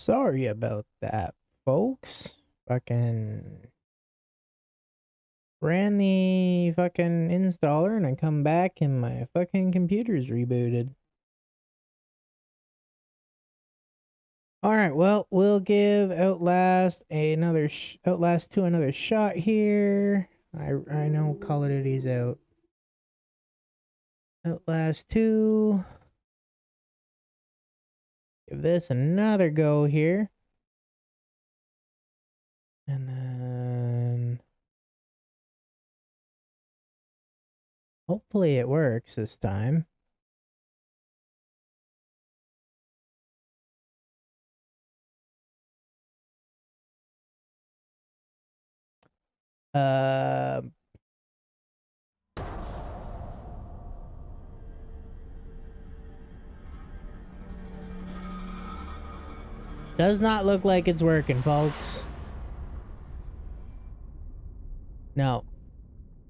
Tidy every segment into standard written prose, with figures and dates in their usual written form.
Sorry about that, folks. Fucking ran the fucking installer and I come back and my fucking computer's rebooted. Alright, well, we'll give Outlast Outlast 2 another shot here. I know Call of Duty's out. Outlast 2. Give this another go here. And then hopefully it works this time. Does not look like it's working, folks. No.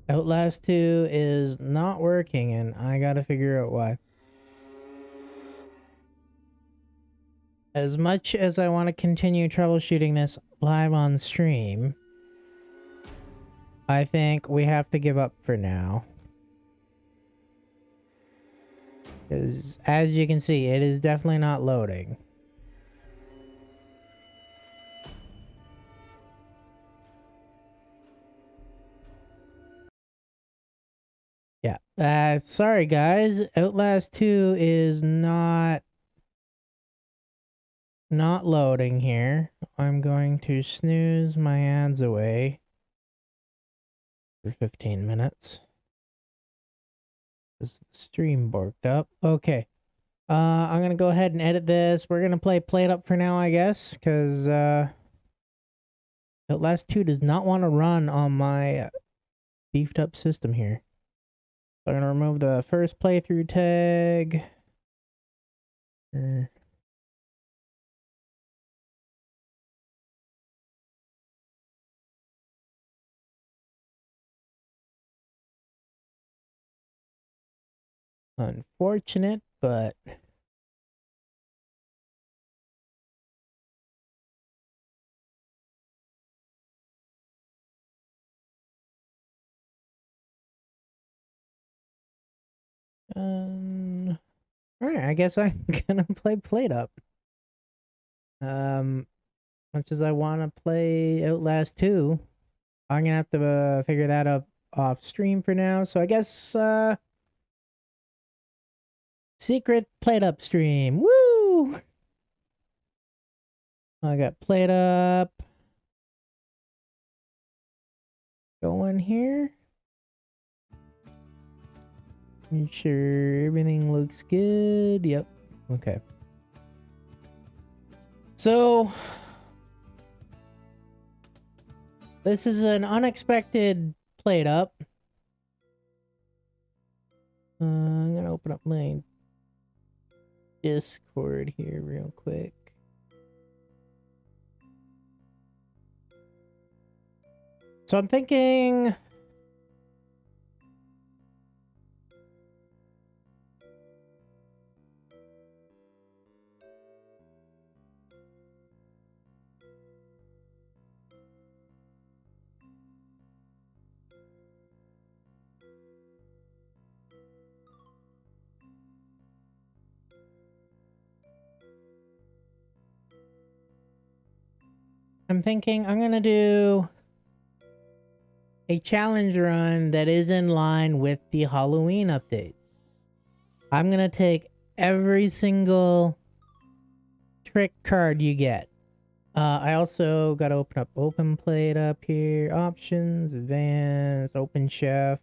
Outlast 2 is not working, and I gotta figure out why. As much as I want to continue troubleshooting this live on stream, I think we have to give up for now. Because, as you can see, it is definitely not loading. Yeah. Sorry, guys. Outlast 2 is not loading here. I'm going to snooze my ads away for 15 minutes. Is the stream borked up? Okay. I'm gonna go ahead and edit this. We're gonna play PlateUp for now, I guess, because Outlast 2 does not want to run on my beefed up system here. So I'm gonna remove the first playthrough tag. Unfortunate, but alright, I guess I'm gonna play PlateUp. Much as I wanna play Outlast 2, I'm gonna have to figure that up off stream for now. So I guess secret PlateUp stream. Woo! I got PlateUp going here. Make sure everything looks good. Yep. Okay. So this is an unexpected PlateUp. I'm gonna open up my Discord here real quick. So I'm thinking I'm gonna do a challenge run that is in line with the Halloween update. I'm gonna take every single trick card you get. I also gotta open up Open PlateUp here. Options, Advanced, Open Chef.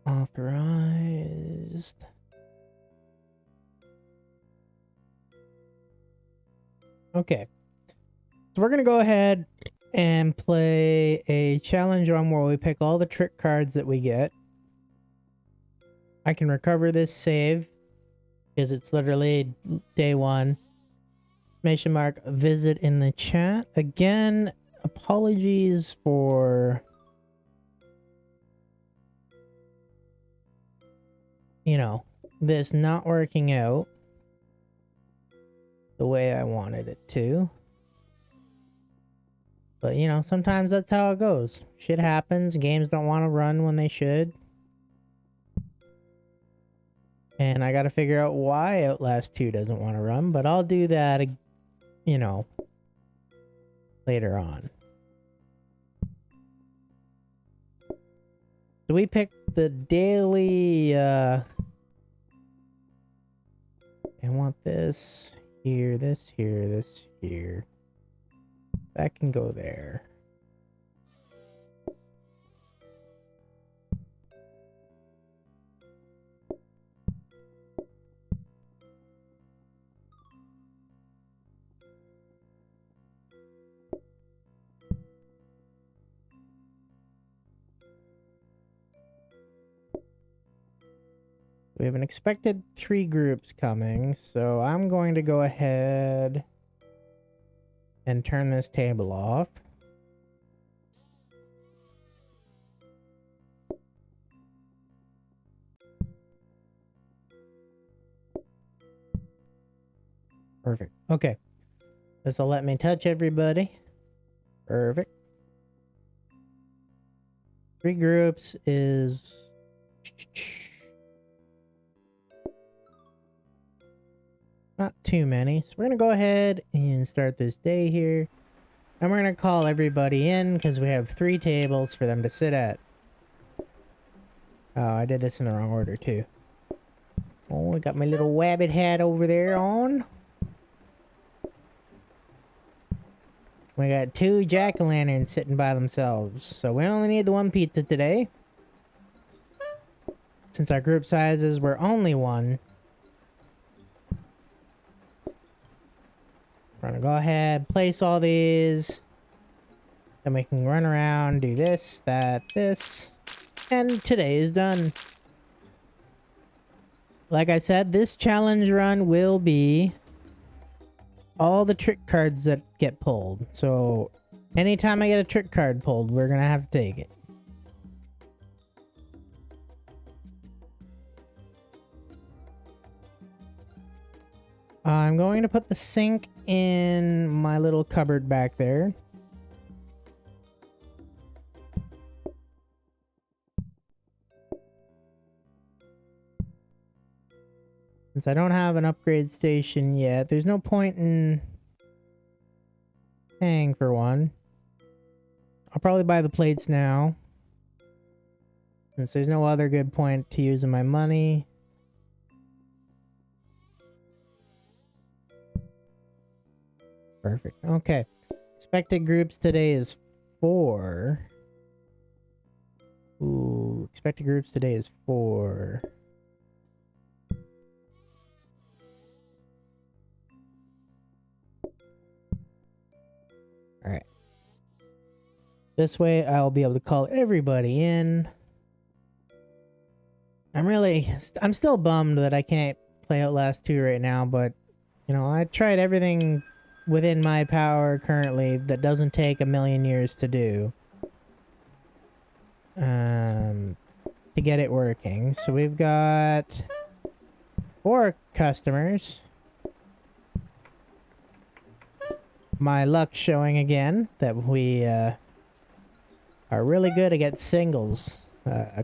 Authorized. Okay. So we're gonna go ahead and play a challenge run where we pick all the trick cards that we get. I can recover this save because it's literally day one. Exclamation mark visit in the chat. Again, apologies for you know, this not working out the way I wanted it to. But, you know, sometimes that's how it goes. Shit happens. Games don't want to run when they should. And I gotta figure out why Outlast 2 doesn't want to run. But I'll do that, you know, later on. So we picked the daily, I want this here, this here, this here. That can go there. We have an expected 3 groups coming, so I'm going to go ahead and turn this table off. Perfect. Okay. This will let me touch everybody. Perfect. 3 groups is... not too many. So we're going to go ahead and start this day here. And we're going to call everybody in because we have 3 tables for them to sit at. Oh, I did this in the wrong order too. Oh, I got my little wabbit hat over there on. We got 2 jack-o'-lanterns sitting by themselves. So we only need the 1 pizza today. Since our group sizes were only 1. We're gonna go ahead, place all these. Then we can run around, do this, that, this. And today is done. Like I said, this challenge run will be all the trick cards that get pulled. So anytime I get a trick card pulled, we're gonna have to take it. I'm going to put the sink in my little cupboard back there. Since I don't have an upgrade station yet, there's no point in paying for one. I'll probably buy the plates now. Since there's no other good point to using my money. Perfect. Okay. Expected groups today is 4. Ooh, expected groups today is 4. Alright. This way I'll be able to call everybody in. I'm still bummed that I can't play Outlast 2 right now, but, you know, I tried everything within my power currently that doesn't take a million years to do. To get it working. So we've got 4 customers. My luck's showing again that we are really good at singles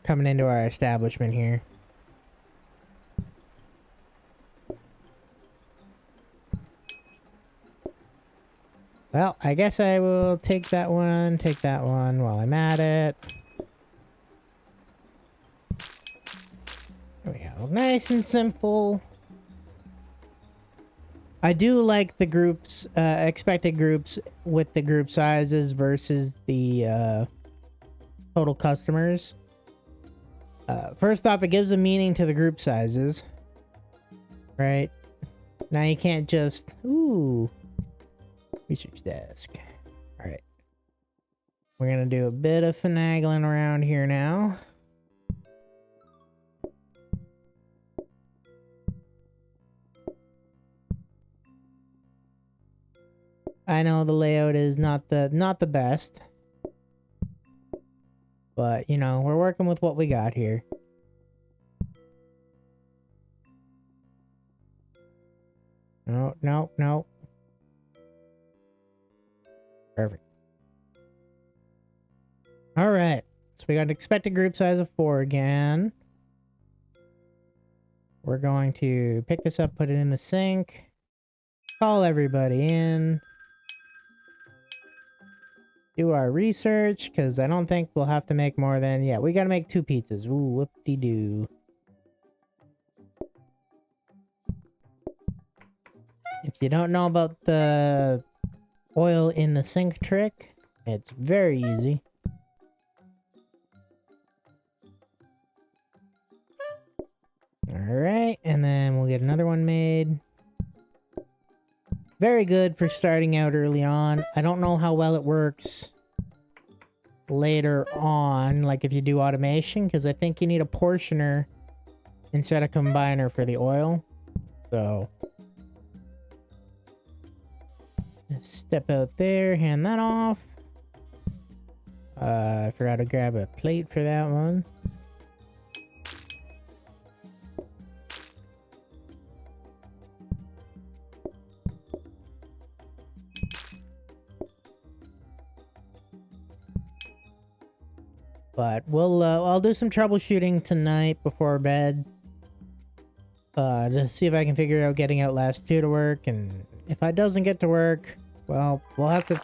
coming into our establishment here. Well, I guess I will take that one while I'm at it. There we go. Nice and simple. I do like the groups, expected groups with the group sizes versus the total customers. First off, it gives a meaning to the group sizes. Right? Now you can't just... Ooh. Research desk. Alright. We're gonna do a bit of finagling around here now. I know the layout is not the best. But, you know, we're working with what we got here. No, no, no. Perfect. All right. So we got an expected group size of 4 again. We're going to pick this up, put it in the sink, call everybody in, do our research, because I don't think we'll have to make more than... Yeah, we got to make 2 pizzas. Ooh, whoop-de-doo. If you don't know about the oil in the sink trick, it's very easy. Alright, and then we'll get another one made. Very good for starting out early on. I don't know how well it works later on, like if you do automation, because I think you need a portioner instead of combiner for the oil. So, step out there, hand that off. I forgot to grab a plate for that one. But we'll, I'll do some troubleshooting tonight before bed. To see if I can figure out getting Outlast 2 to work, and if it doesn't get to work, well, we'll have to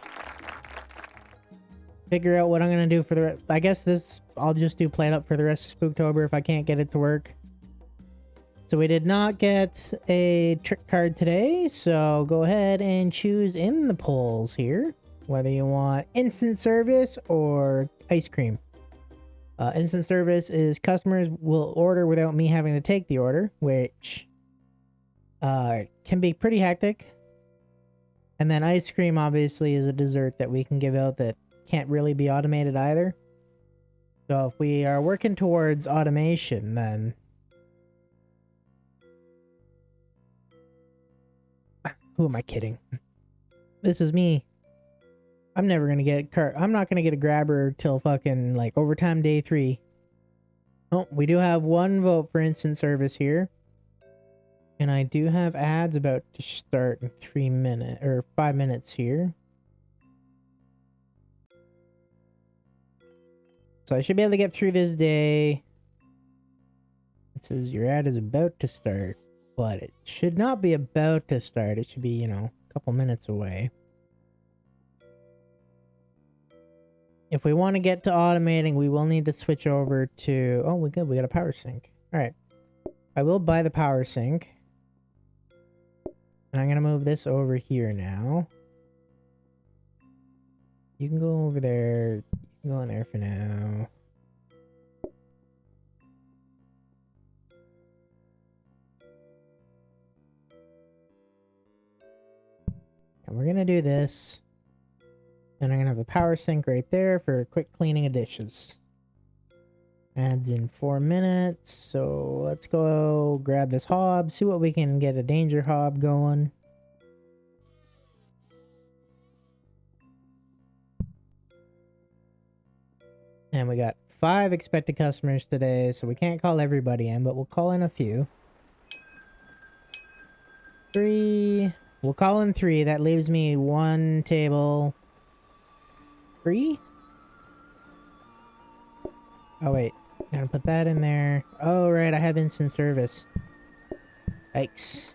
figure out what I'm gonna do for the rest. I guess I'll just do PlateUp for the rest of Spooktober if I can't get it to work. So we did not get a trick card today, so go ahead and choose in the polls here, whether you want instant service or ice cream. Instant service is customers will order without me having to take the order, which can be pretty hectic. And then ice cream obviously is a dessert that we can give out that can't really be automated either. So if we are working towards automation, then who am I kidding? This is me. I'm never gonna get I'm not gonna get a grabber till fucking like overtime day 3. Oh, we do have 1 vote for instant service here. And I do have ads about to start in 3 minutes or 5 minutes here. So I should be able to get through this day. It says your ad is about to start, but it should not be about to start. It should be, you know, a couple minutes away. If we want to get to automating, we will need to switch over to... Oh, we good. We got a power sink. All right. I will buy the power sink. And I'm going to move this over here now. You can go over there. You can go in there for now. And we're going to do this. And I'm going to have the power sink right there for quick cleaning of dishes. Adds in 4 minutes. So let's go grab this hob. See what we can get a danger hob going. And we got 5 expected customers today. So we can't call everybody in, but we'll call in a few. 3. We'll call in 3. That leaves me 1 table... 3? Oh, wait. Gotta put that in there. Oh, right. I have instant service. Yikes.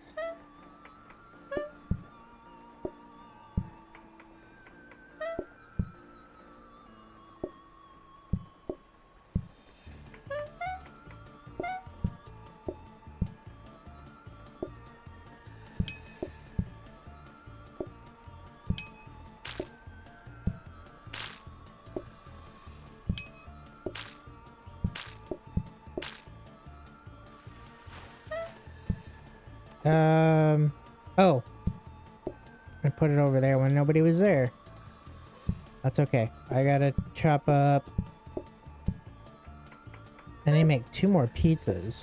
Oh. I put it over there when nobody was there. That's okay. I gotta chop up... I need to make 2 more pizzas.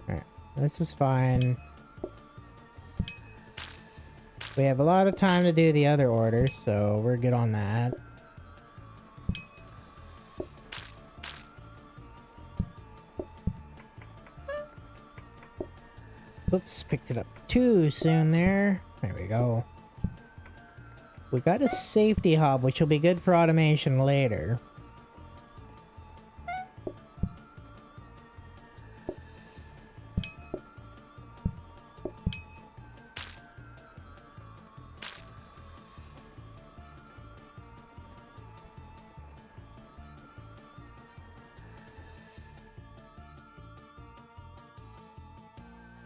Alright. This is fine. We have a lot of time to do the other orders, so we're good on that. Oops, picked it up too soon there. There we go. We got a safety hob, which will be good for automation later.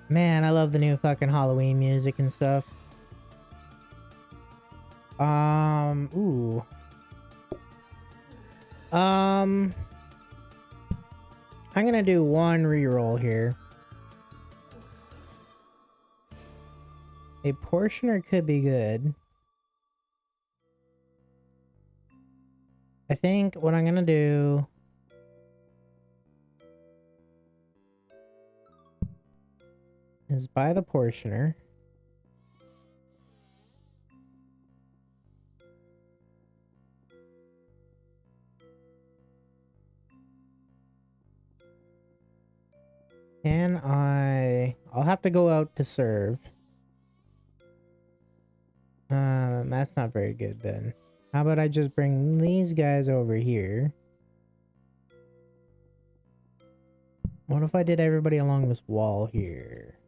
Man, I love the new fucking Halloween music and stuff. Ooh. I'm gonna do one reroll here. A portioner could be good. I think what I'm gonna do is buy the portioner. I'll have to go out to serve. That's not very good then. How about I just bring these guys over here? What if I did everybody along this wall here?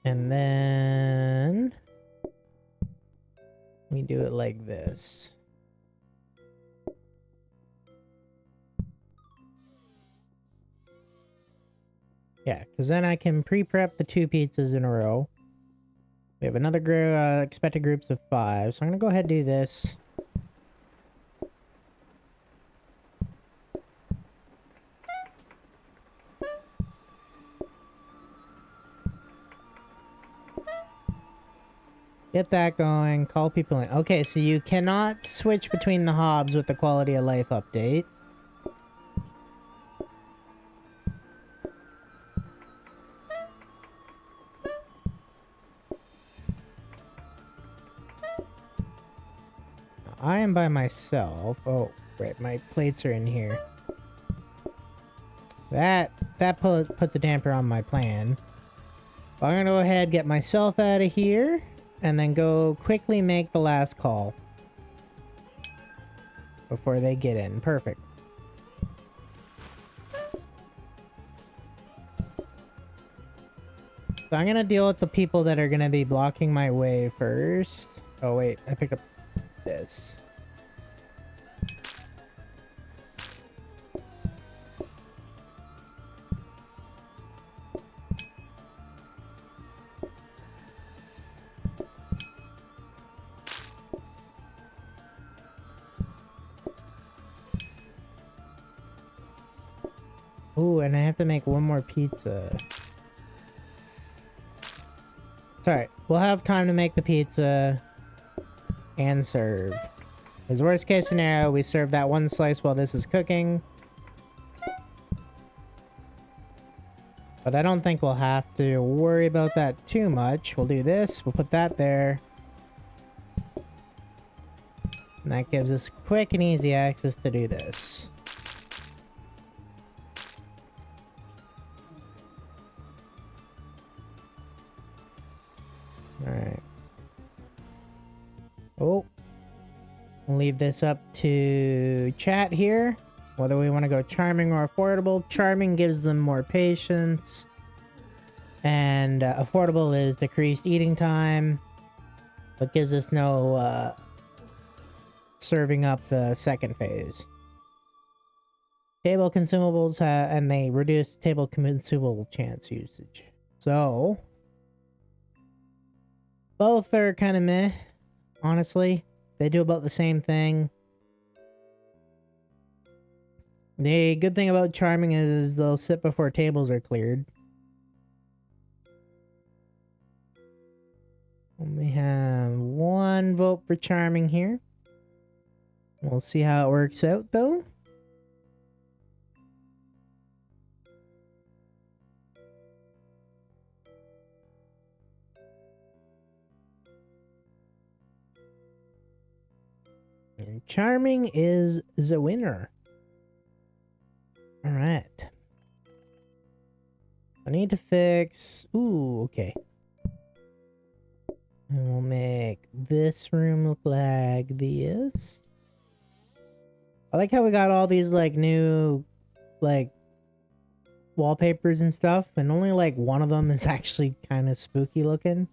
And then we do it like this. Yeah, because then I can pre-prep the 2 pizzas in a row. We have another expected groups of 5, so I'm going to go ahead and do this. Get that going, call people in. Okay, so you cannot switch between the hobs with the quality of life update. I am by myself. Oh, right, my plates are in here. That puts a damper on my plan. But I'm gonna go ahead, get myself out of here, and then go quickly make the last call before they get in. Perfect. So I'm gonna deal with the people that are gonna be blocking my way first. Oh wait, I picked up this. Ooh, and I have to make one more pizza. It's alright. We'll have time to make the pizza and serve. As worst case scenario, we serve that one slice while this is cooking. But I don't think we'll have to worry about that too much. We'll do this. We'll put that there. And that gives us quick and easy access to do this. Alright. Oh. We'll leave this up to chat here. Whether we want to go charming or affordable. Charming gives them more patience. And affordable is decreased eating time. But gives us no serving up the second phase. Table consumables and they reduce table consumable chance usage. So both are kind of meh, honestly. They do about the same thing. The good thing about charming is they'll sit before tables are cleared. We have 1 vote for charming here. We'll see how it works out though. And charming is the winner. Alright. I need to fix... Ooh, okay. And we'll make this room look like this. I like how we got all these, like, new, like, wallpapers and stuff, and only, like, one of them is actually kind of spooky looking.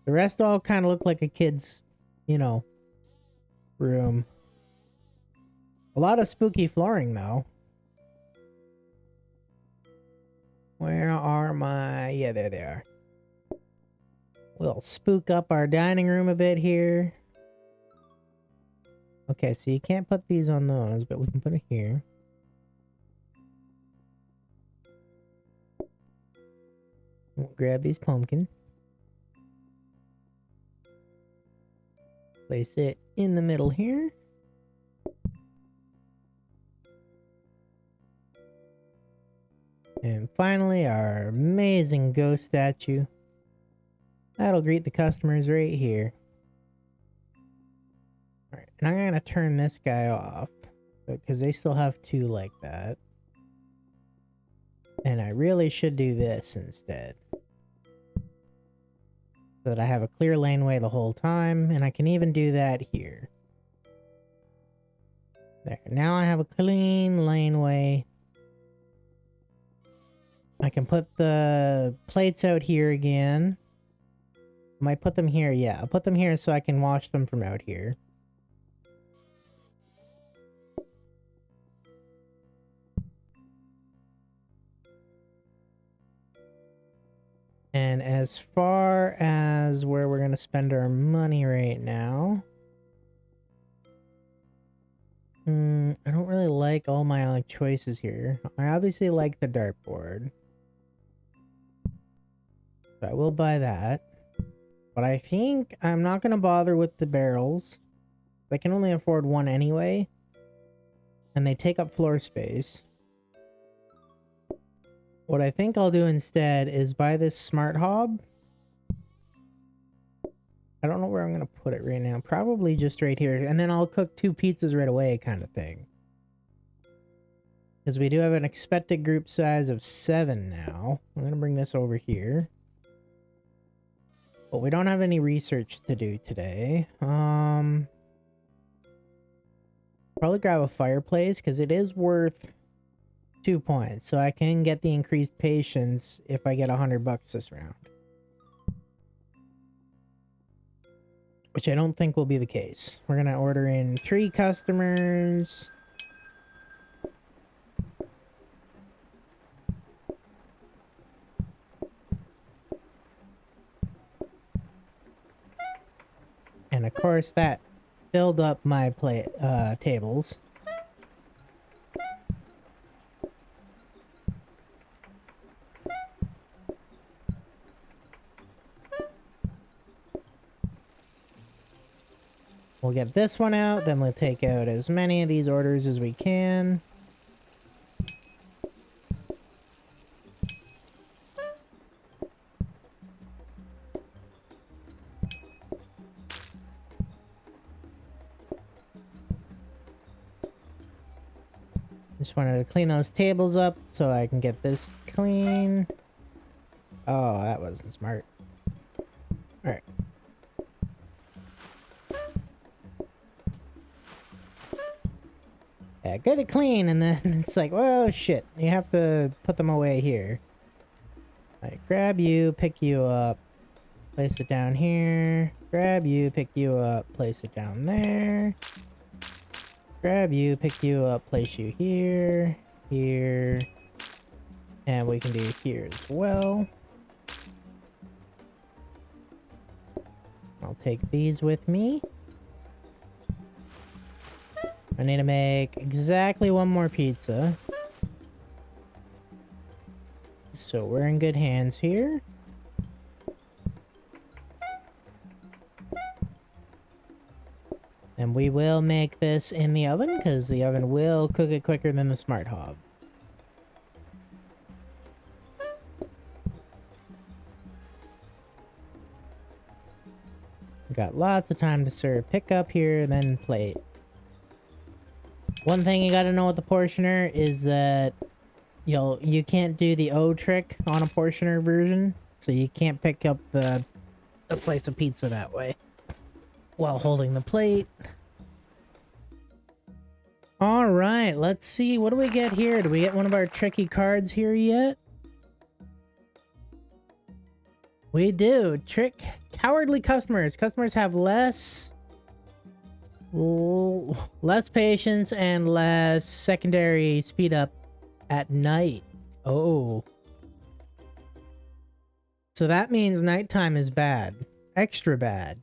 The rest all kind of look like a kid's, you know, room. A lot of spooky flooring, though. Where are my... Yeah, there they are. We'll spook up our dining room a bit here. Okay, so you can't put these on those, but we can put it here. We'll grab these pumpkin. Place it in the middle here. And finally, our amazing ghost statue. That'll greet the customers right here. Alright, and I'm gonna turn this guy off, because they still have two like that. And I really should do this instead. So that I have a clear laneway the whole time, and I can even do that here. There, now I have a clean laneway. I can put the plates out here again. I might put them here, yeah. I'll put them here so I can wash them from out here. And as far as where we're going to spend our money right now... I don't really like all my like choices here. I obviously like the dartboard. So I will buy that. But I think I'm not going to bother with the barrels. I can only afford one anyway. And they take up floor space. What I think I'll do instead is buy this smart hob. I don't know where I'm going to put it right now. Probably just right here. And then I'll cook 2 pizzas right away kind of thing. Because we do have an expected group size of 7 now. I'm going to bring this over here. But we don't have any research to do today. Probably grab a fireplace because it is worth 2 points. So I can get the increased patience if I get $100 this round. Which I don't think will be the case. We're going to order in 3 customers. And of course that filled up my tables. We'll get this one out, then we'll take out as many of these orders as we can. Just wanted to clean those tables up so I can get this clean. Oh, that wasn't smart. Alright. Yeah, get it clean, and then it's like, well, shit. You have to put them away here. Like, grab you, pick you up, place it down here. Grab you, pick you up, place it down there. Grab you, pick you up, place you here, here, and we can do here as well. I'll take these with me. I need to make exactly 1 more pizza. So we're in good hands here. And we will make this in the oven, because the oven will cook it quicker than the smart hob. Got lots of time to serve. Pick up here, then plate. One thing you gotta know with the portioner is that you can't do the O trick on a portioner version, so you can't pick up a slice of pizza that way while holding the plate. All right, let's see. What do we get here? Do we get one of our tricky cards here yet? We do. Trick cowardly customers. Customers have less patience and less secondary speed up at night. Oh. So that means nighttime is bad. Extra bad.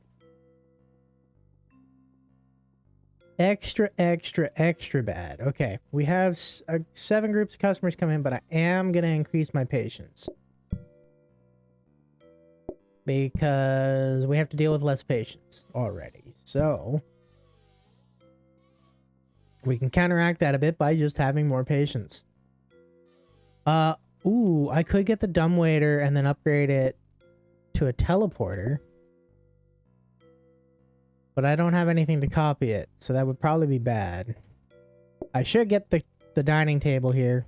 Extra bad. Okay, we have 7 groups of customers come in, but I am going to increase my patience. Because we have to deal with less patience already. So we can counteract that a bit by just having more patience. Ooh, I could get the dumbwaiter and then upgrade it to a teleporter. But I don't have anything to copy it, so that would probably be bad. I should get the dining table here.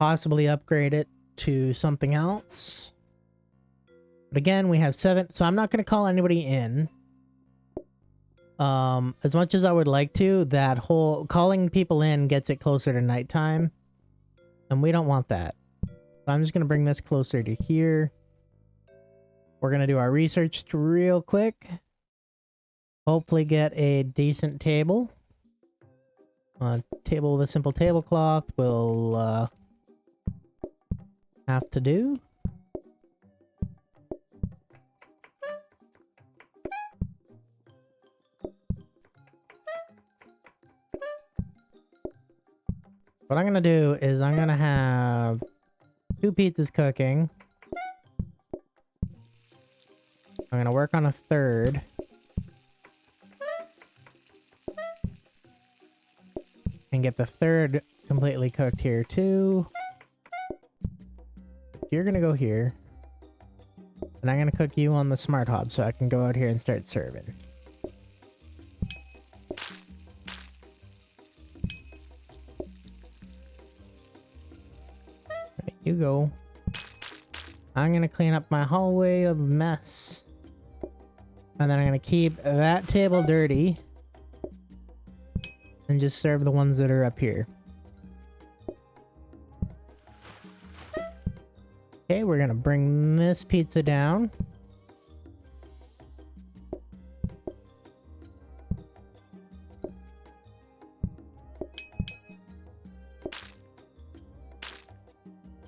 Possibly upgrade it to something else. But again, we have 7, so I'm not going to call anybody in. As much as I would like to, that whole calling people in gets it closer to nighttime. And we don't want that. So I'm just going to bring this closer to here. We're going to do our research real quick. Hopefully get a decent table. Table with a simple tablecloth will have to do. What I'm going to do is I'm going to have 2 pizzas cooking. I'm going to work on a 3rd. And get the 3rd completely cooked here too. You're going to go here. And I'm going to cook you on the smart hob so I can go out here and start serving. There you go. I'm going to clean up my hallway of mess. And then I'm going to keep that table dirty. And just serve the ones that are up here. Okay, we're going to bring this pizza down.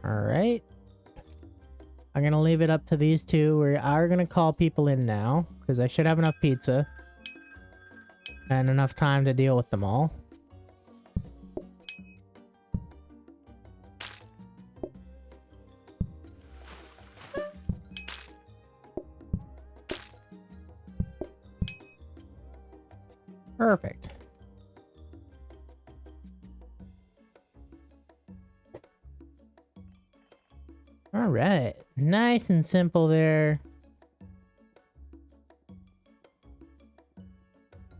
Alright. I'm going to leave it up to these 2. We are going to call people in now, because I should have enough pizza. And enough time to deal with them all. Perfect. All right. Nice and simple there.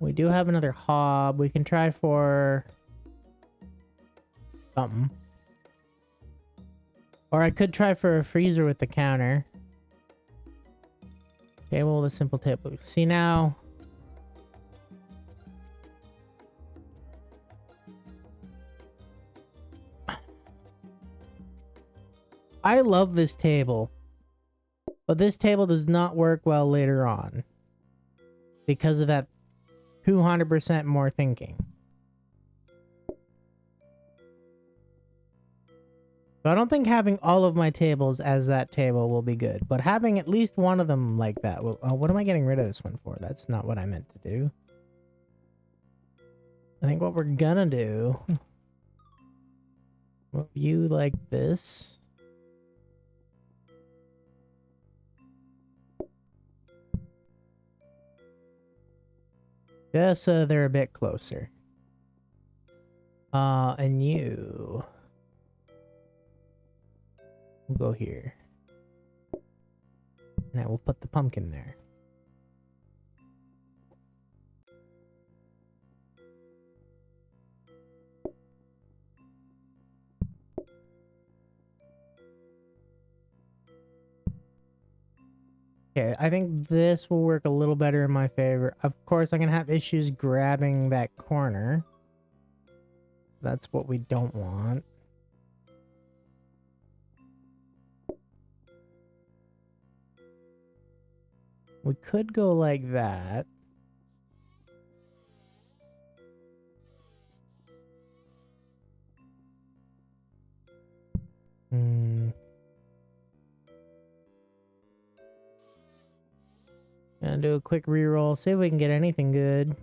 We do have another hob. We can try for something. Or I could try for a freezer with the counter. Table with a simple table. See now. I love this table. But this table does not work well later on. Because of that 200% more thinking. So I don't think having all of my tables as that table will be good. But having at least one of them like that will... Oh, what am I getting rid of this one for? That's not what I meant to do. I think what we're gonna do... Move you like this. Just so they're a bit closer. And you... We'll go here. And I will put the pumpkin there. Okay, I think this will work a little better in my favor. Of course, I'm gonna have issues grabbing that corner. That's what we don't want. We could go like that. Gonna do a quick reroll, see if we can get anything good.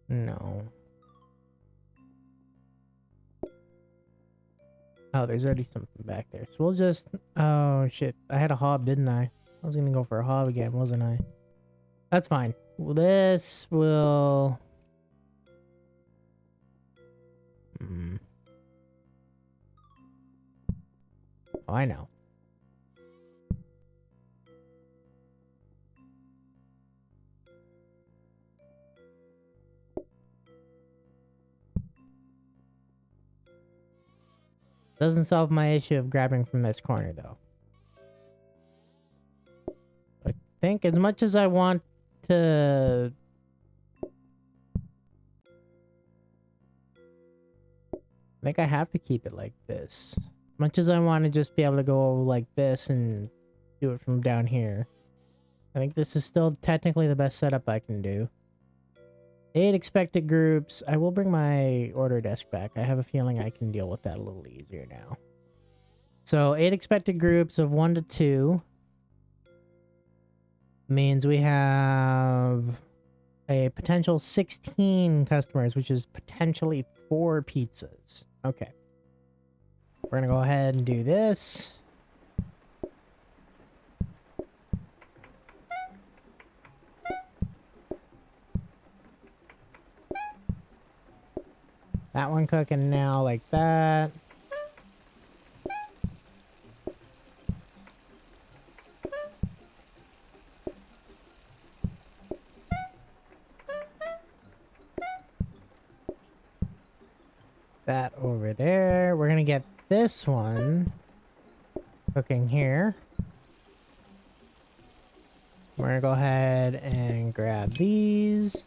No. Oh, there's already something back there. So we'll just... Oh, shit. I had a hob, didn't I? I was gonna go for a hob again, wasn't I? That's fine. Well, this will... Oh, I know. Doesn't solve my issue of grabbing from this corner, though. I think as much as I want to... I think I have to keep it like this. As much as I want to just be able to go like this and do it from down here. I think this is still technically the best setup I can do. 8 expected groups. I will bring my order desk back. I have a feeling I can deal with that a little easier now. So 8 expected groups of 1 to 2 means we have a potential 16 customers, which is potentially 4 pizzas. Okay. We're gonna go ahead and do this. That one cooking now like that. That over there. We're gonna get this one cooking here. We're gonna go ahead and grab these.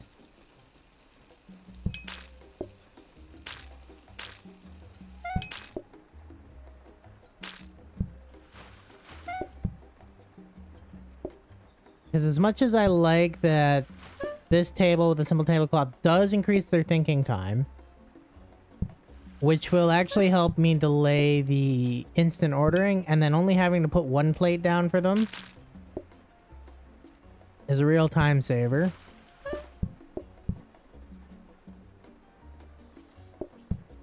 Because as much as I like that this table with a simple tablecloth does increase their thinking time, which will actually help me delay the instant ordering, and then only having to put 1 plate down for them is a real time saver.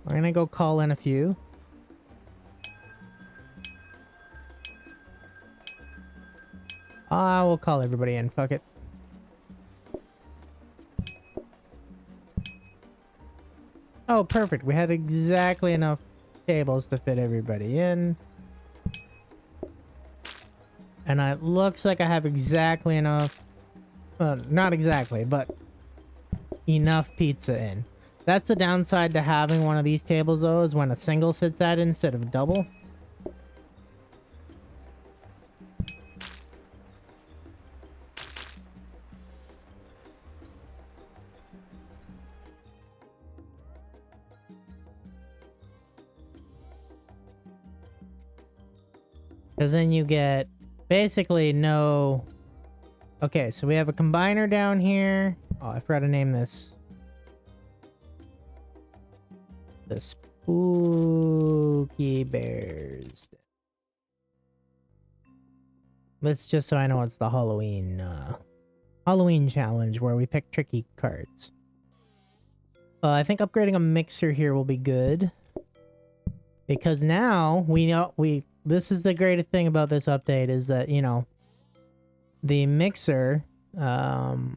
We're gonna go call in a few. We'll call everybody in, fuck it. Oh, perfect. We had exactly enough tables to fit everybody in. And it looks like I have exactly enough... not exactly, but enough pizza in. That's the downside to having one of these tables, though, is when a single sits at it instead of a double. Because then you get basically no... Okay, so we have a combiner down here. Oh, I forgot to name this. The Spooky Bears. Let's just so I know it's the Halloween challenge where we pick tricky cards. I think upgrading a mixer here will be good. Because now we know this is the great thing about this update is that, you know, the mixer will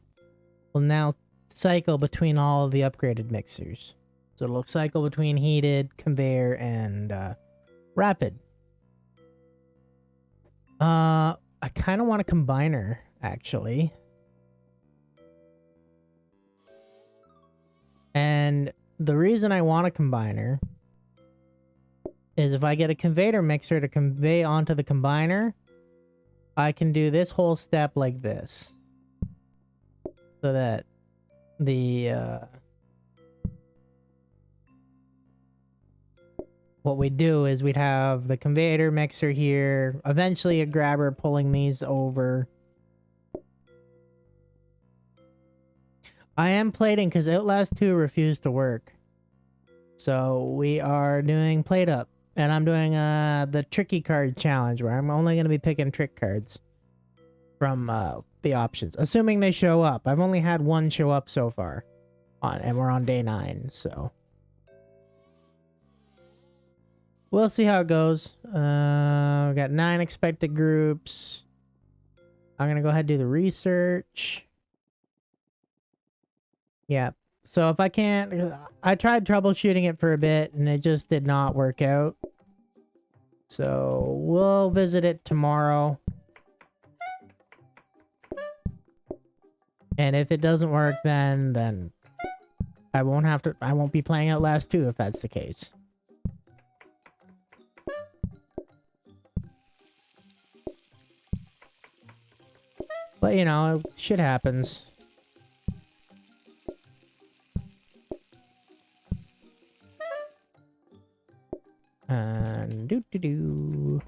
now cycle between all of the upgraded mixers. So it'll cycle between heated, conveyor, and rapid. I kind of want a combiner, actually. And the reason I want a combiner is if I get a conveyor mixer to convey onto the combiner, I can do this whole step like this. So that the, what we do is we'd have the conveyor mixer here, eventually a grabber pulling these over. I am plating because Outlast 2 refused to work. So we are doing PlateUp. And I'm doing the tricky card challenge where I'm only going to be picking trick cards from the options. Assuming they show up. I've only had one show up so far. And we're on day 9, so... we'll see how it goes. We got 9 expected groups. I'm going to go ahead and do the research. Yeah. So if I can't... I tried troubleshooting it for a bit and it just did not work out. So we'll visit it tomorrow. And if it doesn't work then I won't be playing Outlast 2 if that's the case. But you know, shit happens. And doo-doo-doo.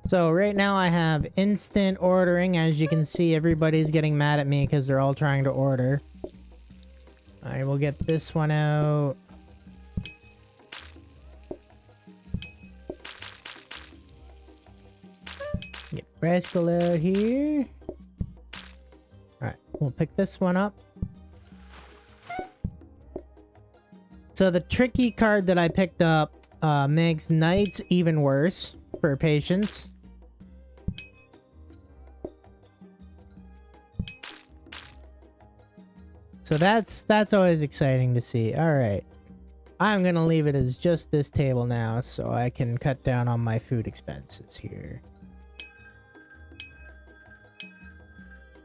So right now I have instant ordering. As you can see, everybody's getting mad at me because they're all trying to order. I will get this one out. Get Rascal out here. Alright, we'll pick this one up. So the tricky card that I picked up makes nights even worse for patients. So that's always exciting to see. Alright. I'm gonna leave it as just this table now so I can cut down on my food expenses here.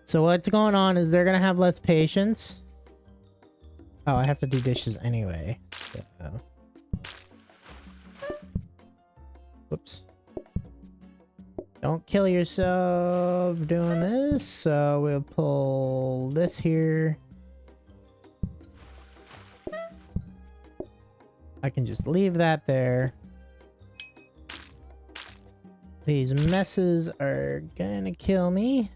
So what's going on is they're gonna have less patience. Oh, I have to do dishes anyway. So. Whoops. Don't kill yourself doing this. So we'll pull this here. I can just leave that there. These messes are gonna kill me.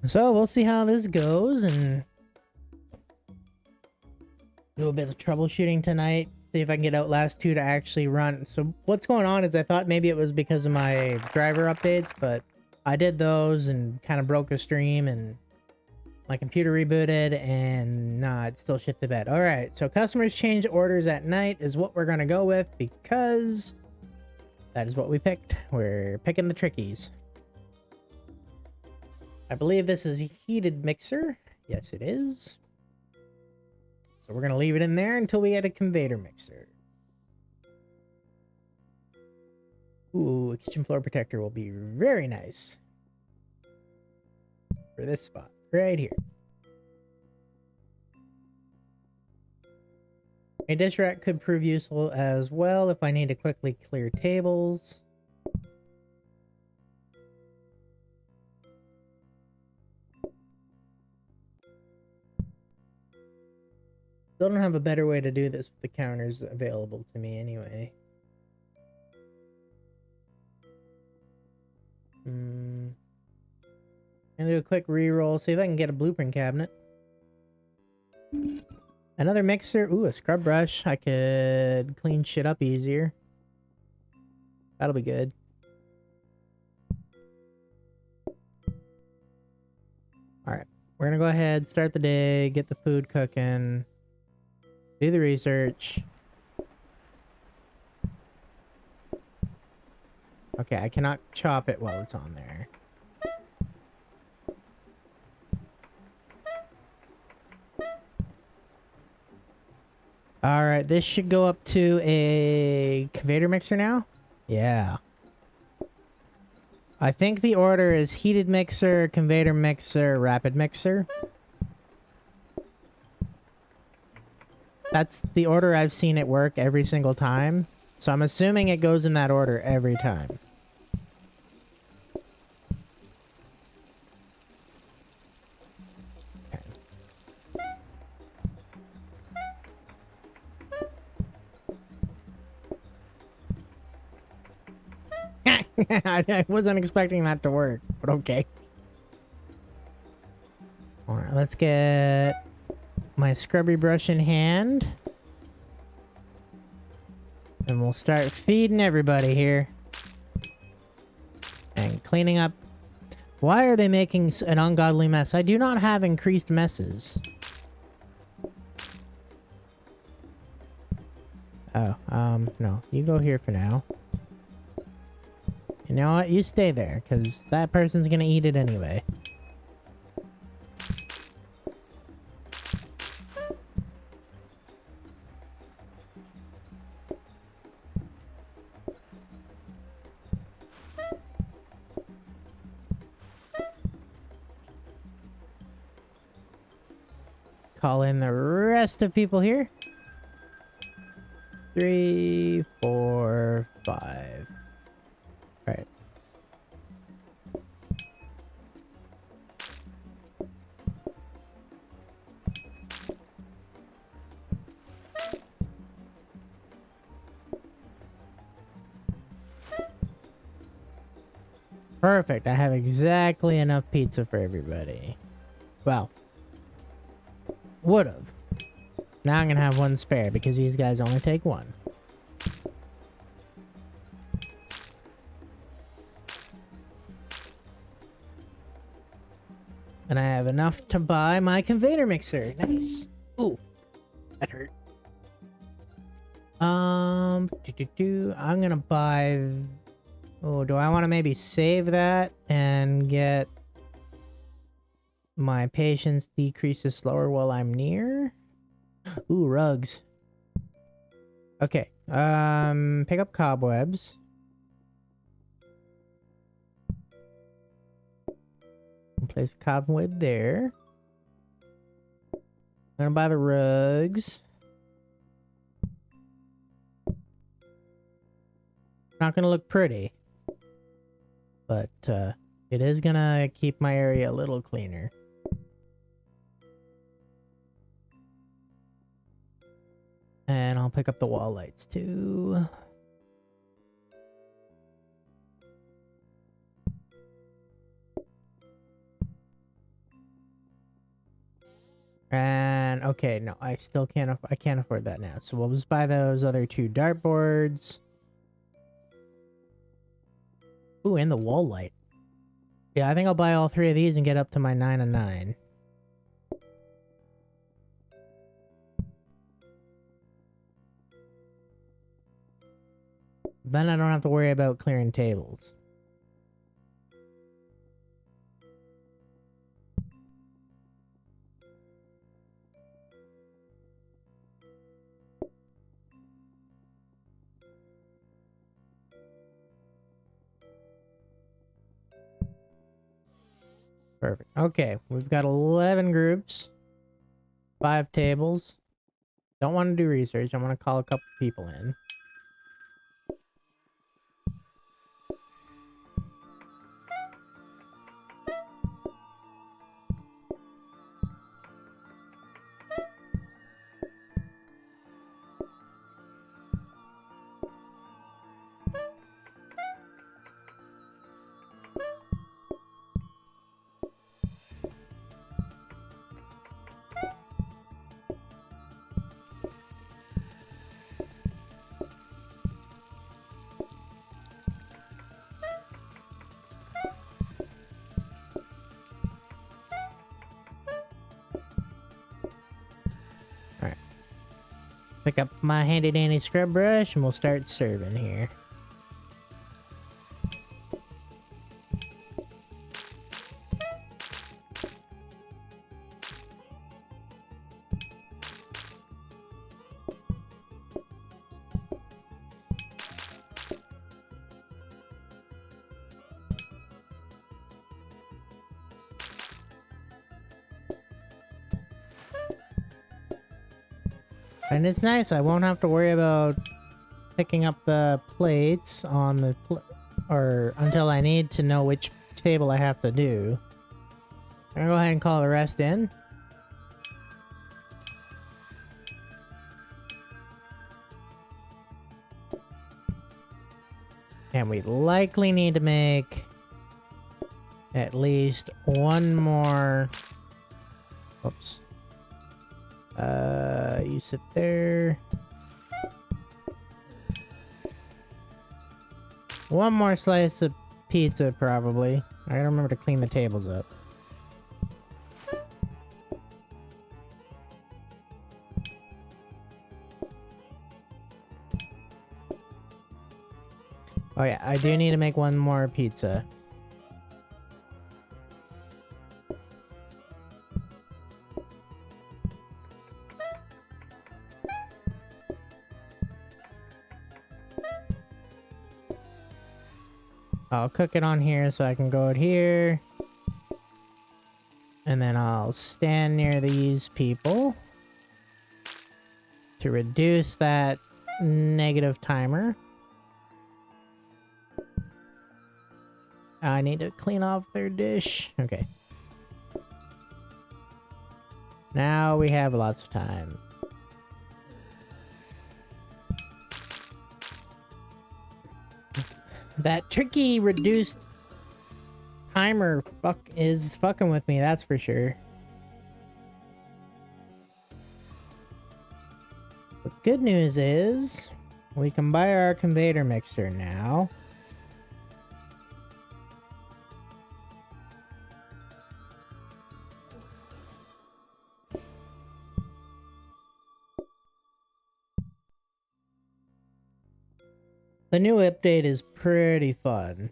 So we'll see how this goes and do a bit of troubleshooting tonight. See if I can get Outlast 2 to actually run. So what's going on is I thought maybe it was because of my driver updates, but I did those and kind of broke the stream and my computer rebooted and nah, it's still shit the bed. All right, so customers change orders at night is what we're gonna go with because that is what we picked. We're picking the trickies. I believe this is a heated mixer. Yes, it is. So we're going to leave it in there until we get a conveyor mixer. Ooh, a kitchen floor protector will be very nice. For this spot, right here. A dish rack could prove useful as well if I need to quickly clear tables. Still don't have a better way to do this with the counters available to me anyway. I'm gonna do a quick re-roll, see if I can get a blueprint cabinet. Another mixer. Ooh, a scrub brush. I could clean shit up easier. That'll be good. Alright, we're gonna go ahead, start the day, get the food cooking. Do the research. Okay, I cannot chop it while it's on there. Alright, this should go up to a conveyor mixer now? Yeah. I think the order is heated mixer, conveyor mixer, rapid mixer. That's the order I've seen it work every single time. So I'm assuming it goes in that order every time. I wasn't expecting that to work, but okay. Alright, let's get my scrubby brush in hand. And we'll start feeding everybody here. And cleaning up. Why are they making an ungodly mess? I do not have increased messes. Oh, no. You go here for now. You know what? You stay there, because that person's gonna eat it anyway. Call in the rest of people here. 3, 4, 5. Right. Perfect. I have exactly enough pizza for everybody. Well, would've. Now I'm gonna have one spare because these guys only take one. And I have enough to buy my conveyor mixer. Nice. Ooh, that hurt. I'm gonna buy. Oh, do I want to maybe save that and get my patience decreases slower while I'm near? Ooh, rugs. Okay. Pick up cobwebs. Place a cobweb there. I'm gonna buy the rugs. Not gonna look pretty, but it is gonna keep my area a little cleaner. And I'll pick up the wall lights too. And okay, no, I still can't. I can't afford that now. So we'll just buy those other 2 dartboards. Ooh, and the wall light. Yeah, I think I'll buy all 3 of these and get up to my 9 and 9. Then I don't have to worry about clearing tables. Perfect. Okay, we've got 11 groups. 5 tables. Don't want to do research. I want to call a couple people in. Pick up my handy dandy scrub brush and we'll start serving here. And it's nice, I won't have to worry about picking up the plates on the or until I need to know which table I have to do. I'm gonna go ahead and call the rest in. And we likely need to make at least one more. Oops. You sit there. One more slice of pizza, probably. I gotta remember to clean the tables up. Oh yeah, I do need to make one more pizza. I'll cook it on here so I can go out here. And then I'll stand near these people to reduce that negative timer. I need to clean off their dish. Okay. Now we have lots of time. That tricky reduced timer is fucking with me, that's for sure. The good news is we can buy our conveyor mixer now. The new update is pretty fun.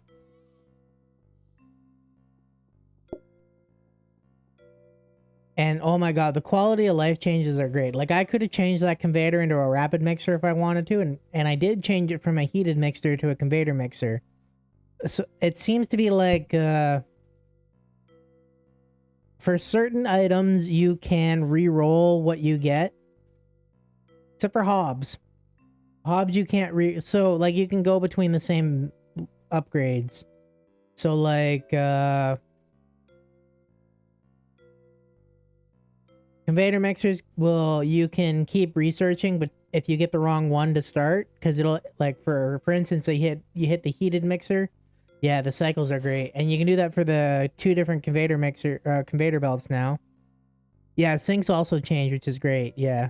And oh my god, the quality of life changes are great. Like, I could have changed that conveyor into a rapid mixer if I wanted to, and I did change it from a heated mixer to a conveyor mixer. So it seems to be like, for certain items, you can re-roll what you get. Except for hobs. Hobs you can't so like you can go between the same upgrades. So like conveyor mixers, well, you can keep researching, but if you get the wrong one to start, because it'll, like, for instance, so you hit the heated mixer, yeah, the cycles are great, and you can do that for the 2 different conveyor belts now. Yeah, sinks also change, which is great. Yeah.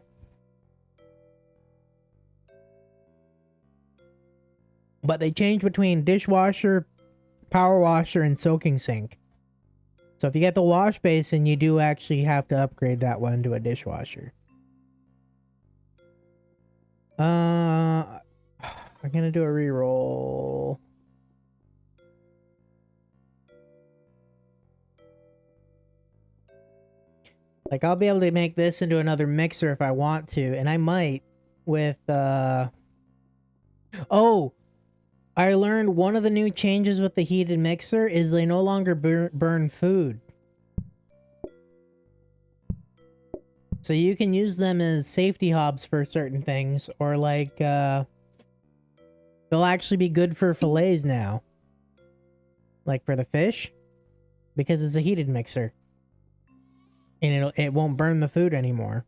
But they change between dishwasher, power washer, and soaking sink. So if you get the wash basin, you do actually have to upgrade that one to a dishwasher. I'm gonna do a reroll. Like, I'll be able to make this into another mixer if I want to, and I might with, Oh! I learned one of the new changes with the heated mixer is they no longer burn food. So you can use them as safety hobs for certain things, or like, they'll actually be good for fillets now. Like for the fish, because it's a heated mixer. And it won't burn the food anymore.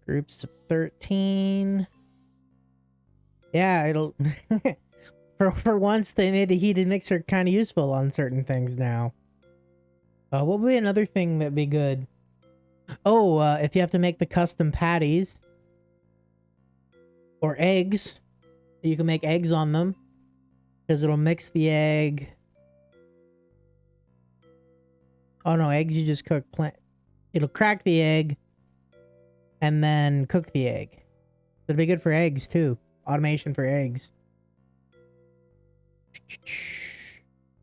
Groups of 13. Yeah, it'll... for once, they made the heated mixer kind of useful on certain things now. What would be another thing that'd be good? Oh, if you have to make the custom patties. Or eggs. You can make eggs on them. Because it'll mix the egg. Oh no, eggs you just cook it'll crack the egg and then cook the egg. It'll be good for eggs too. Automation for eggs.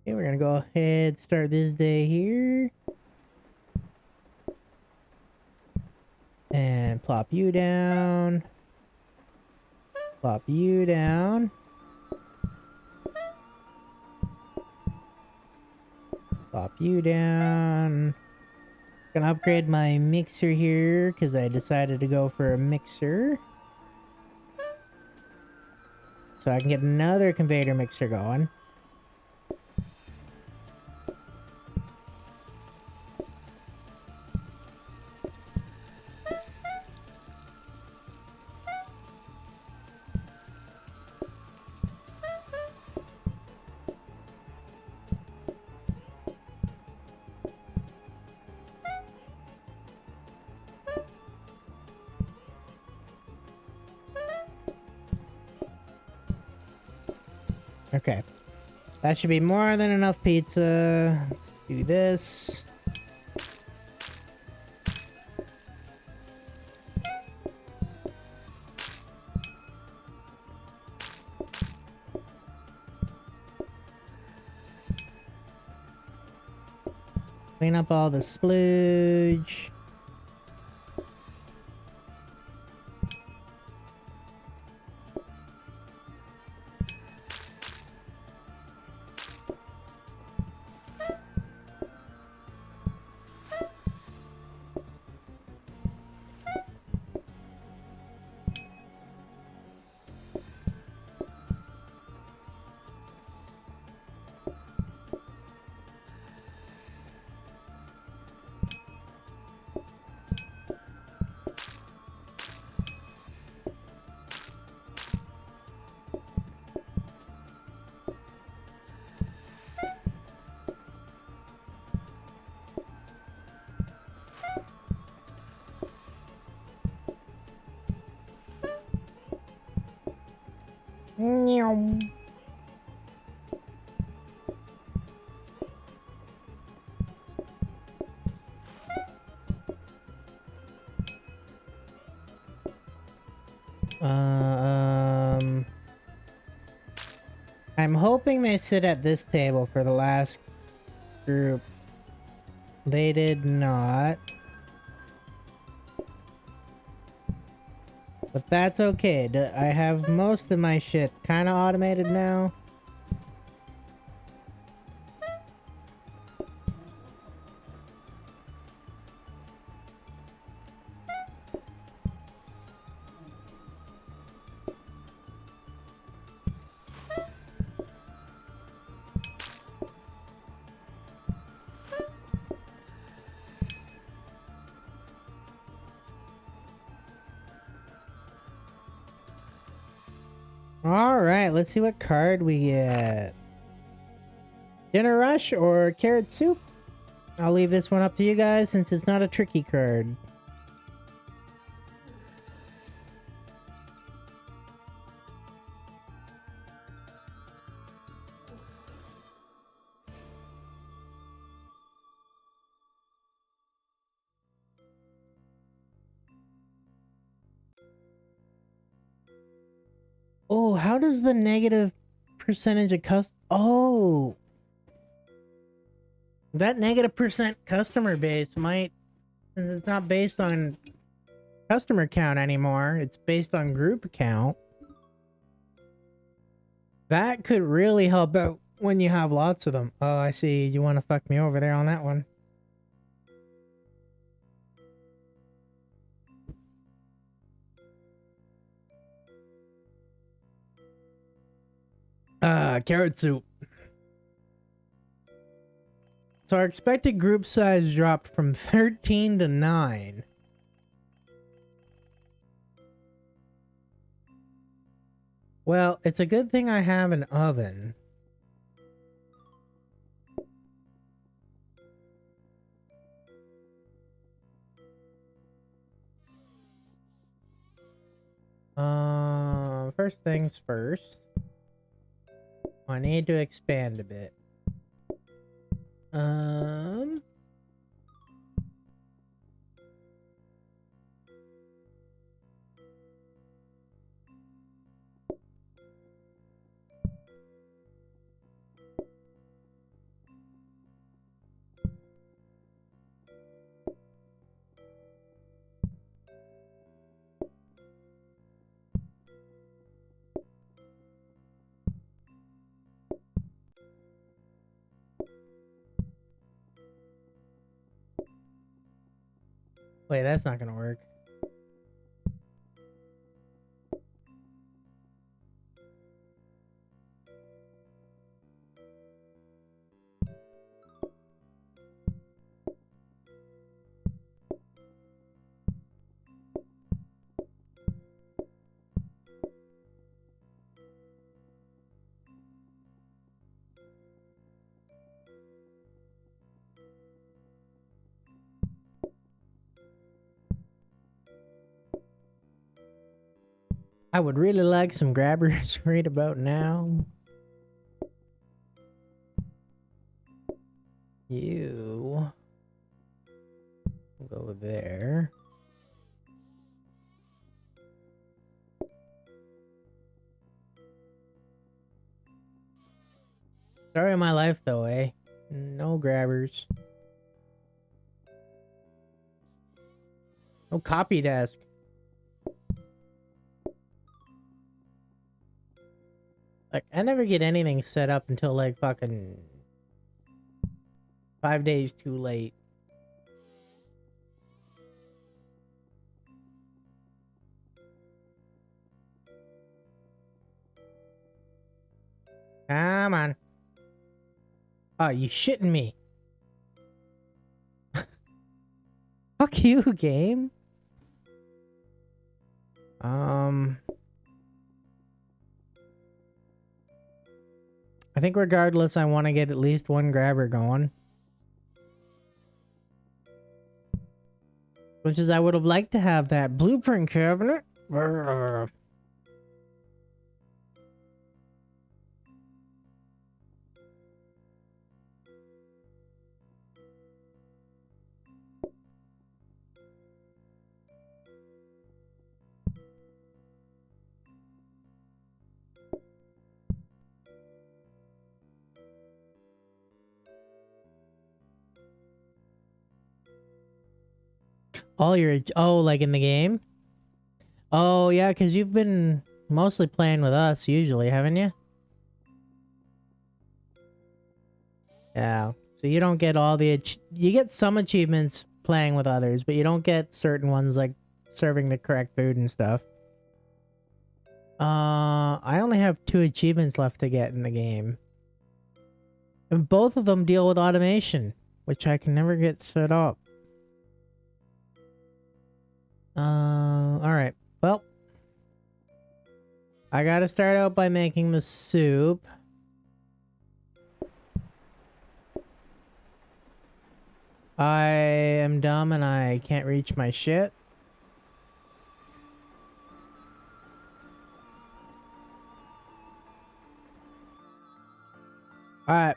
Okay, we're gonna go ahead, start this day here. And plop you down. Plop you down. Plop you down. Gonna upgrade my mixer here because I decided to go for a mixer. So I can get another conveyor mixer going. Okay. That should be more than enough pizza. Let's do this. Clean up all the splooge. Meow. I'm hoping they sit at this table for the last group. They did not. But that's okay. I have most of my shit kind of automated now. Alright, let's see what card we get. Dinner Rush or Carrot Soup? I'll leave this one up to you guys since it's not a tricky card. Oh, how does the negative percentage of Oh! That negative percent customer base might... Since it's not based on customer count anymore, it's based on group count. That could really help out when you have lots of them. Oh, I see. You want to fuck me over there on that one. Carrot soup. So our expected group size dropped from 13 to 9. Well, it's a good thing I have an oven. First things first. I need to expand a bit. Wait, that's not gonna work. I would really like some grabbers right about now. You go there. Story of my life, though, eh? No grabbers. No copy desk. Like, I never get anything set up until, like, fucking 5 days too late. Come on. Oh, you shitting me. Fuck you, game. I think regardless, I want to get at least one grabber going. Which is, I would have liked to have that blueprint cabinet. Brrr. All your... Oh, like in the game? Oh, yeah, because you've been mostly playing with us usually, haven't you? Yeah. So you don't get all the... You get some achievements playing with others, but you don't get certain ones like serving the correct food and stuff. I only have 2 achievements left to get in the game. And both of them deal with automation, which I can never get set up. Alright. Well, I gotta start out by making the soup. I am dumb and I can't reach my shit. Alright.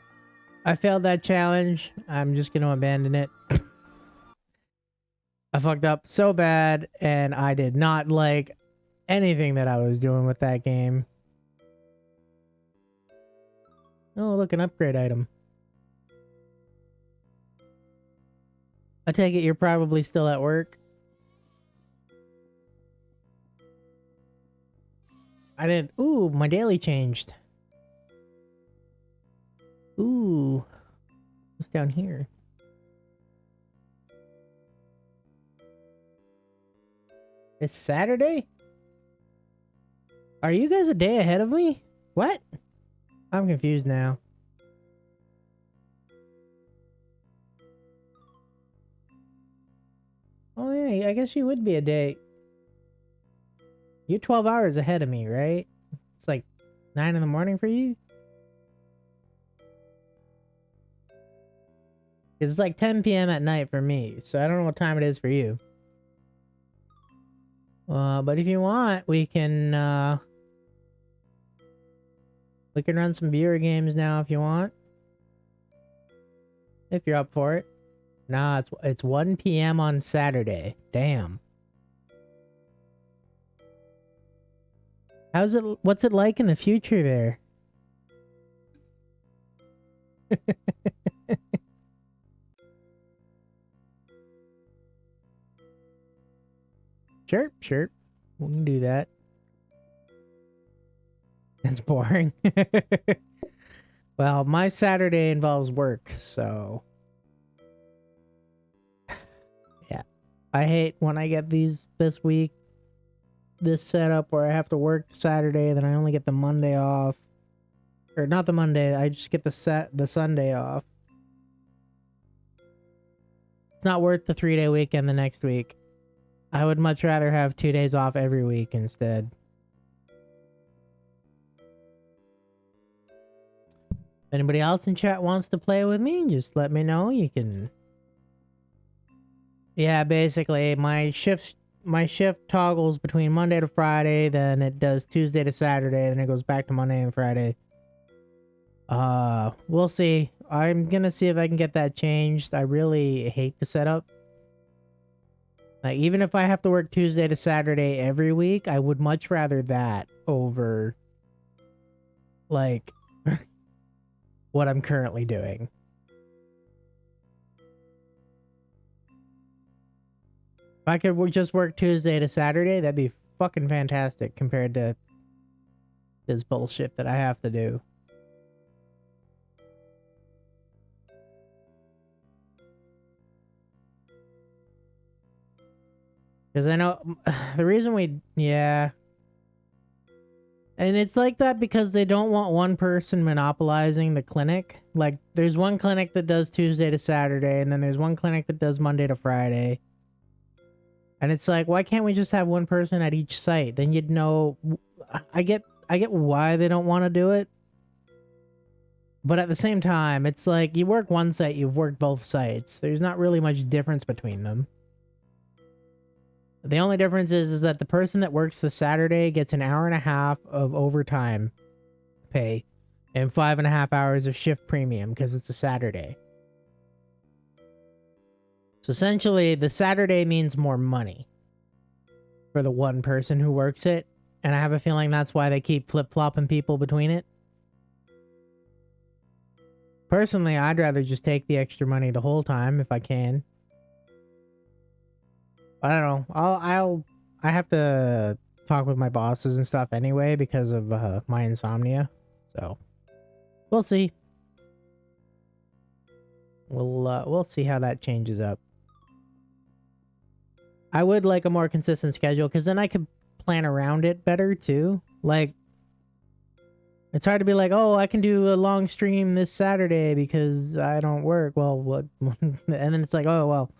I failed that challenge. I'm just gonna abandon it. I fucked up so bad, and I did not like anything that I was doing with that game. Oh, look, an upgrade item. I take it you're probably still at work. I didn't... Ooh, my daily changed. Ooh. What's down here? It's Saturday? Are you guys a day ahead of me? What? I'm confused now. Oh yeah, I guess you would be a day. You're 12 hours ahead of me, right? It's like 9 in the morning for you? It's like 10 p.m. at night for me, so I don't know what time it is for you. But if you want, we can run some viewer games now if you want. If you're up for it. Nah, it's 1 p.m. on Saturday. Damn. What's it like in the future there? Sure. We can do that. It's boring. Well, my Saturday involves work, so... Yeah. I hate when I get this week, this setup where I have to work Saturday, then I only get the Monday off. Or not the Monday, I just get the Sunday off. It's not worth the 3-day weekend the next week. I would much rather have 2 days off every week instead. If anybody else in chat wants to play with me, just let me know. You can... Yeah, basically, my shift toggles between Monday to Friday, then it does Tuesday to Saturday, then it goes back to Monday and Friday. We'll see. I'm gonna see if I can get that changed. I really hate the setup. Like, even if I have to work Tuesday to Saturday every week, I would much rather that over, like, what I'm currently doing. If I could just work Tuesday to Saturday, that'd be fucking fantastic compared to this bullshit that I have to do. Because I know the reason yeah. And it's like that because they don't want one person monopolizing the clinic. Like, there's one clinic that does Tuesday to Saturday, and then there's one clinic that does Monday to Friday. And it's like, why can't we just have one person at each site? Then you'd know. I get why they don't want to do it. But at the same time, it's like, you work one site, you've worked both sites. There's not really much difference between them. The only difference is that the person that works the Saturday gets an hour and a half of overtime pay and 5.5 hours of shift premium because it's a Saturday. So essentially, the Saturday means more money for the one person who works it. And I have a feeling that's why they keep flip-flopping people between it. Personally, I'd rather just take the extra money the whole time if I can. I don't know. I have to talk with my bosses and stuff anyway because of my insomnia. So we'll see. We'll see how that changes up. I would like a more consistent schedule because then I could plan around it better too. Like, it's hard to be like, oh, I can do a long stream this Saturday because I don't work. Well, what? And then it's like, oh, well,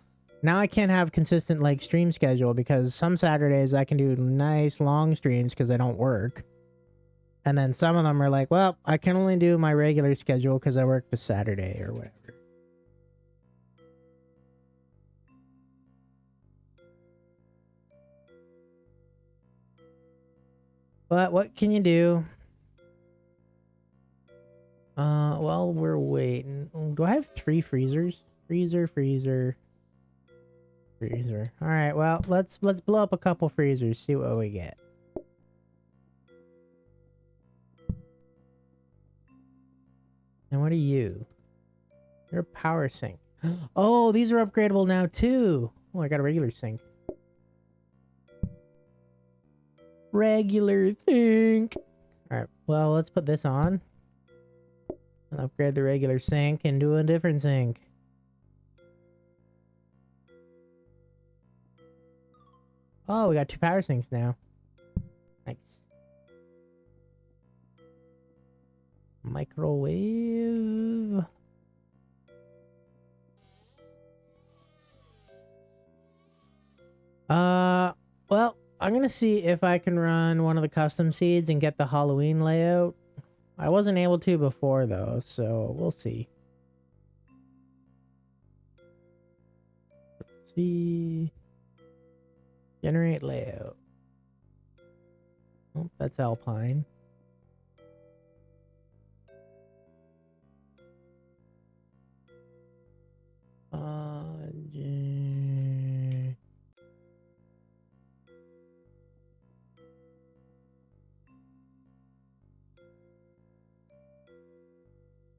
now I can't have consistent, like, stream schedule because some Saturdays I can do nice long streams because I don't work. And then some of them are like, well, I can only do my regular schedule because I work this Saturday or whatever. But what can you do? Well, we're waiting. Do I have 3 freezers? Freezer. All right, well, let's blow up a couple freezers, see what we get. And what are you? You're a power sink. Oh, these are upgradable now too. Oh, I got a regular sink. Regular sink. All right, well, let's put this on. And upgrade the regular sink into a different sink. Oh, we got 2 power sinks now. Nice. Microwave. Well, I'm gonna see if I can run one of the custom seeds and get the Halloween layout. I wasn't able to before though, so we'll see. Let's see. Generate layout. Oh, that's Alpine.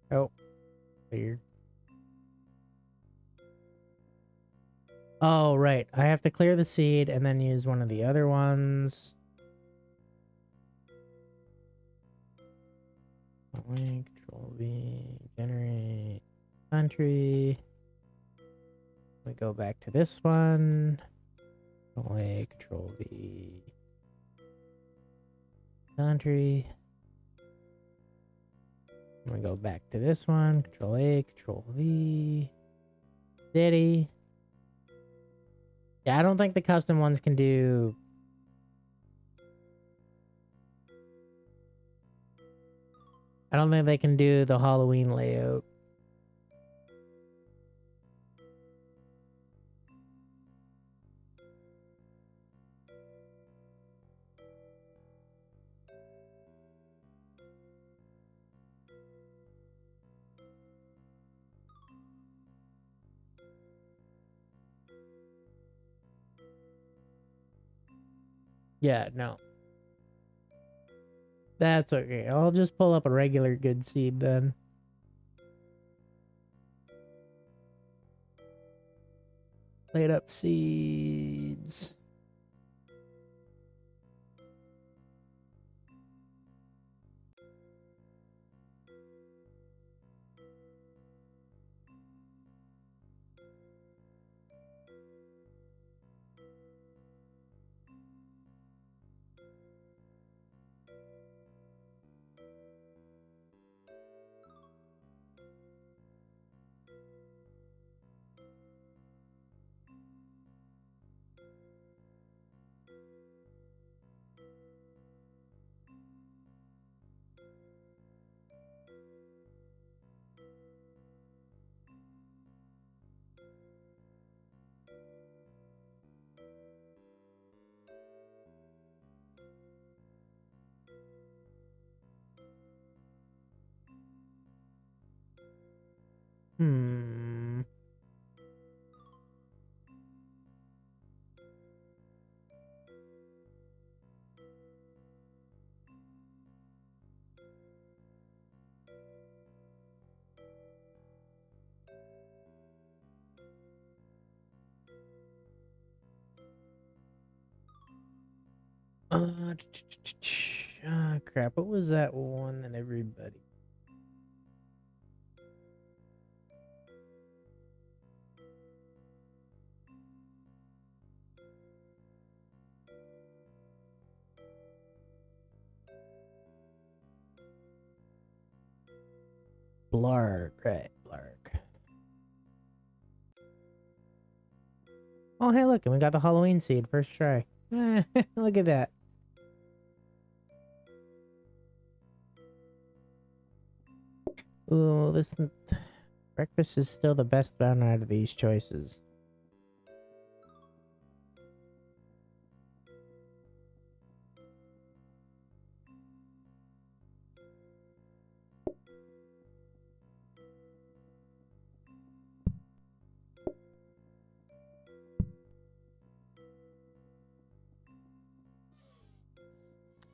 Oh, weird. Oh, right. I have to clear the seed and then use one of the other ones. Control V, generate country. We go back to this one. Control A, Control V. Country. I'm gonna go back to this one. Control A, Control V. City. Yeah, I don't think the custom ones can do. I don't think they can do the Halloween layout. Yeah, no. That's okay. I'll just pull up a regular good seed then. PlateUp seeds. Hmm. Crap. What was that one that everybody? Blarg, right? Blarg. Oh, hey, look, and we got the Halloween seed first try. Look at that. Ooh, this breakfast is still the best one out of these choices.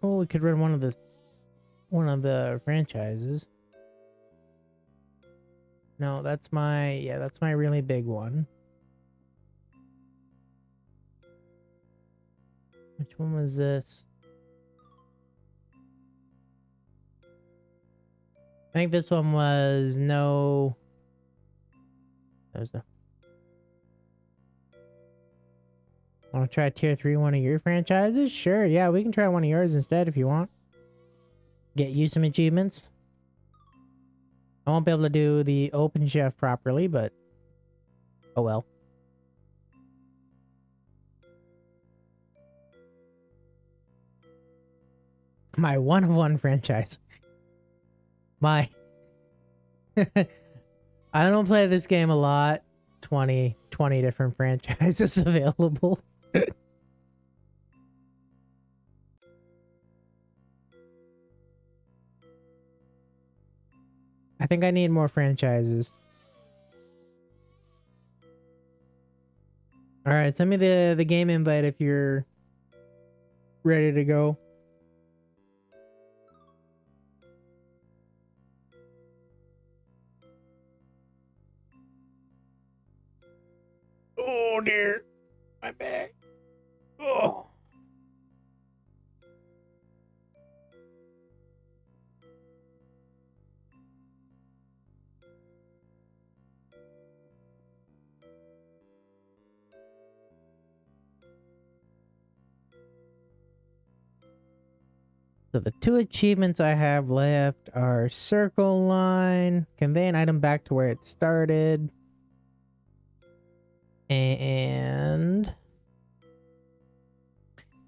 Oh, we could run one of the franchises. No, that's my really big one. Which one was this? I think this one was no. That was the. Want to try tier 3 one of your franchises? Sure, yeah, we can try one of yours instead if you want. Get you some achievements. I won't be able to do the open chef properly, but oh well. My one of one franchise. My I don't play this game a lot. 20 different franchises available. I think I need more franchises. All right, send me the game invite if you're ready to go. Oh dear, my back. Oh. So the two achievements I have left are Circle Line, convey an item back to where it started, and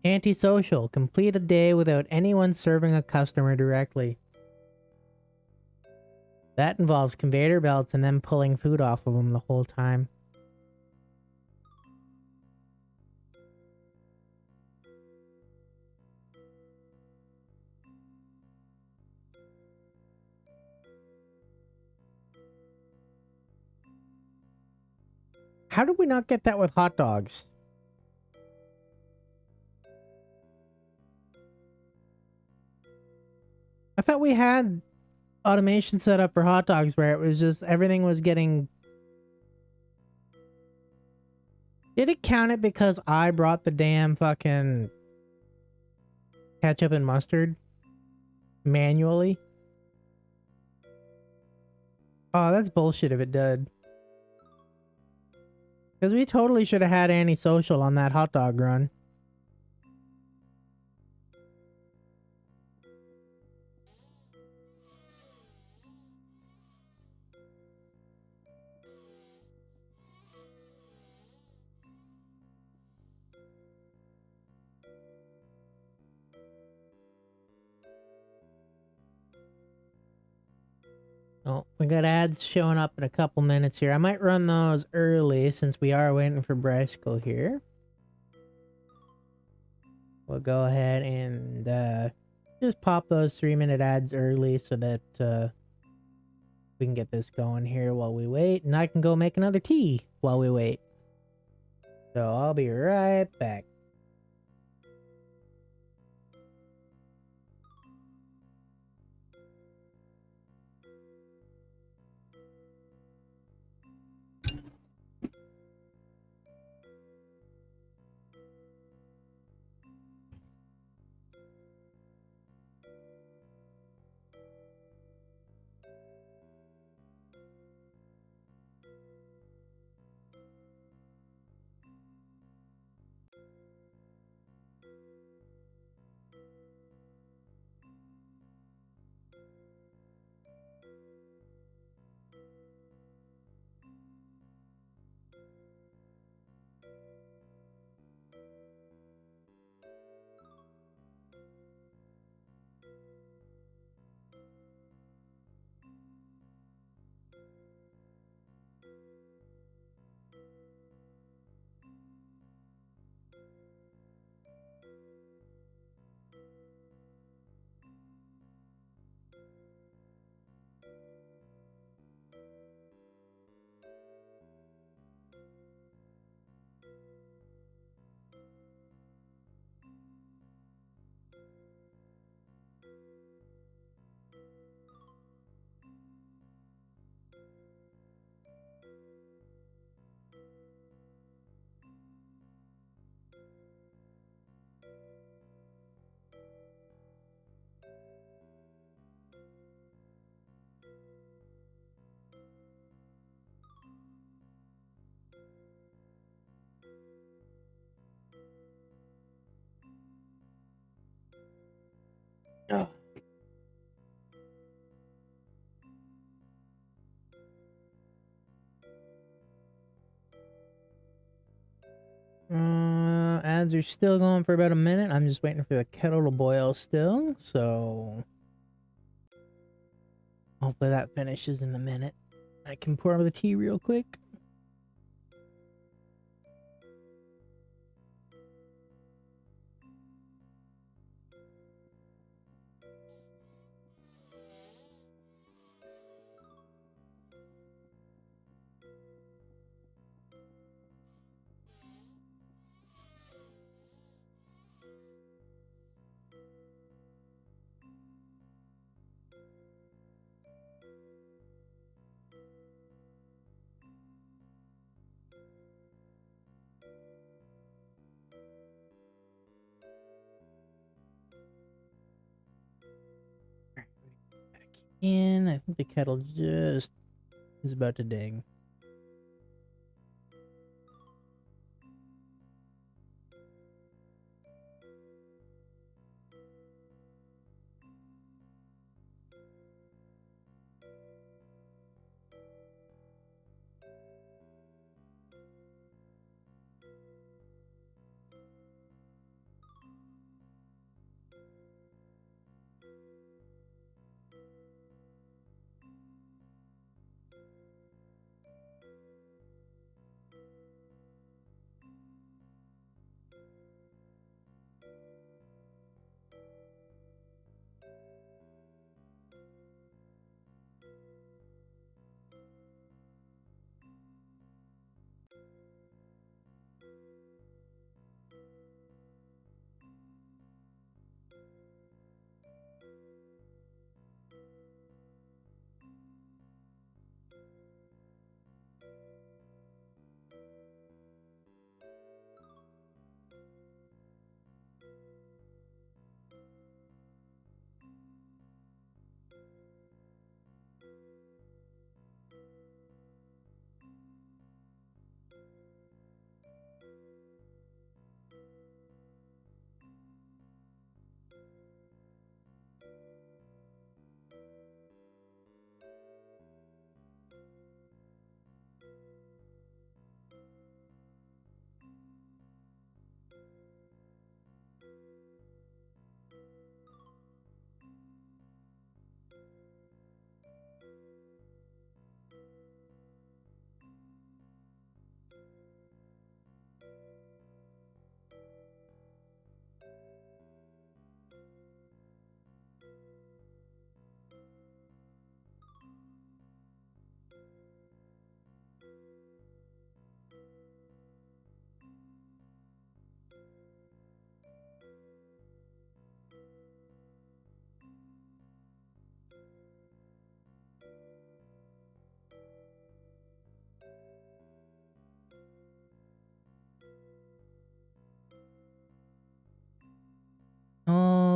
Antisocial, complete a day without anyone serving a customer directly. That involves conveyor belts and then pulling food off of them the whole time. How did we not get that with hot dogs? I thought we had automation set up for hot dogs where it was just everything was getting... Did it count it because I brought the damn fucking ketchup and mustard manually? Oh, that's bullshit if it did. Because we totally should have had antisocial on that hot dog run. Oh, we got ads showing up in a couple minutes here. I might run those early since we are waiting for Brysko here. We'll go ahead and just pop those 3-minute ads early so that we can get this going here while we wait. And I can go make another tea while we wait. So I'll be right back. Oh. Ads are still going for about a minute. I'm just waiting for the kettle to boil still, so hopefully that finishes in a minute. I can pour the tea real quick. In, I think the kettle just is about to ding.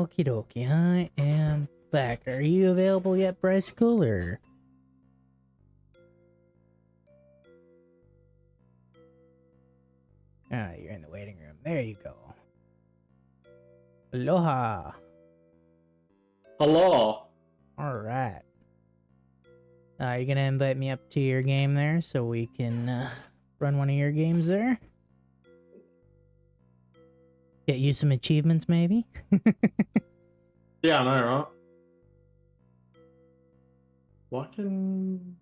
Okie dokie, I am back. Are you available yet, Bryce Cooler? Ah, you're in the waiting room. There you go. Aloha. Hello. Alright. You're gonna invite me up to your game there so we can run one of your games there? Get you some achievements, maybe? Yeah, I know, right? Why can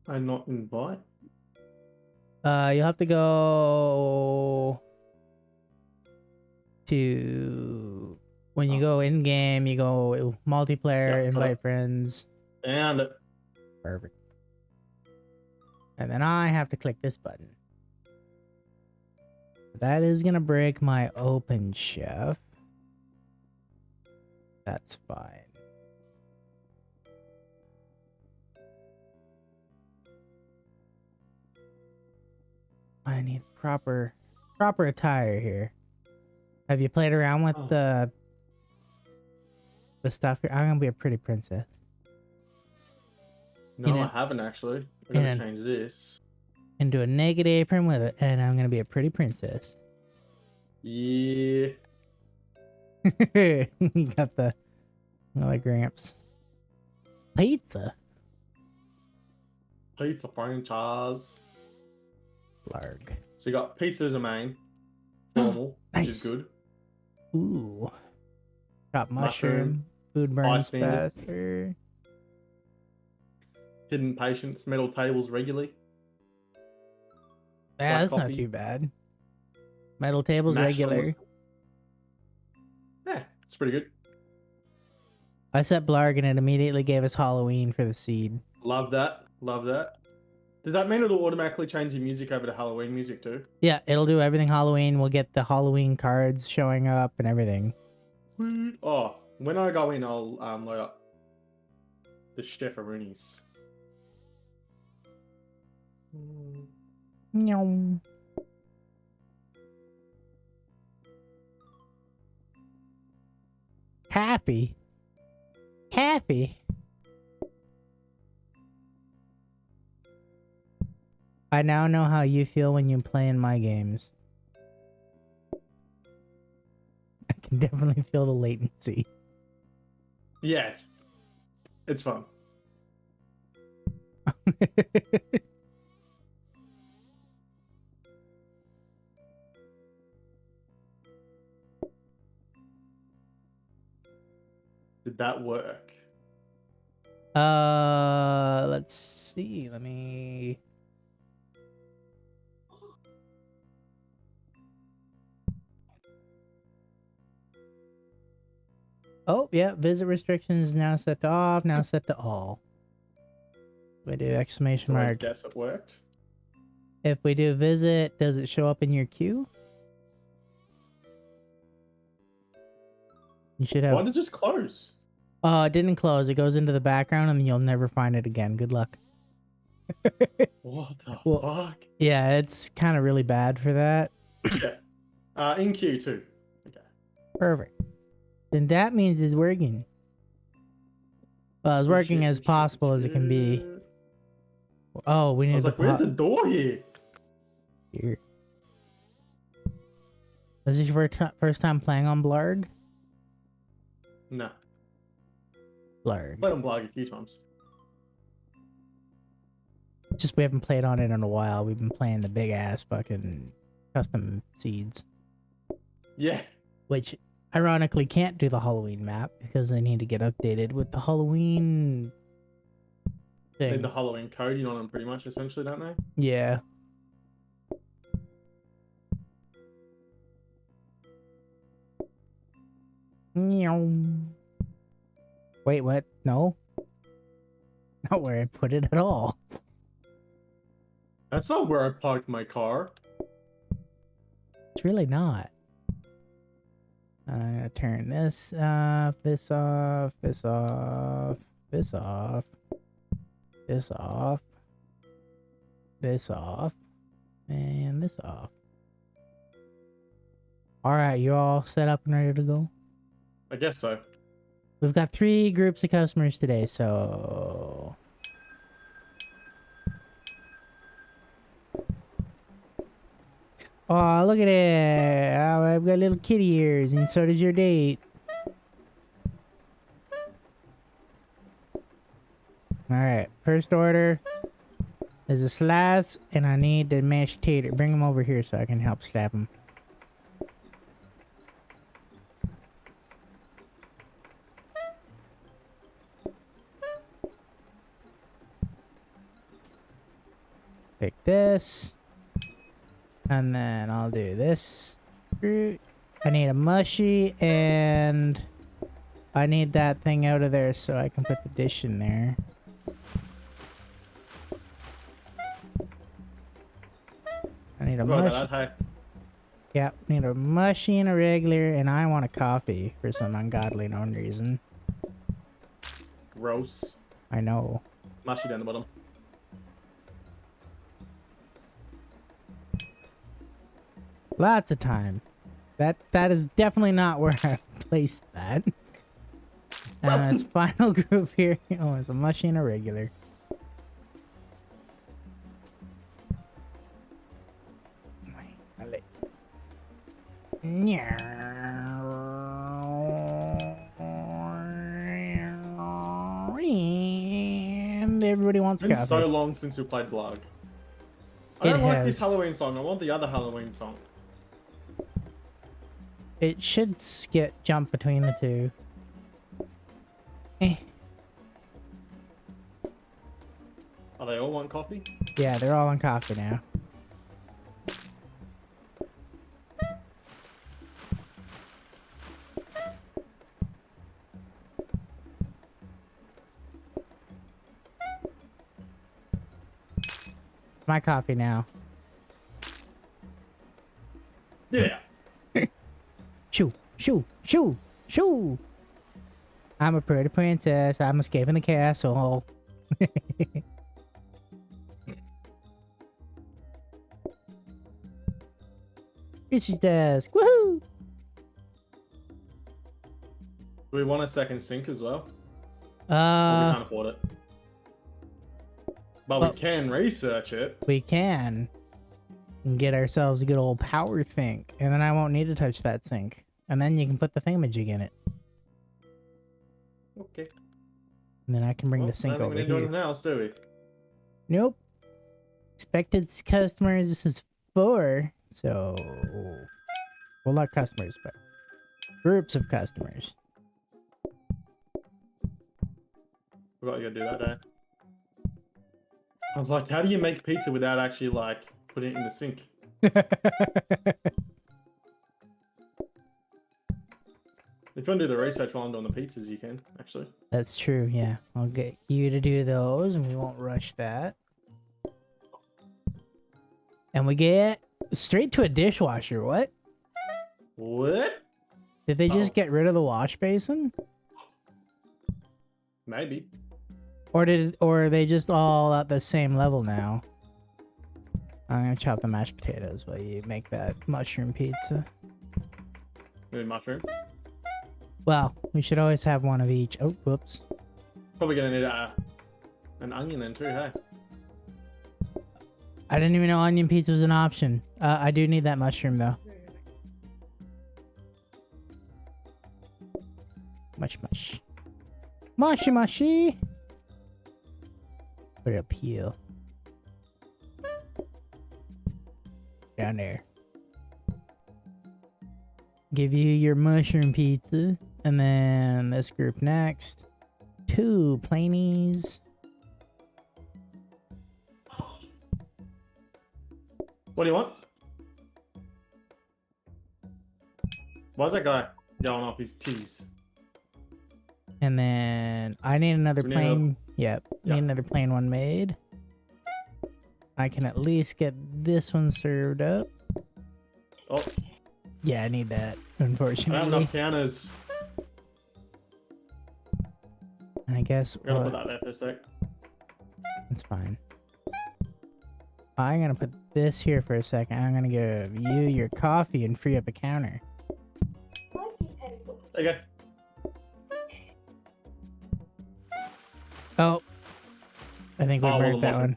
I not invite? You'll have to go to when you go in game, you go multiplayer, Yeah, invite friends. And Perfect. And then I have to click this button. That is gonna break my open chef. That's fine. I need proper attire here. Have you played around with the stuff here? I'm gonna be a pretty princess. no, I haven't actually. I gotta change this. And do a naked apron with it, and I'm gonna be a pretty princess. Yeah. You got the gramps. Pizza. Pizza franchise. Larg. So you got pizza as a main. Normal, Nice. which is good. Ooh. Got mushroom. Food burns faster. Hidden patience. Metal tables regularly. Yeah, that's not too bad. Metal tables regular. Yeah, it's pretty good. I set Blarg and it immediately gave us Halloween for the seed. Love that. Love that. Does that mean it'll automatically change your music over to Halloween music too? Yeah, it'll do everything Halloween. We'll get the Halloween cards showing up and everything. Oh, when I go in, I'll load up the Chef-A-Roonies. Meow. Happy. I now know how you feel when you play in my games. I can definitely feel the latency. Yeah, it's fun. Did that work? Let's see. Let me... Oh, yeah. Visit restrictions now set to off, now set to all. We do exclamation mark. I guess it worked. If we do visit, does it show up in your queue? You should have... Why did it just close? It didn't close. It goes into the background and you'll never find it again. Good luck. What the fuck? Yeah, it's kind of really bad for that. Yeah. In queue too. Okay. Perfect. Then that means it's working. Well, as working as possible as it can be. Oh, we need to... I was like, where's the door here? Here. Is this your first time playing on Blarg? No. Blarg. Played on Blarg a few times. Just we haven't played on it in a while. We've been playing the big ass fucking custom seeds. Yeah. Which ironically can't do the Halloween map because they need to get updated with the Halloween thing. They need the Halloween coding on them pretty much, essentially, don't they? Yeah. Meow. Wait, what? No. Not where I put it at all. That's not where I parked my car. It's really not. I'm gonna turn this off, this off, this off, this off, this off, this off, and this off. Alright, you all set up and ready to go? I guess so. We've got 3 groups of customers today, so... Oh, look at it! Oh, I've got little kitty ears, and so does your date. Alright, first order is a slice, and I need the mashed tater. Bring them over here so I can help slap them. Take this. And then I'll do this fruit. I need a mushy, and I need that thing out of there so I can put the dish in there. I need a mushy. Yep, need a mushy and a regular, and I want a coffee for some ungodly known reason. Gross. I know. Mushy down the bottom. Lots of time. That is definitely not where I placed that. It's final group here. Oh, it's a mushy and a regular. And everybody wants coffee. It's been so long since we played Blog. I don't like this Halloween song. I want the other Halloween song. It should jump between the two. Are they all on coffee? Yeah, they're all on coffee now. My coffee now. Yeah. Shoo, shoo, shoo, shoo. I'm a pretty princess. I'm escaping the castle. Research desk. Woohoo! Do we want a second sink as well? We Uh, can't afford it. But we can research it. we can get ourselves a good old power think, and then I won't need to touch that sink. And then you can put the thingamajig in it. Okay. And then I can bring the sink over we need to do here. anything else, do we? Nope. Expected customers, this is 4. So, well, not customers, but groups of customers. Forgot you gotta do that, eh? I was like, how do you make pizza without actually, like, putting it in the sink? If you want to do the research while I'm doing the pizzas, you can, actually. That's true, yeah. I'll get you to do those, and we won't rush that. And we get straight to a dishwasher. What? What? Did they just get rid of the wash basin? Maybe. Or are they just all at the same level now? I'm gonna chop the mashed potatoes while you make that mushroom pizza. Maybe mushroom. Well, we should always have one of each. Oh, whoops. Probably gonna need an onion then too, hey? I didn't even know onion pizza was an option. I do need that mushroom though. Mush. Mushy mushy. Put it up here. Down there. Give you your mushroom pizza. And then this group next. 2 plainies. What do you want? Why's that guy going off his tees? And then I need another plain. Yep. Need another plain one made. I can at least get this one served up. Oh. Yeah, I need that, unfortunately. I don't have enough counters. And I guess I'm gonna put that there for a sec. It's fine. I'm gonna put this here for a second. I'm gonna give you your coffee and free up a counter. There you go. Oh, I think we Oh, well, marked I'm that watching. one.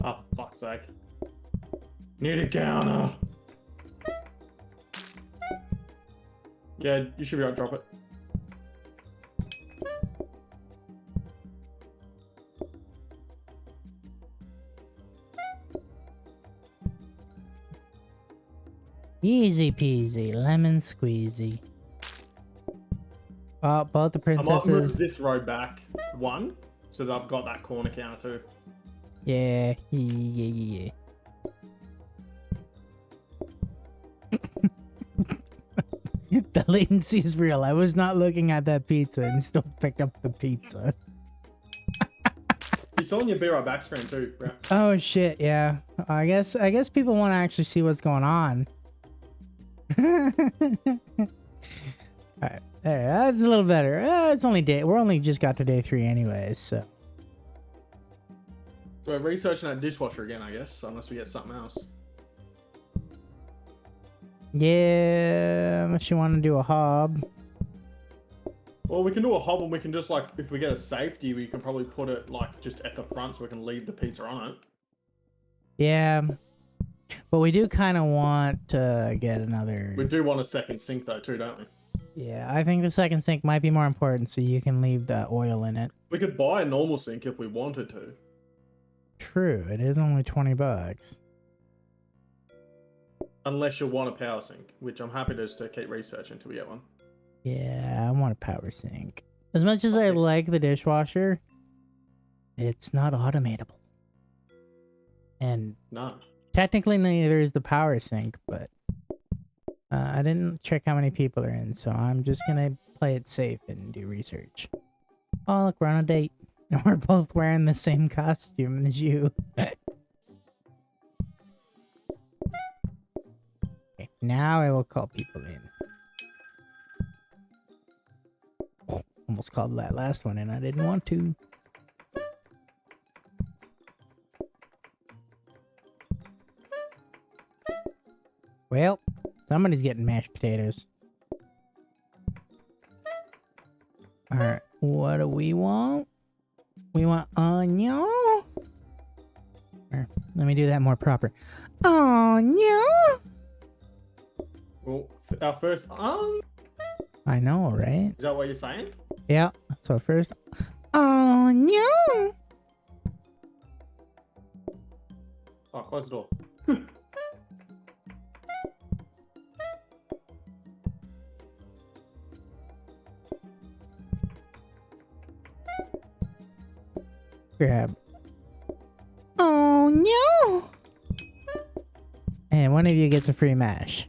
Oh, fuck's sake. Need a counter. Yeah, you should be able to drop it. Easy peasy, lemon squeezy. Oh, both the I might princesses. move this row back one, so that I've got that corner counter too. Yeah, yeah. The latency is real. I was not looking at that pizza and still picked up the pizza. You're still on your Be Right Back screen too, bro. Oh shit, yeah. I guess people want to actually see what's going on. Alright, there, that's a little better. It's only we're only just got to day 3 anyways, so. So we're researching that dishwasher again, I guess, unless we get something else. Yeah, unless you want to do a hob. Well, we can do a hob and we can just, like, if we get a safety, we can probably put it, like, just at the front so we can leave the pizza on it. Yeah. But we do kind of want to get another... We do want a second sink, though, too, don't we? Yeah, I think the second sink might be more important so you can leave the oil in it. We could buy a normal sink if we wanted to. True, it is only $20. Unless you want a power sink, which I'm happy to keep researching until we get one. Yeah, I want a power sink. As much as I Okay. like the dishwasher, it's not automatable. And No. technically neither is the power sink, but I didn't check how many people are in, so I'm just gonna play it safe and do research. Oh, look, we're on a date. And we're both wearing the same costume as you. Okay, now I will call people in. Oh, almost called that last one and I didn't want to. Well, somebody's getting mashed potatoes. Alright, what do we want? We want onion. Here, let me do that more proper. Onion. Well, our first... I know, right? Is that what you're saying? Yeah. So first, onion. Oh, close the door. Grab. Onion. And one of you gets a free mash.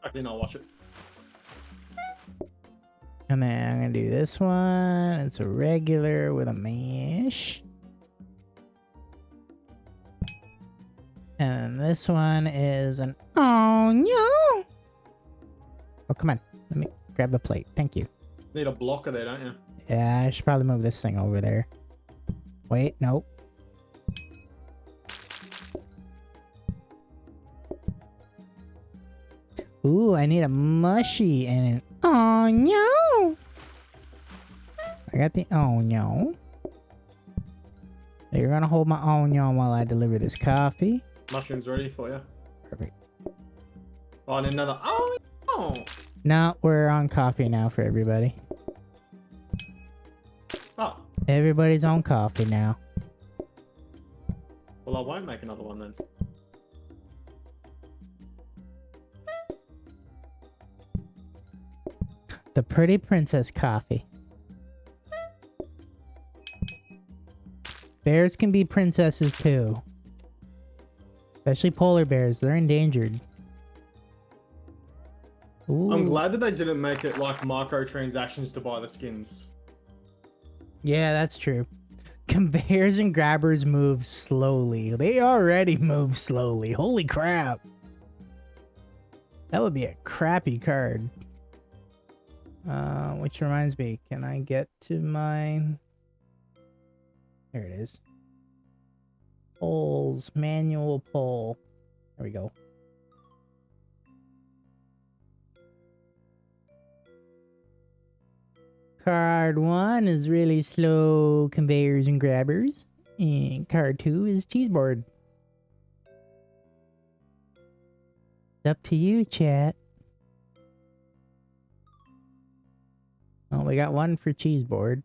Actually, no, I'll watch it. And then I'm gonna do this one. It's a regular with a mash. And this one is an onion. Oh, come on. Let me grab the plate. Thank you. Need a blocker there, don't you? Yeah, I should probably move this thing over there. Wait, nope. Ooh, I need a mushy and an onion. I got the onion. So you're gonna hold my onion while I deliver this coffee. Mushrooms ready for you. Perfect. Oh, and another... Oh! No, we're on coffee now for everybody. Oh, Everybody's on coffee now. well, I won't make another one then. The pretty princess coffee. Bears can be princesses too. Especially polar bears. They're endangered. Ooh. I'm glad that they didn't make it like microtransactions to buy the skins. Yeah, that's true. Conveyors and grabbers move slowly. They already move slowly. Holy crap. That would be a crappy card. Which reminds me, can I get to mine? There it is. Polls, manual poll. There we go. Card 1 is really slow conveyors and grabbers. And card 2 is cheeseboard. It's up to you, chat. Oh, we got one for cheeseboard.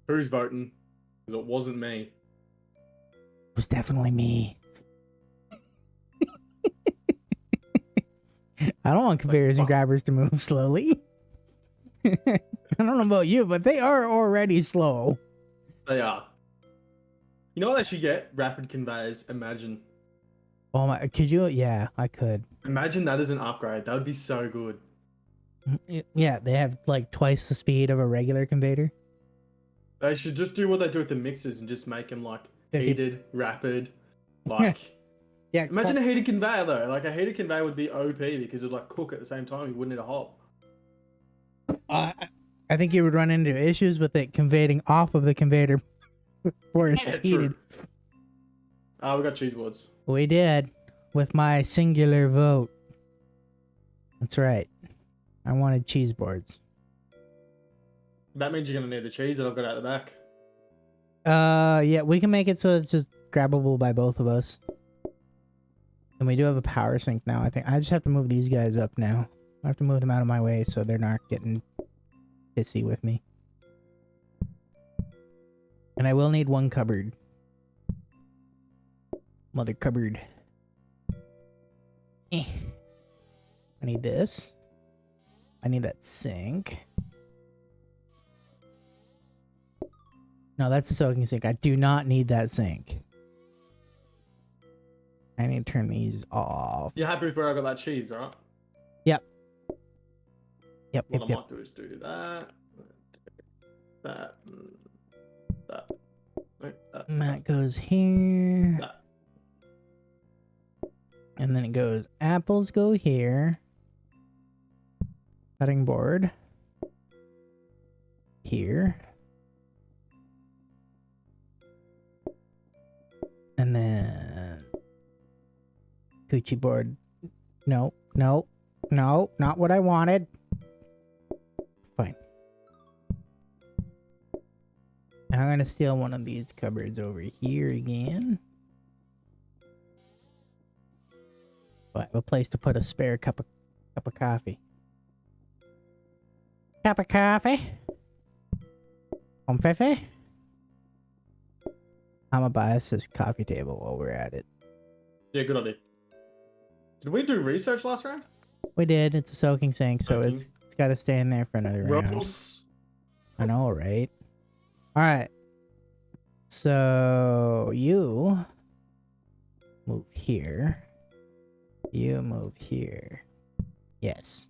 Who's voting? Because it wasn't me. It was definitely me. I don't want conveyors and grabbers to move slowly. I don't know about you, but they are already slow. They are. You know what they should get? Rapid conveyors. Imagine. Oh my, could you? Yeah, I could. Imagine that as an upgrade. That would be so good. Yeah, they have like twice the speed of a regular conveyor. They should just do what they do with the mixers and just make them like Okay. heated, rapid, like. Yeah. Imagine a heated conveyor though. Like a heated conveyor would be OP because it would like cook at the same time. You wouldn't need a hob. I think you would run into issues with it conveying off of the conveyor before it's heated. We got cheese boards. We did with my singular vote. That's right. I wanted cheese boards. That means you're gonna need the cheese that I've got out the back. Yeah, we can make it so it's just grabbable by both of us. And we do have a power sink now, I think. I just have to move these guys up now. I have to move them out of my way so they're not getting pissy with me. And I will need one cupboard. Mother cupboard. I need this. I need that sink. No, that's a soaking sink. I do not need that sink. I need to turn these off. You're happy with where I got that cheese, right? Yep. Yep, What yep, I yep. might do is do that, that, that. That goes here. That. And then it goes, apples go here. Cutting board. Here. And then coochie board. No, no, no, not what I wanted. Fine. And I'm gonna steal one of these cupboards over here again. But I have a place to put a spare cup of coffee. Cup of coffee? Fifi? I'm gonna buy us this coffee table while we're at it. Yeah, good idea. Did we do research last round? We did. It's a soaking sink, so Soaking. it's got to stay in there for another round. Gross. I know, right? All right. So you move here. You move here. Yes.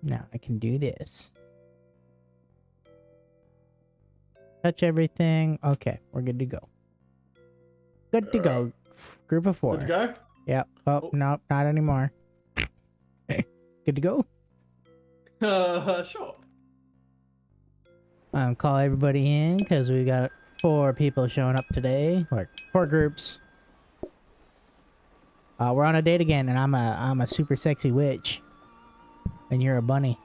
Now I can do this. Touch everything. Okay, we're good to go. Good to go. Group of 4. Good to go? Yep. Oh, no, not anymore. Good to go. Sure. Call everybody in because we got 4 people showing up today. Or 4 groups. We're on a date again, and I'm a super sexy witch, and you're a bunny.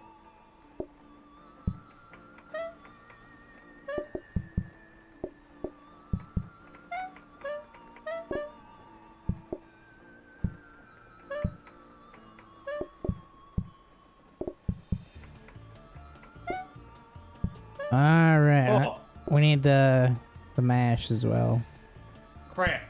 All right, Oh, we need the mash as well. crap.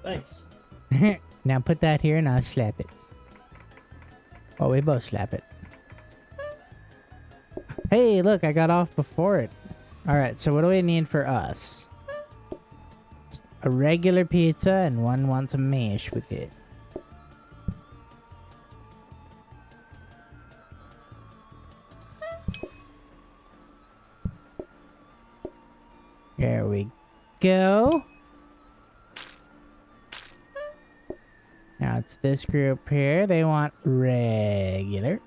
Thanks. Now put that here, and I'll slap it. Oh, we both slap it. Hey, look, I got off before it. Alright, so what do we need for us? A regular pizza and one wants a mash with it. There we go. Now it's this group here. They want regular.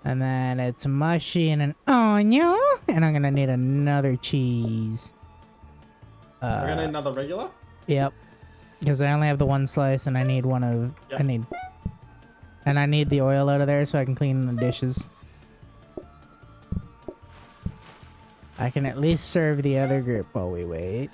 And then it's mushy and an onion. And I'm gonna need another cheese. We're gonna need another regular? Yep. Because I only have the one slice and I need one of... Yep. And I need the oil out of there so I can clean the dishes. I can at least serve the other group while we wait.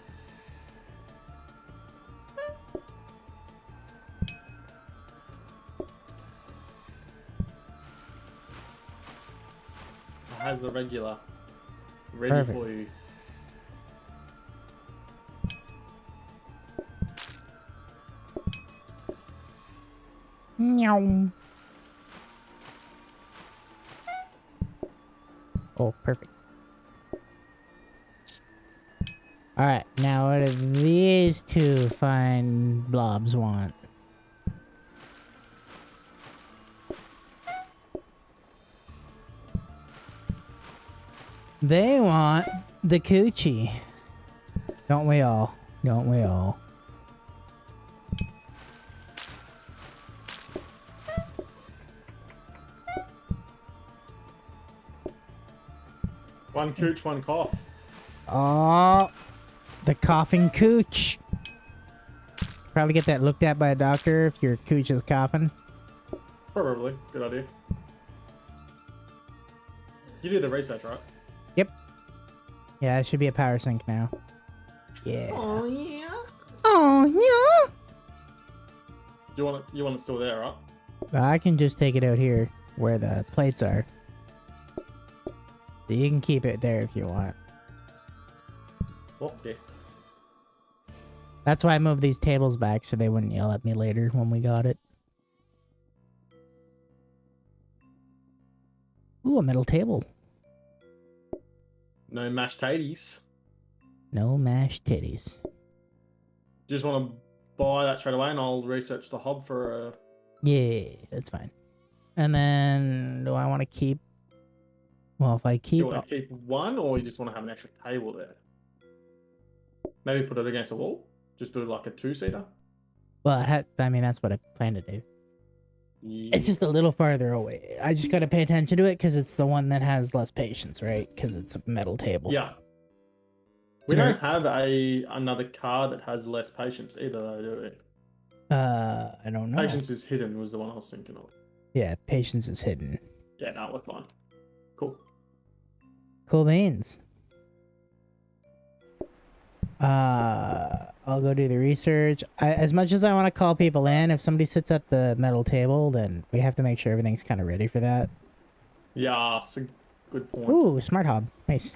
Has the regular ready Perfect. for you. Meow. Oh, perfect. Alright, now what do these two fine blobs want? They want the coochie. Don't we all? Don't we all? One cooch, one cough. Oh, the coughing cooch. Probably get that looked at by a doctor if your cooch is coughing. Probably. Good idea. You do the research, right? Yep. Yeah, it should be a power sink now. Yeah. Oh yeah. Oh, yeah. You want it still there, right? I can just take it out here where the plates are. So you can keep it there if you want. Okay. That's why I moved these tables back so they wouldn't yell at me later when we got it. Ooh, a metal table. No mashed tatties. No mashed titties. Just want to buy that straight away, and I'll research the hob for a. Yeah, that's fine. And then, do I want to keep... Well, if I Do keep... you want to keep one, or you just want to have an extra table there? Maybe put it against the wall. Just do like a two-seater. Well, I mean, that's what I plan to do. Yeah. It's just a little farther away. I just got to pay attention to it because it's the one that has less patience, right? Because it's a metal table. Yeah. It's We very- don't have another car that has less patience either, though, do we? I don't know. Patience is hidden was the one I was thinking of. Yeah, patience is hidden. Yeah, no, we're fine. Cool. Cool beans. I'll go do the research. As much as I want to call people in, if somebody sits at the metal table, then we have to make sure everything's kind of ready for that. Yeah, it's a good point. Ooh, smart hob. Nice.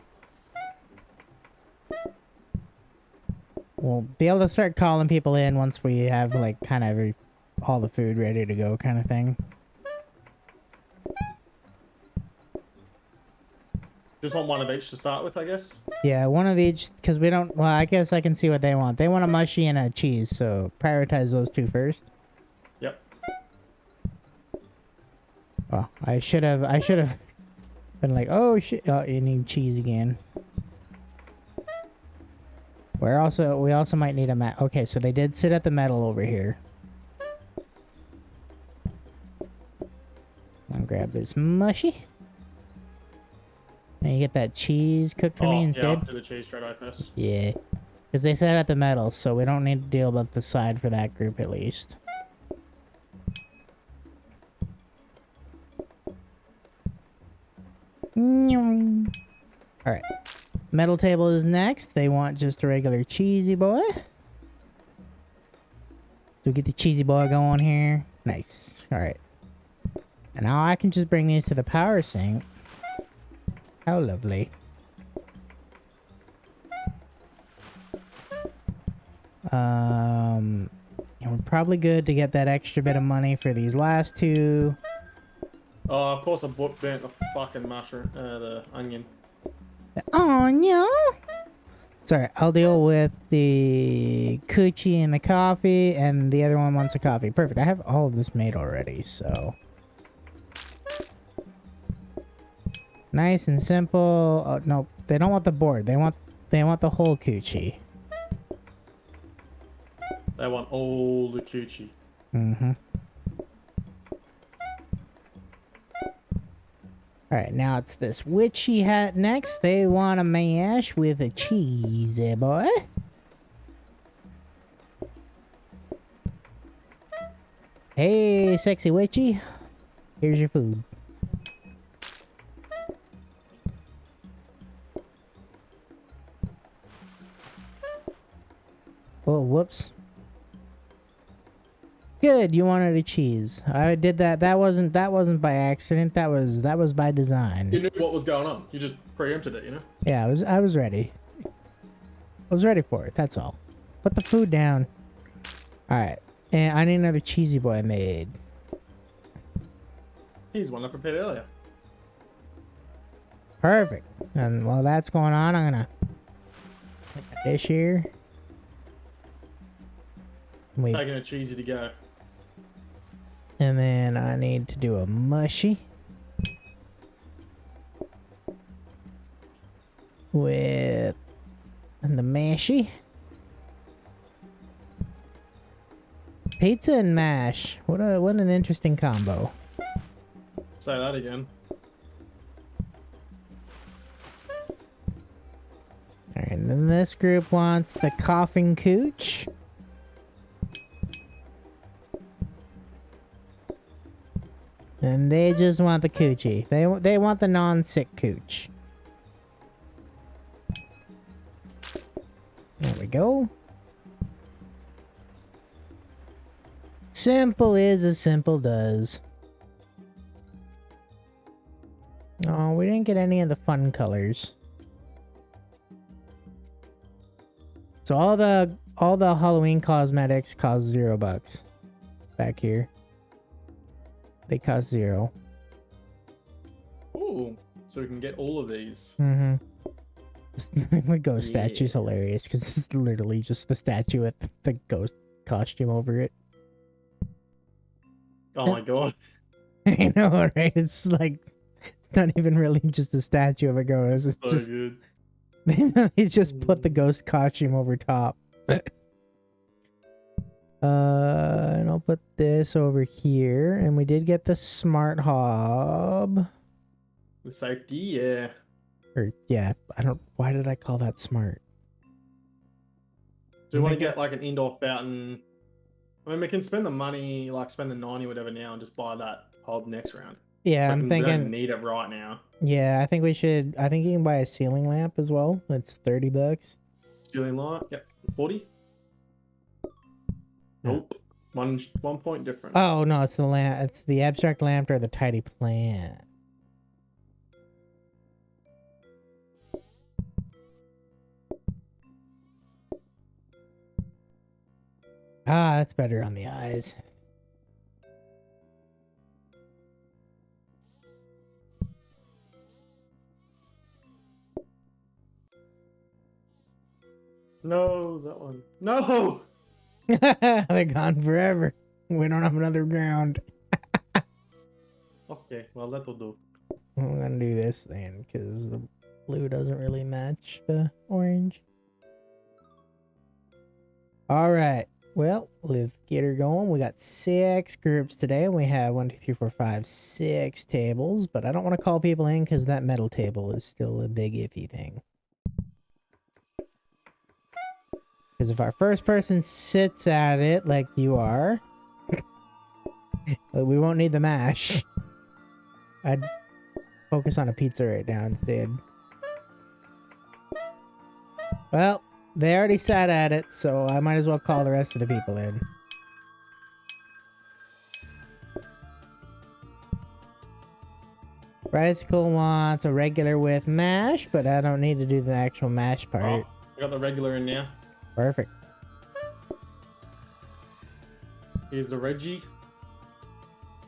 We'll be able to start calling people in once we have, like, kind of all the food ready to go kind of thing. Just want one of each to start with, I guess. Yeah, one of each, because we don't... Well, I guess I can see what they want. They want a mushy and a cheese, so prioritize those two first. Yep. Well, I should have been like, oh shit, oh, you need cheese again. We also might need a mat. Okay, so they did sit at the metal over here. I'll grab this mushy. And you get that cheese cooked for me instead. Yeah, I'll do the cheese straight away first. Yeah, because they sat at the metal, so we don't need to deal with the side for that group at least. Alright. Metal table is next. They want just a regular cheesy boy. So get the cheesy boy going here. Nice. Alright. And now I can just bring these to the power sink. How lovely. And we're probably good to get that extra bit of money for these last two. Oh, of course I burnt the fucking mushroom, the onion. Oh no. Sorry, I'll deal with the coochie and the coffee, and the other one wants a coffee. Perfect. I have all of this made already, so nice and simple. Oh no, they don't want the board. They want the whole coochie. They want all the coochie. Mm-hmm. Alright, now it's this witchy hat next. They want a mash with a cheesy boy. Hey, sexy witchy. Here's your food. Oh, whoops. Good, you wanted a cheese. I did that. That wasn't by accident. That was by design. You knew what was going on. You just preempted it, you know? Yeah, I was ready. I was ready for it. That's all. Put the food down. All right, and I need another cheesy boy made. He's one I prepared earlier. Perfect. And while that's going on, I'm gonna put my dish here. Taking a cheesy to go. And then I need to do a mushy with the mashy. Pizza and mash. What an interesting combo. Say that again. Alright, and then this group wants the coughing cooch. And they just want the coochie. They want the non-sick cooch. There we go. Simple is as simple does. Oh, we didn't get any of the fun colors. So all the Halloween cosmetics cost $0 back here. They cost 0. Ooh, so we can get all of these. Mm-hmm. The ghost Yeah. statue's hilarious because it's literally just the statue with the ghost costume over it. Oh my god. I know, right? It's like, it's not even really just a statue of a ghost. It's So just, good. they just put the ghost costume over top. And I'll put this over here. And we did get the smart hob. The safety, yeah. Or, yeah, why did I call that smart? Do we want to get like an indoor fountain? I mean, we can spend the money, like spend the 90 whatever now and just buy that hob next round. Yeah, So I'm we thinking. don't need it right now. Yeah, I think we should. I think you can buy a ceiling lamp as well. It's $30. Ceiling light, yep. 40? Nope. One point difference. Oh no, it's the lamp. It's the abstract lamp or the tidy plant. Ah, that's better on the eyes. No, that one. No! They're gone forever. We don't have another ground. Okay, well, that'll do. I'm gonna do this then, because the blue doesn't really match the orange. Alright, well, let's get her going. We got 6 groups today. We have 1, 2, 3, 4, 5, 6 tables, but I don't want to call people in because that metal table is still a big iffy thing. Because if our first person sits at it like you are, we won't need the mash. I'd focus on a pizza right now instead. Well, they already sat at it, so I might as well call the rest of the people in. Bicycle wants a regular with mash, but I don't need to do the actual mash part. Oh, I got the regular in now. Perfect. Here's the Reggie.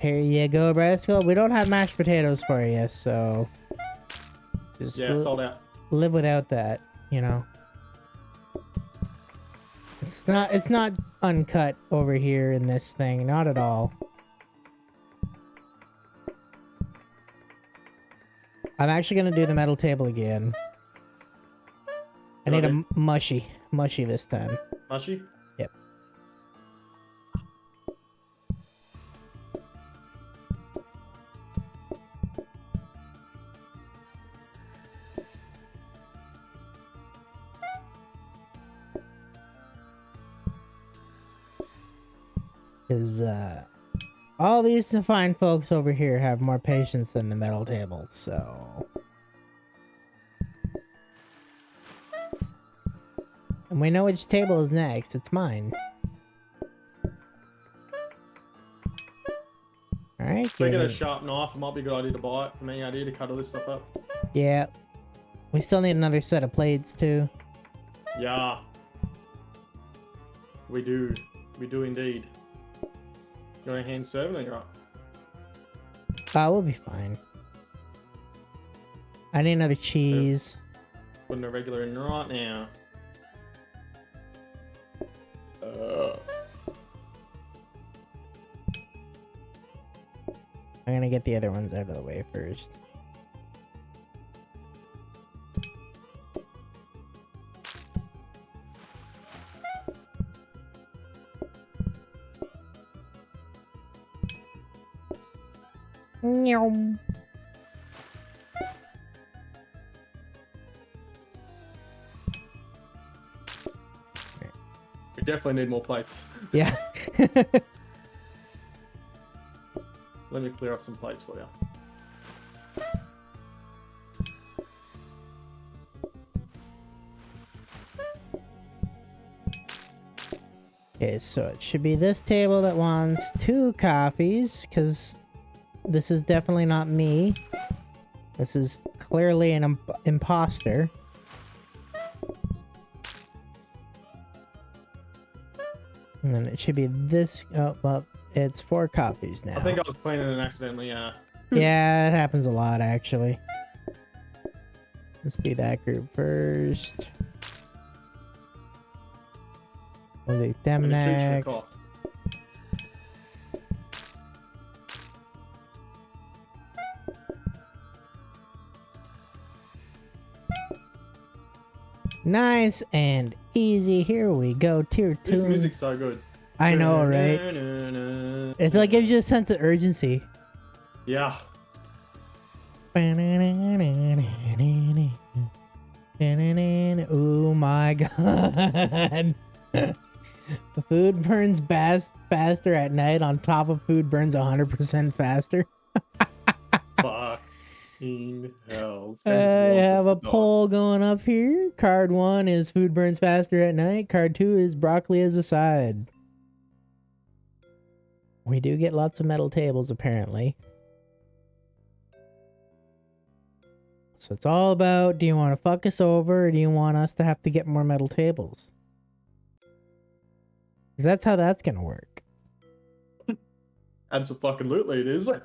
Here you go, Brasco. We don't have mashed potatoes for you, so just Yeah, sold out. live without that, you know. It's not uncut over here in this thing, not at all. I'm actually gonna do the metal table again. I need a mushy this time. Mushy? Yep. Because all these fine folks over here have more patience than the metal table, so. And we know which table is next. It's mine. Alright, If I get a sharp knife, it might be a good idea to buy it. For me, idea to cut all this stuff up. Yeah. We still need another set of plates, too. Yeah. We do. We do indeed. You're in hand serving or you're up? We'll be fine. I need another cheese. Putting a regular in right now. I'm gonna get the other ones out of the way first. Meow. We definitely need more plates. Yeah. Let me clear up some plates for you. Okay, so it should be this table that wants 2 coffees, because this is definitely not me. This is clearly an imposter. And then it should be this. Oh, well, it's 4 coffees now. I think I was playing it accidentally, Yeah, it happens a lot, actually. Let's do that group first. We'll do them next. Nice and easy. Here we go. Tier 2. This music's so good. I know, right? It's like gives you a sense of urgency. Yeah. Oh my god. The food burns faster at night on top of food burns 100% faster. Fucking hell. I have a poll going up here. Card 1 is food burns faster at night. Card 2 is broccoli as a side. We do get lots of metal tables, apparently. So it's all about, do you want to fuck us over, or do you want us to have to get more metal tables? That's how that's gonna work. Absolutely it is. I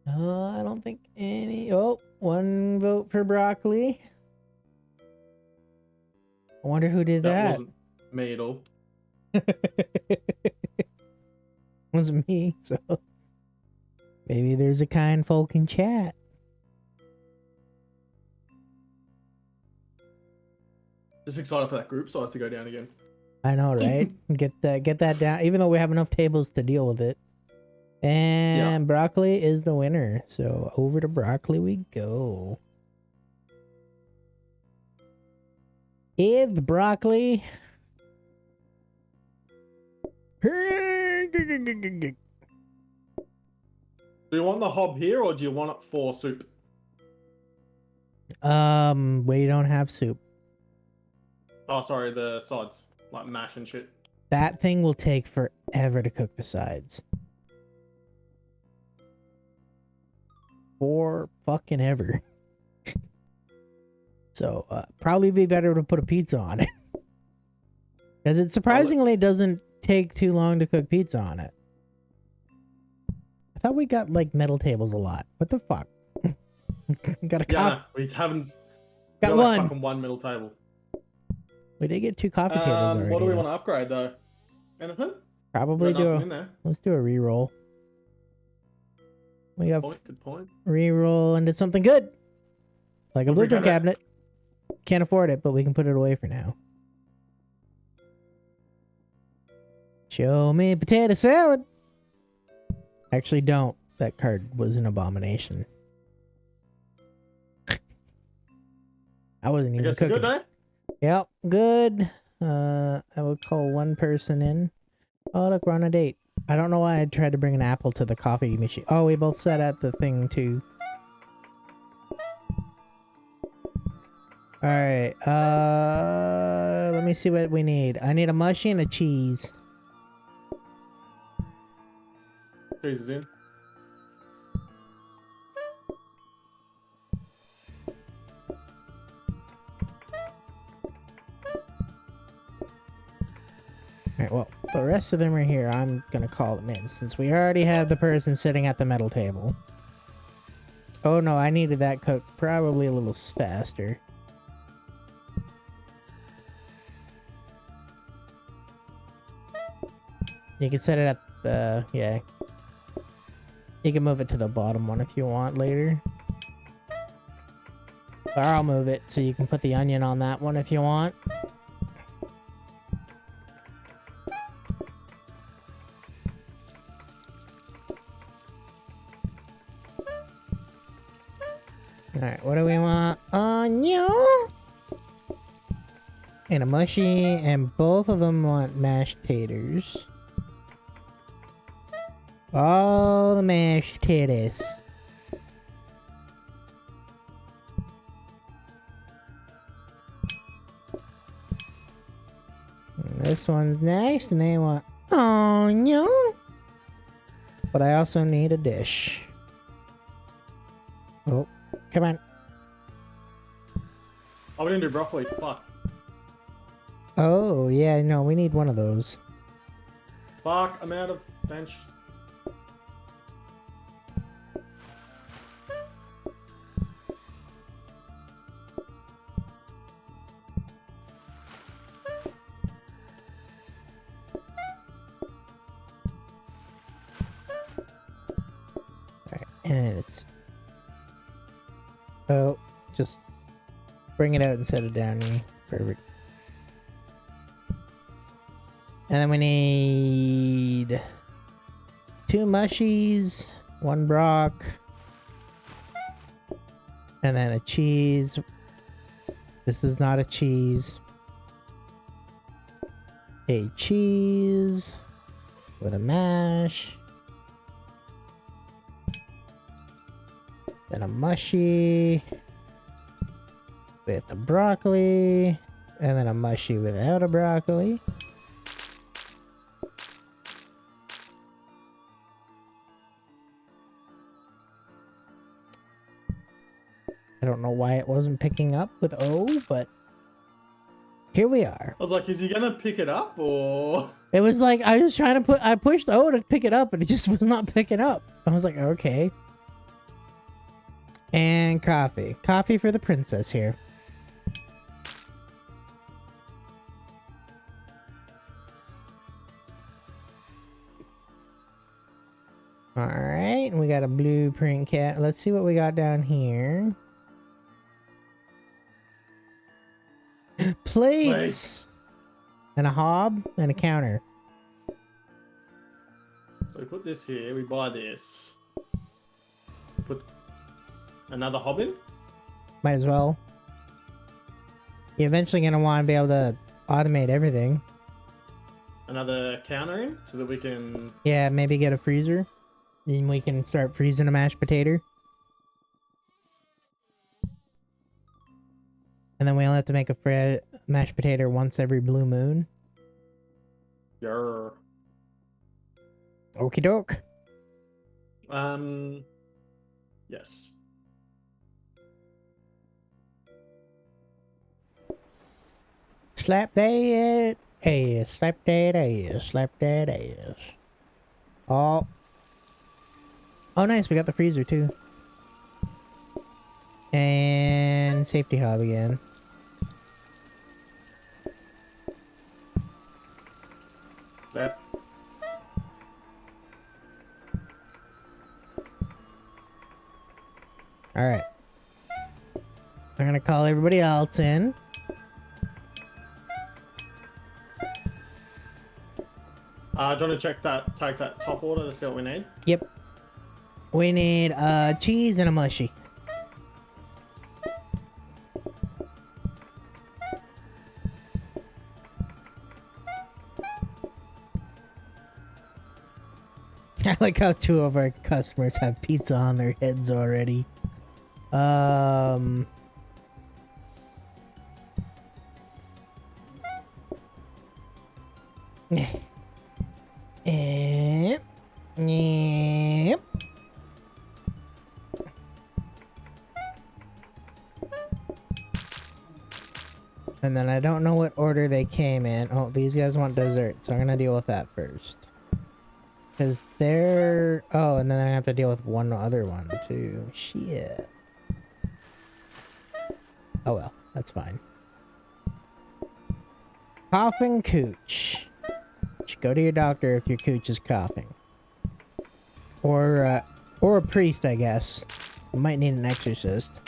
don't think any... Oh, 1 vote for broccoli. I wonder who did that. Wasn't me at all. Wasn't me, so... Maybe there's a kind folk in chat. Just excited for that group size to go down again. I know, right? Get that down, even though we have enough tables to deal with it. And broccoli is the winner. So over to broccoli we go. It's broccoli. Do you want the hob here or do you want it for soup? We don't have soup. Oh, sorry, the sides. Like mash and shit. That thing will take forever to cook the sides. For fucking ever. So, probably be better to put a pizza on it. Because it surprisingly doesn't take too long to cook pizza on it. I thought we got like metal tables a lot. What the fuck? Got a Yeah, cop. no, we haven't. Got Got like one. fucking one middle table. We did get 2 coffee tables already. What do we though. want to upgrade though? Anything? Probably Got do nothing a, in there. let's do a reroll. We have Good point. reroll into something good. Like a Would we blueprint get it? cabinet. Can't afford it, but we can put it away for now. Show me potato salad. Actually, don't. That card was an abomination. I wasn't I even guess we're cooking. good, eh? Yep, good. I would call one person in. Oh, look, we're on a date. I don't know why I tried to bring an apple to the coffee machine. Oh, we both sat at the thing, too. Alright, let me see what we need. I need a mushy and a cheese. Cheese is in. Alright, well, the rest of them are here. I'm gonna call them in, since we already have the person sitting at the metal table. Oh no, I needed that cooked probably a little faster. You can set it at the... yeah. You can move it to the bottom one if you want later. Or I'll move it so you can put the onion on that one if you want. Alright, what do we want? Onion! And a mushy, and both of them want mashed taters. All the mashed taters. And this one's next, and they want onion. But I also need a dish. Oh, come on. Oh, we didn't do broccoli. Fuck. Oh, yeah, no, we need one of those. Fuck, I'm out of bench. Alright, and it's... oh, just bring it out and set it down here. Perfect. And then we need 2 mushies, 1 brock, and then a cheese. This is not a cheese. A cheese with a mash. Then a mushy with a broccoli, and then a mushy without a broccoli. I don't know why it wasn't picking up with O, but here we are. I was like, is he gonna pick it up or? It was like I was trying to I pushed O to pick it up, and it just was not picking up. I was like, okay. And coffee. Coffee for the princess here. Alright, we got a blueprint cat. Let's see what we got down here. Plates! And a hob and a counter. So we put this here, we buy this. Put another hob in. Might as well. You're eventually going to want to be able to automate everything. Another counter in so that we can... yeah, maybe get a freezer. Then we can start freezing a mashed potato. And then we only have to make a mashed potato once every blue moon. Yarr. Okie doke. Yes. Slap that. ass. Slap that ass. Slap that ass. Oh. Oh, nice. We got the freezer, too. And safety hob again. Left. Alright. I'm gonna call everybody else in. Do you want to check that? Take that top order to see what we need. Yep. We need cheese and a mushy. I like how 2 of our customers have pizza on their heads already. Yep. Yep. And then I don't know what order they came in. Oh, these guys want dessert, so I'm gonna deal with that first. Because they're... Oh, and then I have to deal with one other one, too. Shit. Oh well, that's fine. Coughing cooch. You should go to your doctor if your cooch is coughing. Or a priest, I guess. You might need an exorcist.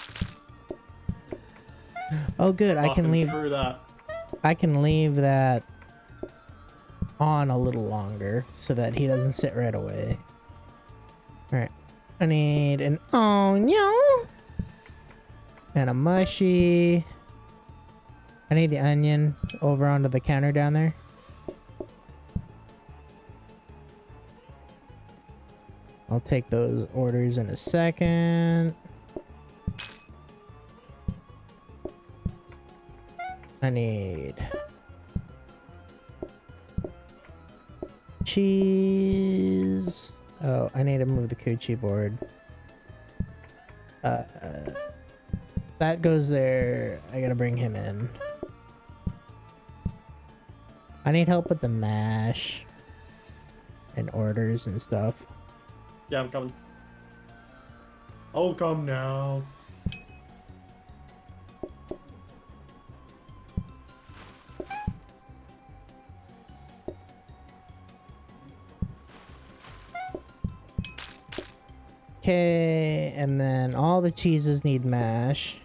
Oh, good. I can leave... Through that. I can leave that on a little longer so that he doesn't sit right away. Alright. I need an onion and a mushy. I need the onion over onto the counter down there. I'll take those orders in a second. I need cheese. Oh, I need to move the coochie board. That goes there. I gotta bring him in. I need help with the mash and orders and stuff. Yeah, I'm coming. I'll come now. Okay, and then all the cheeses need mash.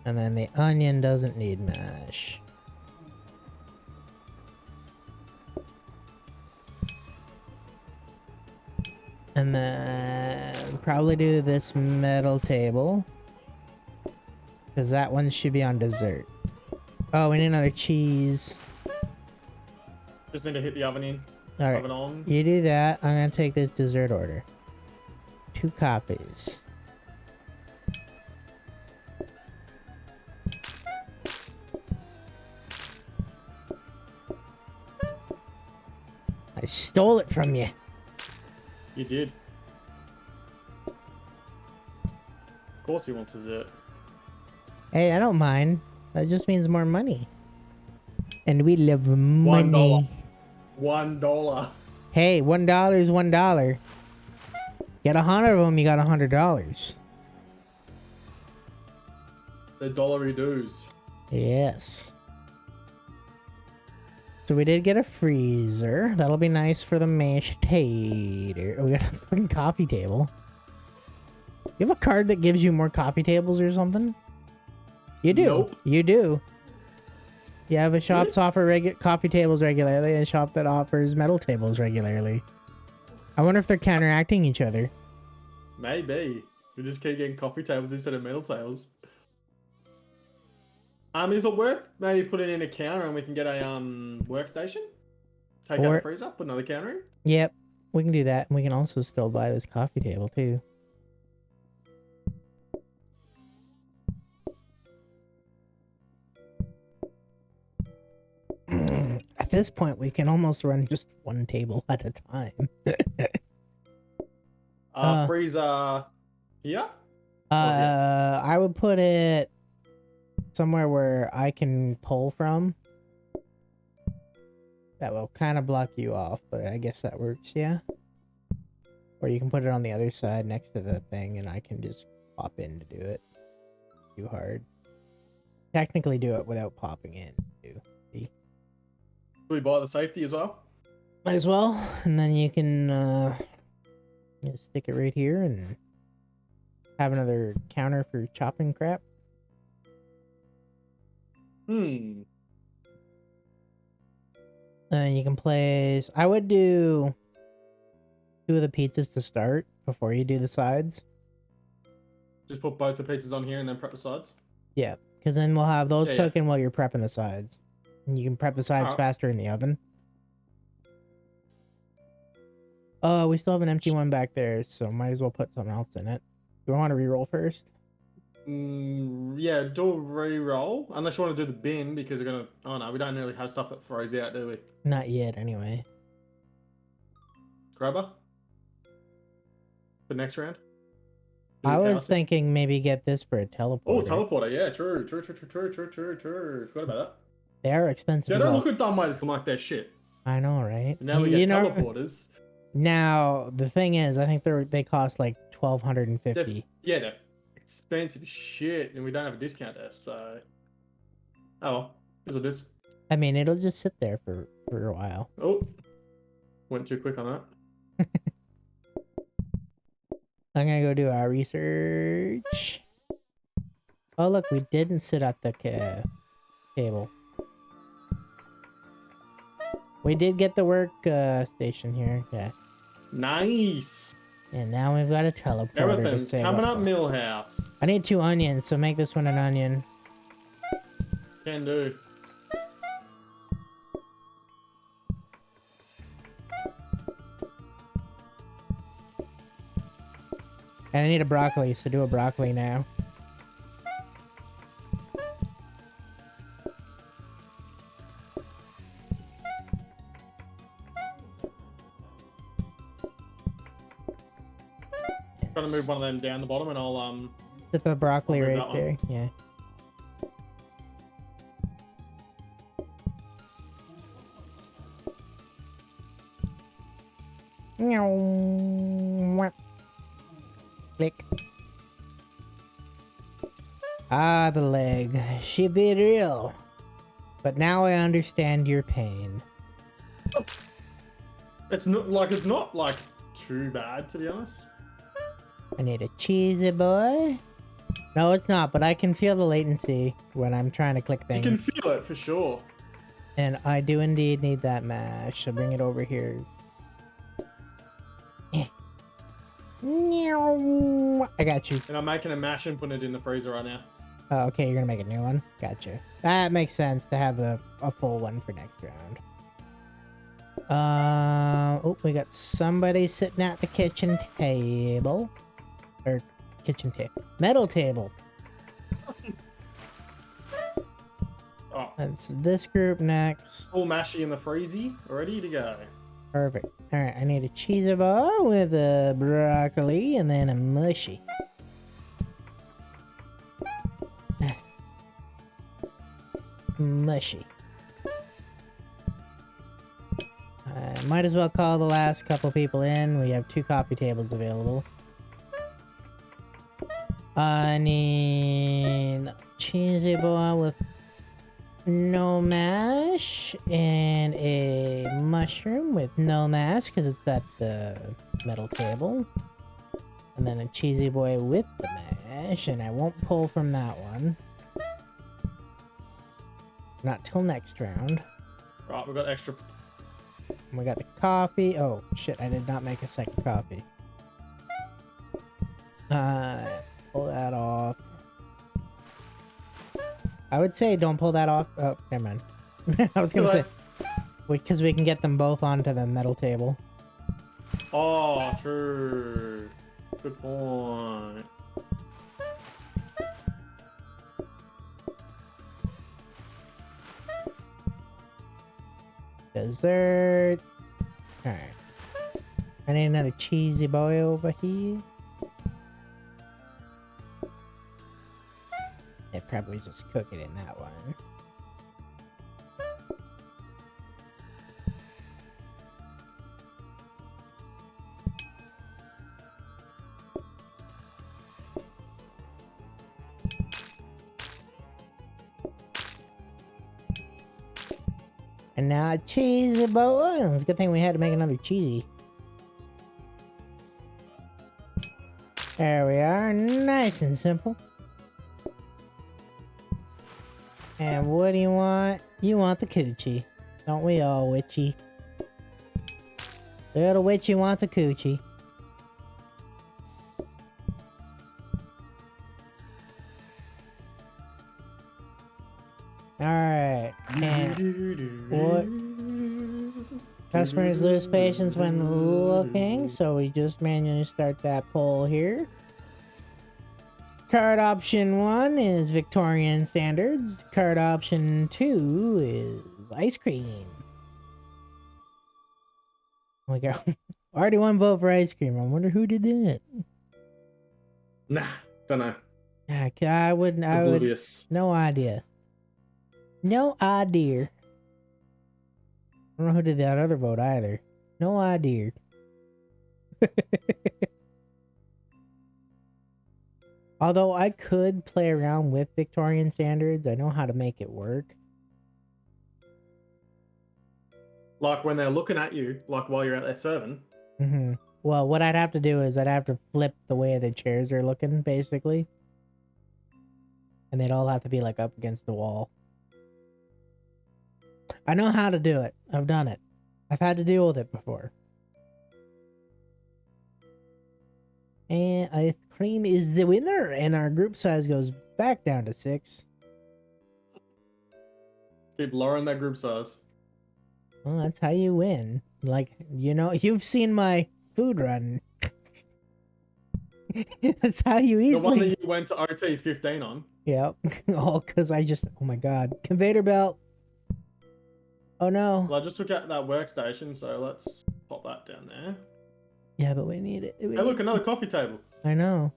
And then the onion doesn't need mash. And then probably do this metal table. Because that one should be on dessert. Oh, we need another cheese. Just need to hit the oven in. Alright, Oven on. you do that. I'm gonna take this dessert order. 2 copies. I stole it from you. You did. Of course he wants dessert. Hey, I don't mind. That just means more money. And we love money. $1. Hey, $1 is $1. Get 100 of them, you got $100. The dollary dues. Yes. So we did get a freezer. That'll be nice for the mashed tater. Oh, we got a fucking coffee table. You have a card that gives you more coffee tables or something? You do. Nope. You do. You have a shops offer coffee tables regularly and a shop that offers metal tables regularly. I wonder if they're counteracting each other. Maybe. We just keep getting coffee tables instead of metal tables. Is it worth maybe putting in a counter and we can get a workstation? Take out the freezer, put another counter in? Yep. We can do that. And we can also still buy this coffee table too. At this point, we can almost run just one table at a time. Freezer here? I would put it somewhere where I can pull from. That will kind of block you off, but I guess that works, yeah. Or you can put it on the other side next to the thing, and I can just pop in to do it. Too hard. Technically do it without popping in, too. See? Do we buy the safety as well? Might as well, and then you can just stick it right here and have another counter for chopping crap. Hmm. And then you can place... I would do 2 of the pizzas to start before you do the sides. Just put both the pizzas on here and then prep the sides? Yeah, because then we'll have those Yeah, cooking while you're prepping the sides. And you can prep the sides Alright. faster in the oven. Oh, we still have an empty one back there, so might as well put something else in it. Do you want to re-roll first? Yeah, do a re-roll. Unless you want to do the bin, because we're going to... Oh, no, we don't really have stuff that throws out, do we? Not yet, anyway. Grabber? For next round? Do I the was house. thinking maybe get this for a teleporter. Oh, teleporter, yeah, true. Forgot about that. They are expensive. See, I don't look at dumbwaiters like their shit. I know, right? And now we get teleporters. Now, the thing is, I think they cost like $1,250. They're expensive shit, and we don't have a discount there, so... Oh well, here's what it is. I mean, it'll just sit there for a while. Oh, went too quick on that. I'm gonna go do our research. Oh, look, we didn't sit at the table. We did get the work station here, yeah. Nice! And now we've got a teleporter to Everything's save coming up. up Millhouse. I need 2 onions, so make this one an onion. Can do. And I need a broccoli, so do a broccoli now. Trying to move one of them down the bottom, and I'll Put the broccoli I'll move right that there, one. yeah. Click. Ah, the leg. She be real. But now I understand your pain. It's not like too bad, to be honest. I need a cheesy boy. No, it's not, but I can feel the latency when I'm trying to click things. You can feel it for sure. And I do indeed need that mash, so bring it over here. I got you. And I'm making a mash and putting it in the freezer right now. Oh, okay, you're gonna make a new one? Gotcha. That makes sense to have a full one for next round. Oh, we got somebody sitting at the kitchen table. Or kitchen table. Metal table. Oh, That's this group next. all mashy in the freezy, ready to go. Perfect. Alright, I need a cheesy ball with a broccoli and then a mushy. Mushy. Might as well call the last couple people in. We have 2 coffee tables available. I need cheesy boy with no mash and a mushroom with no mash because it's at the metal table. And then a cheesy boy with the mash, and I won't pull from that one. Not till next round. Right, we've got extra. We got the coffee. Oh, shit, I did not make a second coffee. Pull that off. I would say don't pull that off. Oh, never mind. I was gonna say, because we can get them both onto the metal table. Oh, true. Good point. Dessert. Alright. I need another cheesy boy over here. It probably just cook it in that one. And now cheesy bones. Good thing we had to make another cheesy. There we are, nice and simple. And what do you want? You want the coochie. Don't we all, witchy? Little witchy wants a coochie. Alright, and what? Customers lose patience when looking, so we just manually start that poll here. Card option 1 is Victorian standards. Card option 2 is ice cream. Oh my god. Already one vote for ice cream. I wonder who did that. Nah, don't know. Yeah, I wouldn't. Oblivious. No idea. No idea. I don't know who did that other vote either. No idea. Although I could play around with Victorian standards, I know how to make it work. Like when they're looking at you, like while you're out there serving. Mm-hmm. Well, what I'd have to do is I'd have to flip the way the chairs are looking, basically. And they'd all have to be like up against the wall. I know how to do it. I've done it. I've had to deal with it before. And ice cream is the winner, and our group size goes back down to 6. Keep lowering that group size. Well, that's how you win. Like, you know, you've seen my food run. That's how you easily... The one that you went to OT 15 on. Yep. Oh, because I just... Oh my god. Conveyor belt. Oh no. Well, I just took out that workstation, so let's pop that down there. Yeah, but we need it. Hey, look, another coffee table. I know.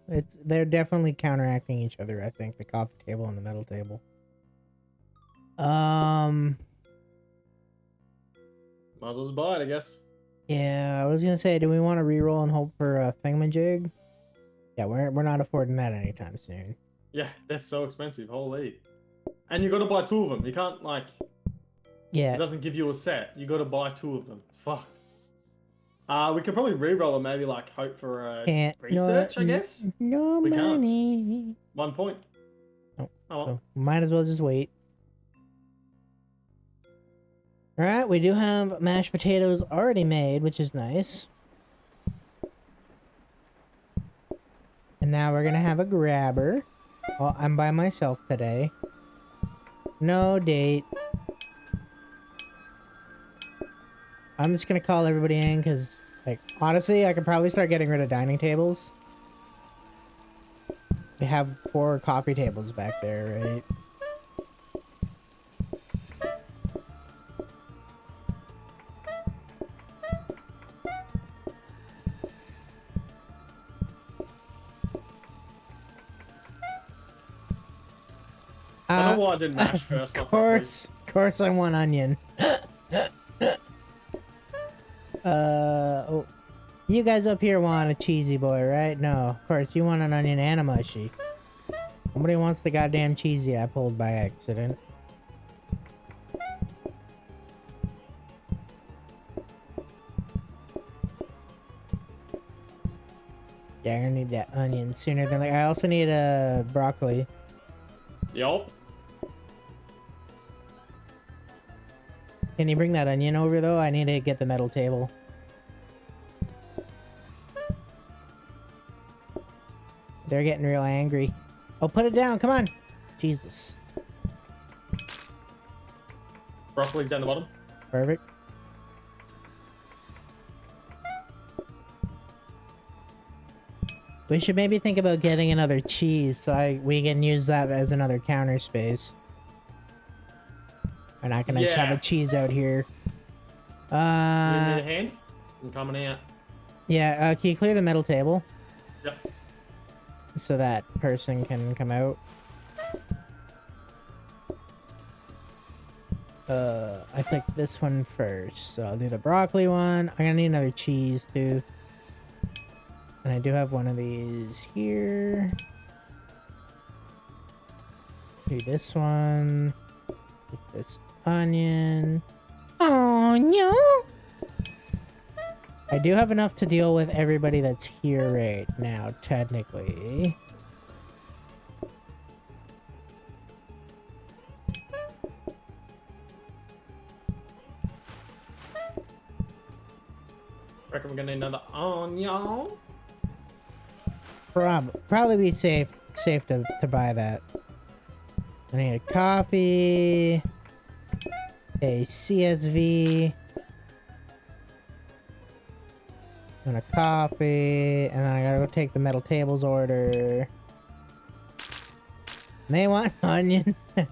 They're definitely counteracting each other, I think. The coffee table and the metal table. Might as well just buy it, I guess. Yeah, I was gonna say, do we want to reroll and hope for a thingamajig? Yeah, we're not affording that anytime soon. Yeah, they're so expensive. Holy. And you got to buy 2 of them. You can't, like... Yeah. It doesn't give you a set. You got to buy 2 of them. It's fucked. We could probably re-roll and maybe like hope for a research, I guess. No we money. Can't. 1 point. Oh, well. So might as well just wait. All right, we do have mashed potatoes already made, which is nice. And now we're gonna have a grabber. Well, I'm by myself today. No date. I'm just gonna call everybody in because, like, honestly, I could probably start getting rid of dining tables. We have 4 coffee tables back there, right? I don't know why I didn't mash first. Of course I want onion. Oh, you guys up here want a cheesy boy, right? No, of course you want an onion and a mushy. Nobody wants the goddamn cheesy I pulled by accident. Yeah, I'm gonna need that onion sooner than like. I also need a broccoli. Yup. Can you bring that onion over though? I need to get the metal table. They're getting real angry. Oh, put it down, come on. Jesus. Broccoli's down the bottom. Perfect. We should maybe think about getting another cheese so we can use that as another counter space. We're not gonna just have a cheese out here. You need a hand? I'm coming out. Yeah, can you clear the metal table? Yep. So that person can come out. I clicked this one first, so I'll do the broccoli one. I'm gonna need another cheese too. And I do have one of these here. Do this one. Take this onion. Oh no! I do have enough to deal with everybody that's here right now, technically. Reckon we're gonna need another onion. Probably be safe to buy that. I need a coffee, a CSV, and a coffee, and then I gotta go take the metal tables order. They want onion. Lucky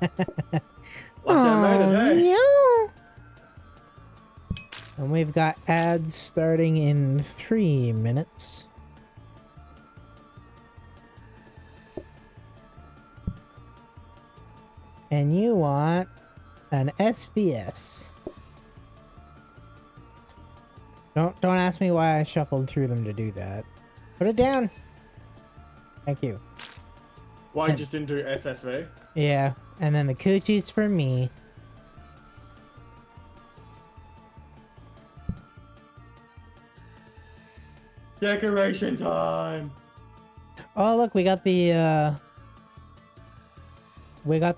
I made it, hey. No. And we've got ads starting in 3 minutes. And you want an SVS. Don't ask me why I shuffled through them to do that. Put it down. Thank you. Why you just didn't do SSV? Yeah, and then the coochies for me. Decoration time. Oh look, we got the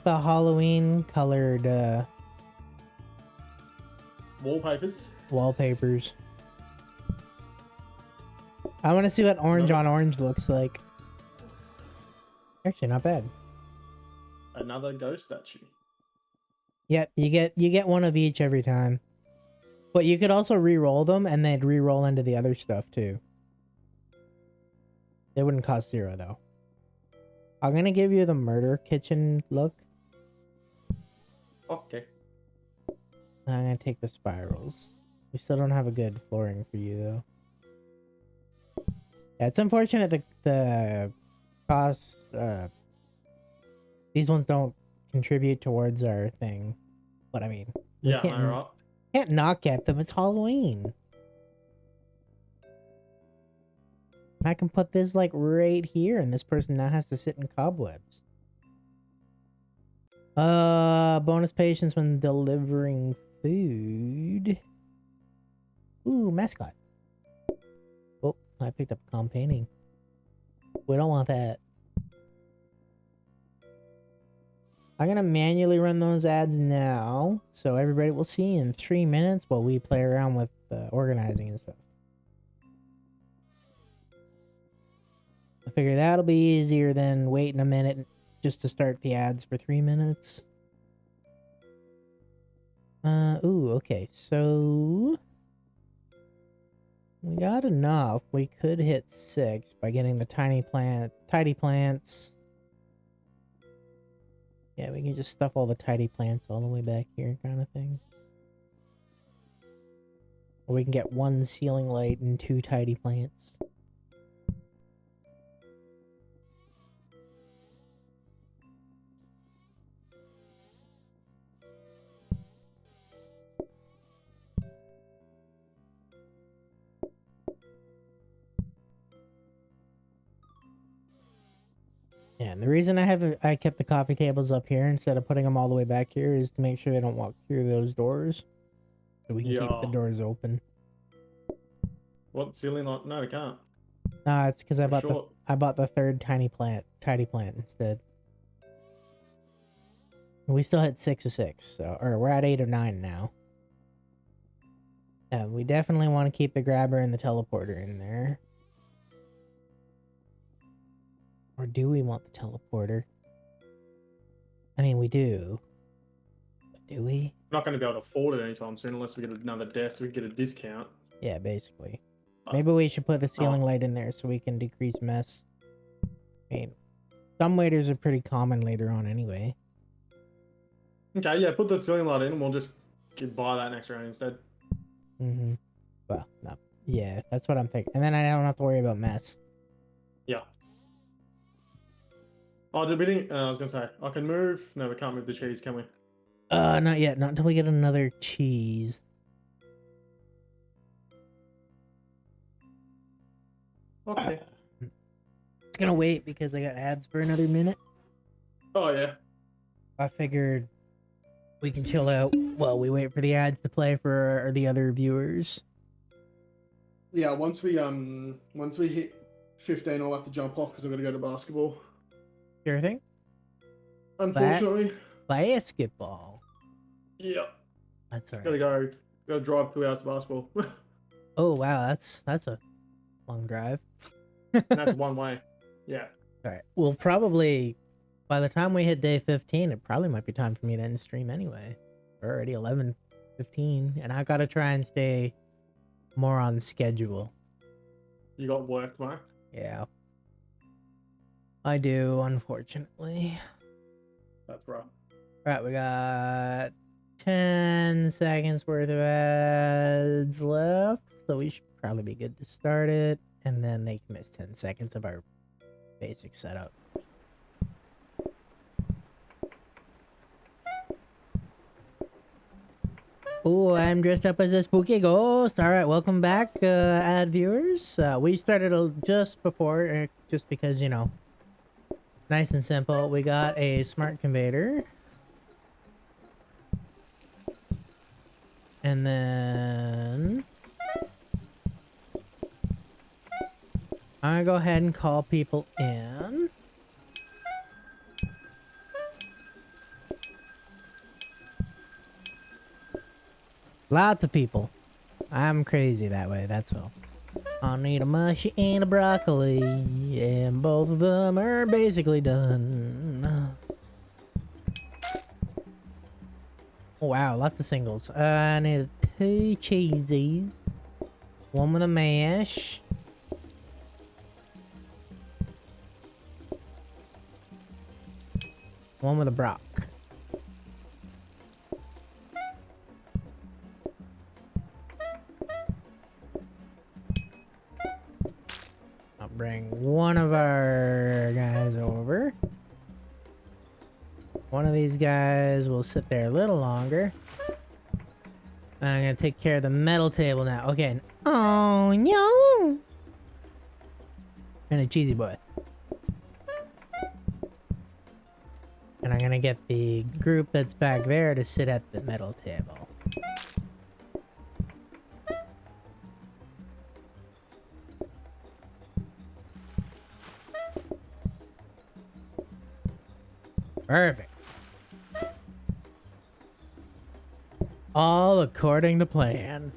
Halloween colored Wallpapers. wallpapers. I want to see what orange on orange looks like. Actually, not bad. Another ghost statue. Yep, you get one of each every time. But you could also re-roll them and they'd re-roll into the other stuff too. They wouldn't cost 0 though. I'm gonna give you the murder kitchen look. Okay. I'm gonna take the spirals. We still don't have a good flooring for you though. Yeah, it's unfortunate the costs, these ones don't contribute towards our thing. But I mean, Yeah, right. Can't not get them. It's Halloween. I can put this like right here, and this person now has to sit in cobwebs. Bonus patience when delivering food. Ooh, mascot. Oh, I picked up calm painting. We don't want that. I'm gonna manually run those ads now, so everybody will see in 3 minutes while we play around with organizing and stuff. I figure that'll be easier than waiting a minute just to start the ads for 3 minutes. Ooh, okay, so we got enough. We could hit 6 by getting the tidy plants. Yeah, we can just stuff all the tidy plants all the way back here, kind of thing. Or we can get 1 ceiling light and 2 tidy plants. Yeah, and the reason I kept the coffee tables up here instead of putting them all the way back here is to make sure they don't walk through those doors. So we can keep the doors open. What ceiling light? No, we can't. Nah, it's because I bought the third tidy plant instead. We still had 6 of 6, so we're at 8 of 9 now. We definitely want to keep the grabber and the teleporter in there. Or do we want the teleporter? I mean, we do. But do we? I'm not going to be able to afford it anytime soon unless we get another desk so we can get a discount. Yeah, basically. Maybe we should put a ceiling light in there so we can decrease mess. I mean, some waiters are pretty common later on anyway. Okay, yeah, put the ceiling light in and we'll just buy that next round instead. Mm-hmm. Well, no. Yeah, that's what I'm thinking. And then I don't have to worry about mess. Yeah. Oh, I was going to say, I can move. No, we can't move the cheese, can we? Not yet. Not until we get another cheese. Okay. Just gonna wait because I got ads for another minute. Oh yeah. I figured we can chill out while we wait for the ads to play for the other viewers. Yeah, once we hit 15, I'll have to jump off because I've got to go to basketball. Sure thing. Unfortunately. Basketball. Yeah. That's alright. Gotta drive 2 hours to basketball. Oh wow, that's a long drive. That's one way. Yeah. Alright. Well, probably by the time we hit day 15, it probably might be time for me to end stream anyway. We're already 11:15, and I gotta try and stay more on schedule. You got work tomorrow? Yeah. I do, unfortunately. That's rough. Alright, we got 10 seconds worth of ads left, so we should probably be good to start it, and then they can miss 10 seconds of our basic setup. Oh, I'm dressed up as a spooky ghost. Alright, welcome back, ad viewers. We started just before, just because, you know, nice and simple. We got a smart conveyor. And then I'm gonna go ahead and call people in. Lots of people. I'm crazy that way, that's all. I need a mushy and a broccoli, and both of them are basically done. Oh, wow, lots of singles. I need 2 cheesies, 1 with a mash. One with a brock. I'll bring one of our guys over. One of these guys will sit there a little longer. I'm gonna take care of the metal table now. Okay. Oh no! And a cheesy boy. And I'm gonna get the group that's back there to sit at the metal table. Perfect. All according to plan.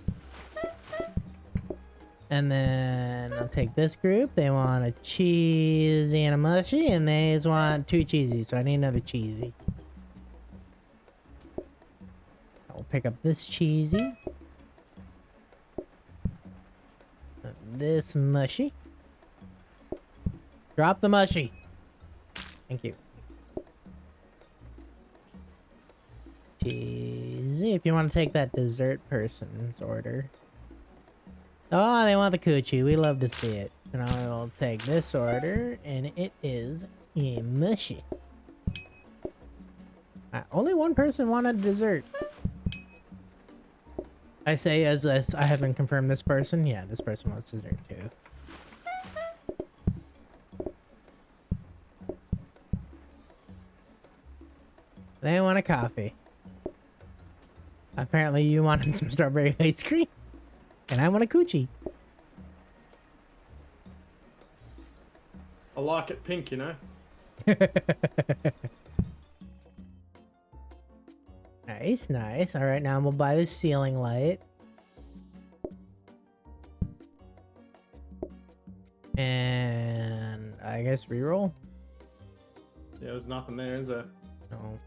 And then I'll take this group. They want a cheesy and a mushy, and they just want 2 cheesy, so I need another cheesy. I'll pick up this cheesy. This mushy. Drop the mushy. Thank you. Cheesy. If you want to take that dessert person's order. Oh, they want the coochie. We love to see it. And I will take this order, and it is a mushy. Only one person wanted dessert. I say as I haven't confirmed this person. Yeah, this person wants dessert too. They want a coffee. Apparently you wanted some strawberry ice cream. And I want a coochie. I like it pink, you know? Nice, nice. Alright, now we'll buy this ceiling light. And I guess reroll? Yeah, there's nothing there, is there? No.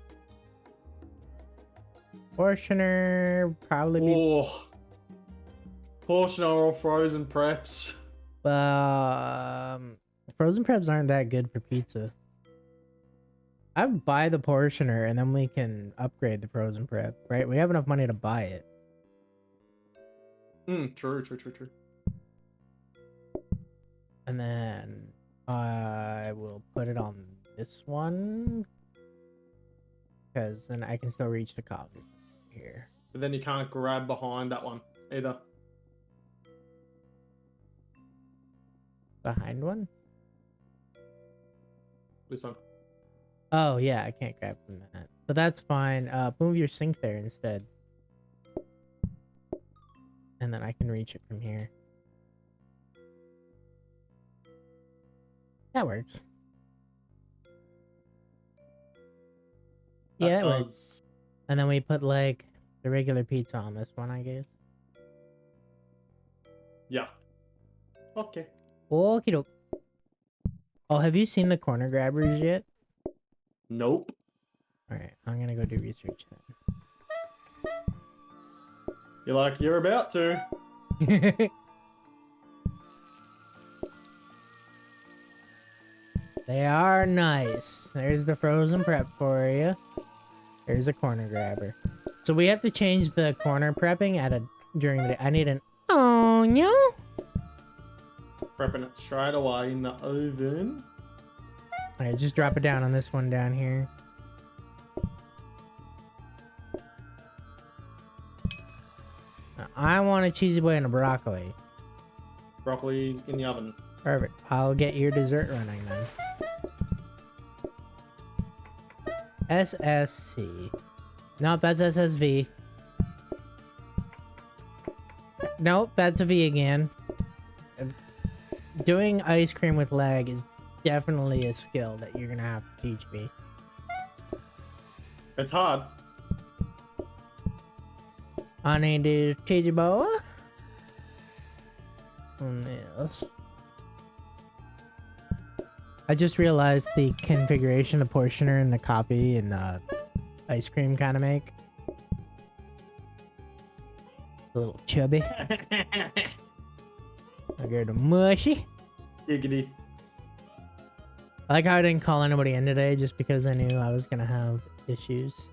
Portioner, probably be... Oh. Portion or frozen preps. Frozen preps aren't that good for pizza. I would buy the portioner and then we can upgrade the frozen prep, right? We have enough money to buy it. True. And then I will put it on this one. because then I can still reach the coffee here. But then you can't grab behind that one either. Behind one? This one. Oh yeah, I can't grab from that. But that's fine. Move your sink there instead. And then I can reach it from here. That works. Yeah, that works. And then we put like the regular pizza on this one, I guess. Yeah. Okay. Okie doke. Oh, have you seen the corner grabbers yet? Nope. Alright, I'm gonna go do research then. You're about to. They are nice. There's the frozen prep for you. There's a corner grabber. So we have to change the corner prepping during the day. I need an onion. Prepping it straight away in the oven. Alright, just drop it down on this one down here. Now, I want a cheesy boy and a broccoli. Broccoli's in the oven. Perfect. I'll get your dessert running then. SSC. Nope, that's SSV. Nope, that's a V again. Doing ice cream with lag is definitely a skill that you're gonna have to teach me. It's hard. I need to cheesy boy. Yes. I just realized the configuration, the portioner, and the coffee and the ice cream kind of make. A little chubby. I got a mushy. Giggity. I like how I didn't call anybody in today just because I knew I was gonna have issues.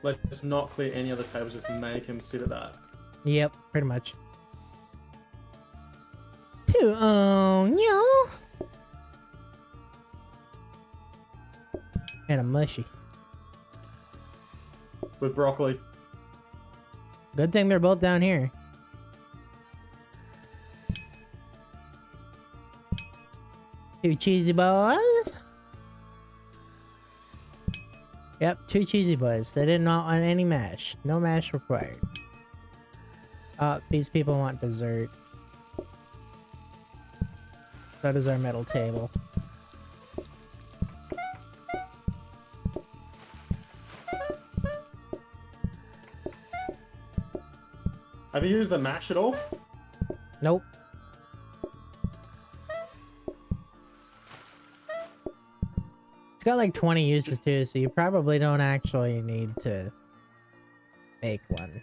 Let's not clear any other tables, just make him sit at that. Yep, pretty much. And a mushy. With broccoli. Good thing they're both down here. Two cheesy boys. Yep, two cheesy boys. They did not want any mash. No mash required. These people want dessert. So does our metal table. Have you used the mash at all? Nope. It's got like 20 uses too, so you probably don't actually need to make one.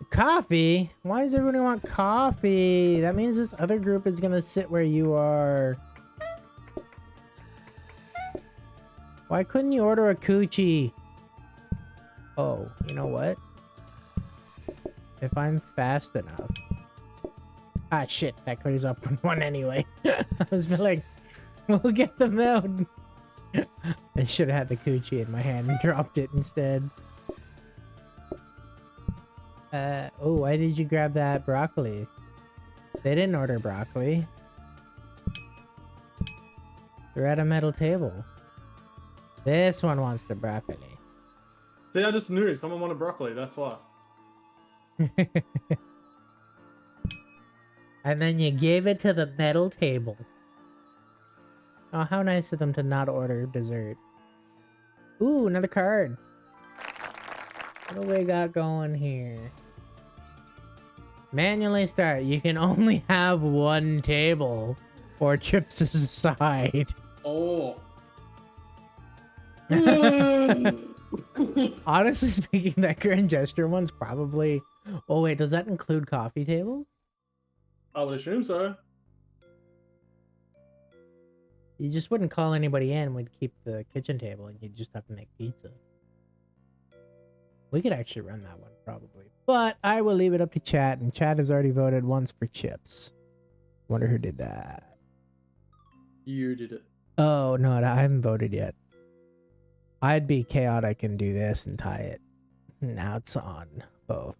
Coffee? Why does everybody want coffee? That means this other group is gonna sit where you are. Why couldn't you order a coochie? Oh, you know what? If I'm fast enough. Ah, shit. That clears up one anyway. I was like, we'll get them out. I should have had the coochie in my hand and dropped it instead. Oh, why did you grab that broccoli? They didn't order broccoli. They're at a metal table. This one wants the broccoli. See, I just knew someone wanted broccoli, that's why. And then you gave it to the metal table. Oh, how nice of them to not order dessert. Ooh, another card. What do we got going here? Manually start. You can only have one table or chips aside. Oh. Honestly speaking, that grand gesture one's probably... Oh wait, does that include coffee tables? I would assume so. You just wouldn't call anybody in. We'd keep the kitchen table and you'd just have to make pizza. We could actually run that one probably. But I will leave it up to chat, and chat has already voted once for chips. Wonder who did that. You did it. Oh, no, I haven't voted yet. I'd be chaotic and do this and tie it. Now it's on both.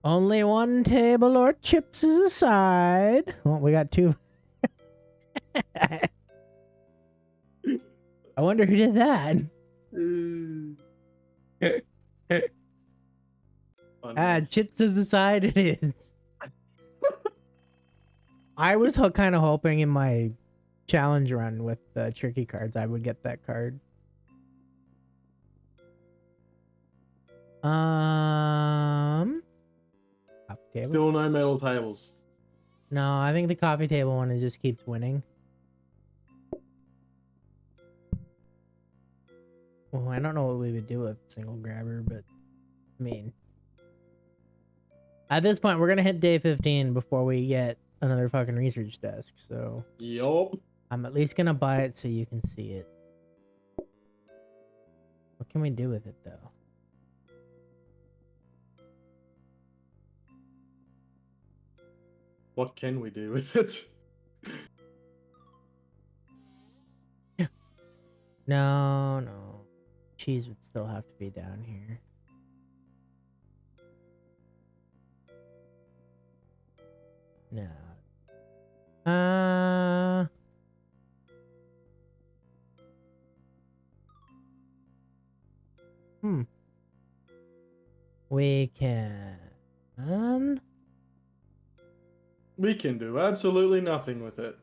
Only one table or chips is a side. Well, we got two. I wonder who did that. Chips is a side it is. I was kind of hoping in my challenge run with the tricky cards I would get that card. Still no metal tables. No, I think the coffee table one just keeps winning. Well, I don't know what we would do with single grabber, but I mean, at this point, we're gonna hit day 15 before we get another fucking research desk. So, yup. I'm at least gonna buy it so you can see it. What can we do with it though? What can we do with it? No. Cheese would still have to be down here. No. We can. We can do absolutely nothing with it.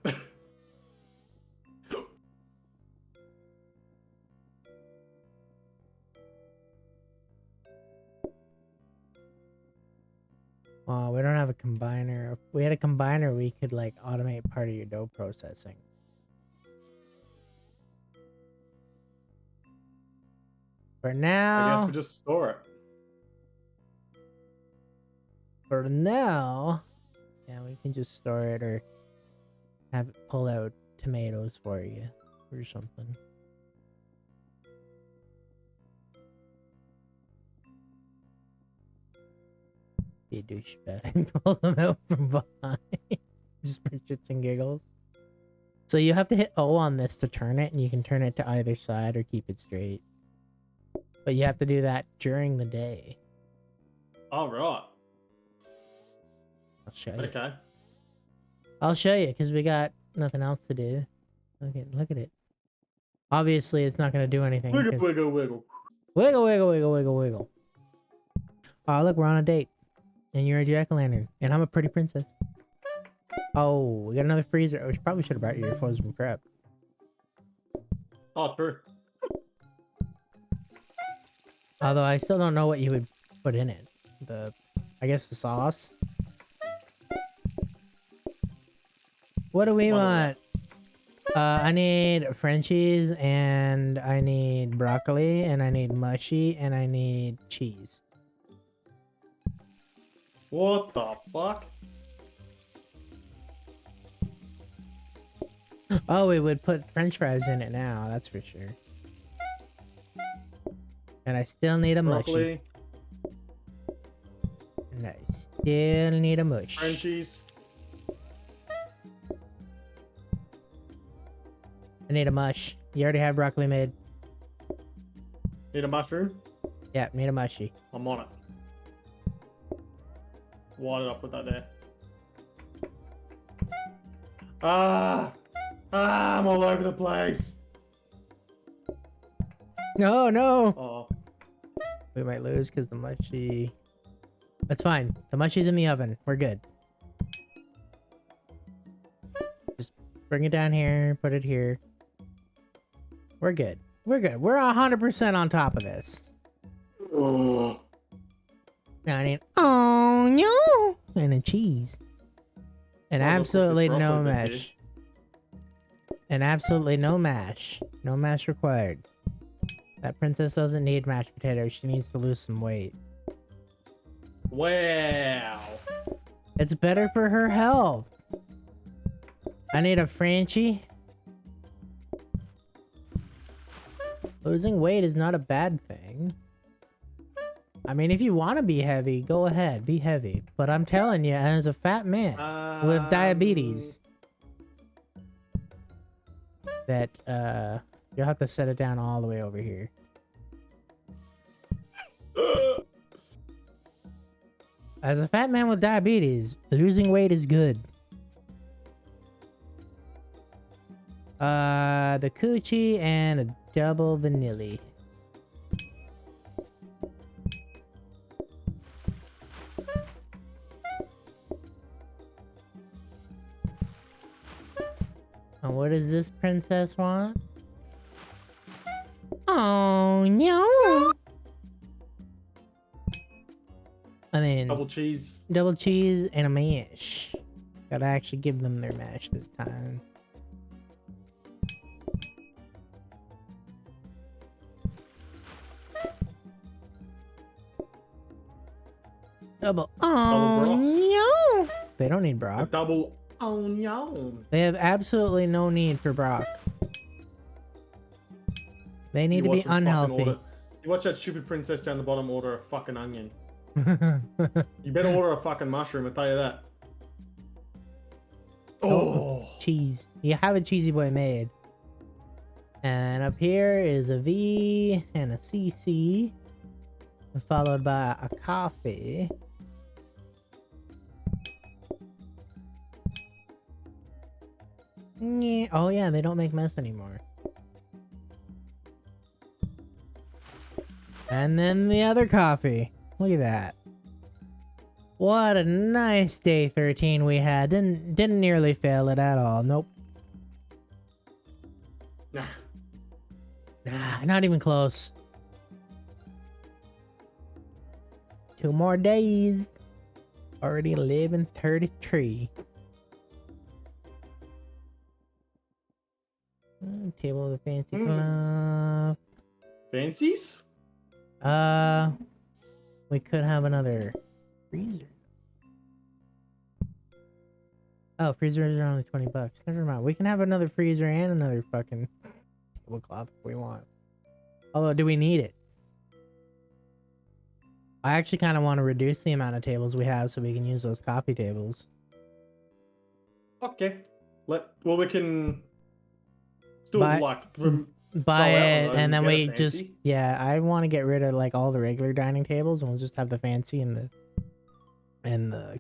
Oh, we don't have a combiner. If we had a combiner, we could like automate part of your dough processing. For now, I guess we just store it. For now, yeah, we can just store it or have it pull out tomatoes for you or something. Be a douchebag. Pull them out from behind. Just for shits and giggles. So you have to hit O on this to turn it, and you can turn it to either side or keep it straight. But you have to do that during the day. All right. I'll show you. Okay. I'll show you because we got nothing else to do. Look at it. Obviously, it's not going to do anything. Wiggle, wiggle, wiggle. Wiggle, wiggle, wiggle, wiggle, wiggle. Oh, look, we're on a date. And you're a jack-o'-lantern. And I'm a pretty princess. Oh, we got another freezer. Oh, we probably should have brought your frozen crap. Oh, true. Although I still don't know what you would put in it. I guess the sauce. What do we want? I need Frenchies, and I need broccoli, and I need mushy, and I need cheese. What the fuck? Oh, we would put French fries in it now, that's for sure. And I still need a mushy. And I still need a mush. Frenchies. I need a mush. You already have broccoli made. Need a mushroom? Yeah, need a mushy. I'm on it. Why did I put that there? I'm all over the place. No. Oh. We might lose because the mushy... That's fine. The mushy's in the oven. We're good. Just bring it down here. Put it here. We're good. We're 100% on top of this. Oh. Now I need... Oh, no! And a cheese. And absolutely no mash. And absolutely no mash. No mash required. That princess doesn't need mashed potatoes. She needs to lose some weight. Wow. It's better for her health. I need a Frenchie. Losing weight is not a bad thing. I mean, if you want to be heavy, go ahead, be heavy. But I'm telling you, as a fat man with diabetes, that you'll have to set it down all the way over here. As a fat man with diabetes, losing weight is good. The coochie and a double vanilla. And what does this princess want? Oh no! I mean, double cheese and a mash. Gotta actually give them their mash this time. Double onion. They don't need broth. A double onion. They have absolutely no need for broth. They need to be unhealthy. You watch that stupid princess down the bottom order a fucking onion. You better order a fucking mushroom, I'll tell you that. Oh, cheese. You have a cheesy boy made. And up here is a V and a CC, followed by a coffee. Yeah. Oh yeah, they don't make mess anymore. And then the other coffee. Look at that. What a nice day 13 we had. Didn't nearly fail it at all. Nope. Nah, not even close. 2 more days. Already 11:33. Table with a fancy glove. Fancies? We could have another freezer. Oh, freezers are only $20. Never mind. We can have another freezer and another fucking tablecloth if we want. Although, do we need it? I actually kind of want to reduce the amount of tables we have so we can use those coffee tables. Okay. Well, we can still buy it, and then we just I want to get rid of like all the regular dining tables, and we'll just have the fancy and the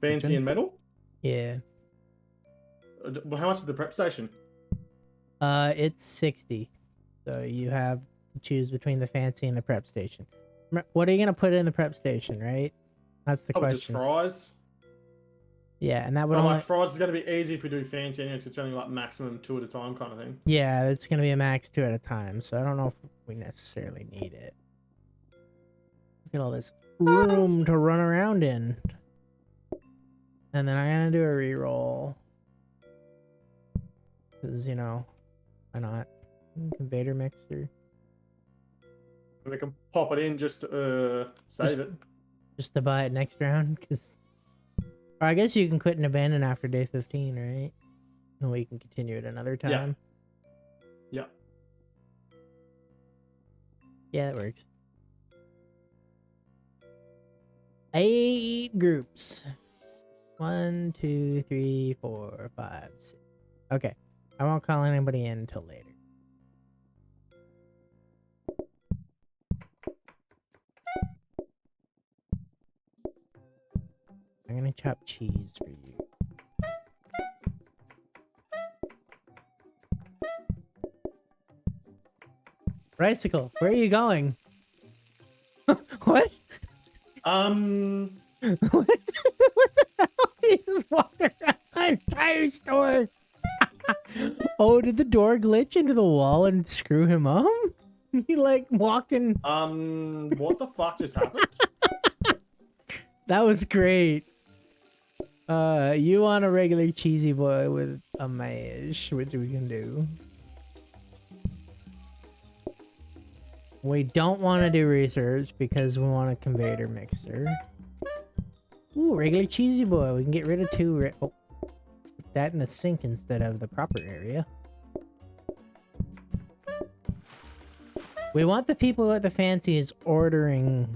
fancy kitchen. and metal. Yeah. Well, how much is the prep station? It's 60. So you have to choose between the fancy and the prep station. What are you gonna put in the prep station, right? That's the question. Just fries. Yeah, and that would like fries is gonna be easy if we do fancy, anyways. It's only like maximum 2 at a time, kind of thing. Yeah, it's gonna be a max 2 at a time. So I don't know if we necessarily need it. Look at all this room to run around in. And then I'm gonna do a reroll. Because, you know, why not? Conveyor mixer. We can pop it in just to save it. Just to buy it next round? Because... Or I guess you can quit and abandon after day 15, right? And we can continue it another time. Yeah. Yeah, that works. 8 groups. 1, 2, 3, 4, 5, 6. Okay. I won't call anybody in until later. I'm gonna chop cheese for you. Bicycle, where are you going? What? What the hell? He just walked around the entire store. Oh, did the door glitch into the wall and screw him up? He like walked in. What the fuck just happened? That was great. You want a regular cheesy boy with a mash, which we can do. We don't want to do research because we want a conveyor mixer. Ooh, regular cheesy boy. We can get rid of 2. Oh, put that in the sink instead of the proper area. We want the people at the fancies ordering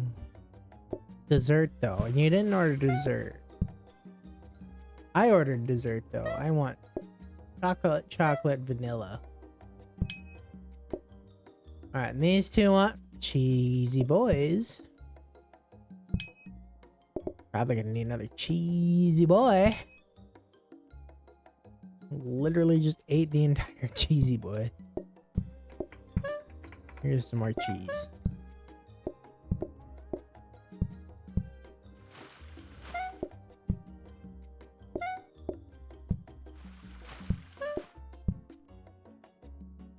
dessert though, and you didn't order dessert. I ordered dessert though. I want chocolate, vanilla. Alright, and these two want cheesy boys. Probably gonna need another cheesy boy. Literally just ate the entire cheesy boy. Here's some more cheese.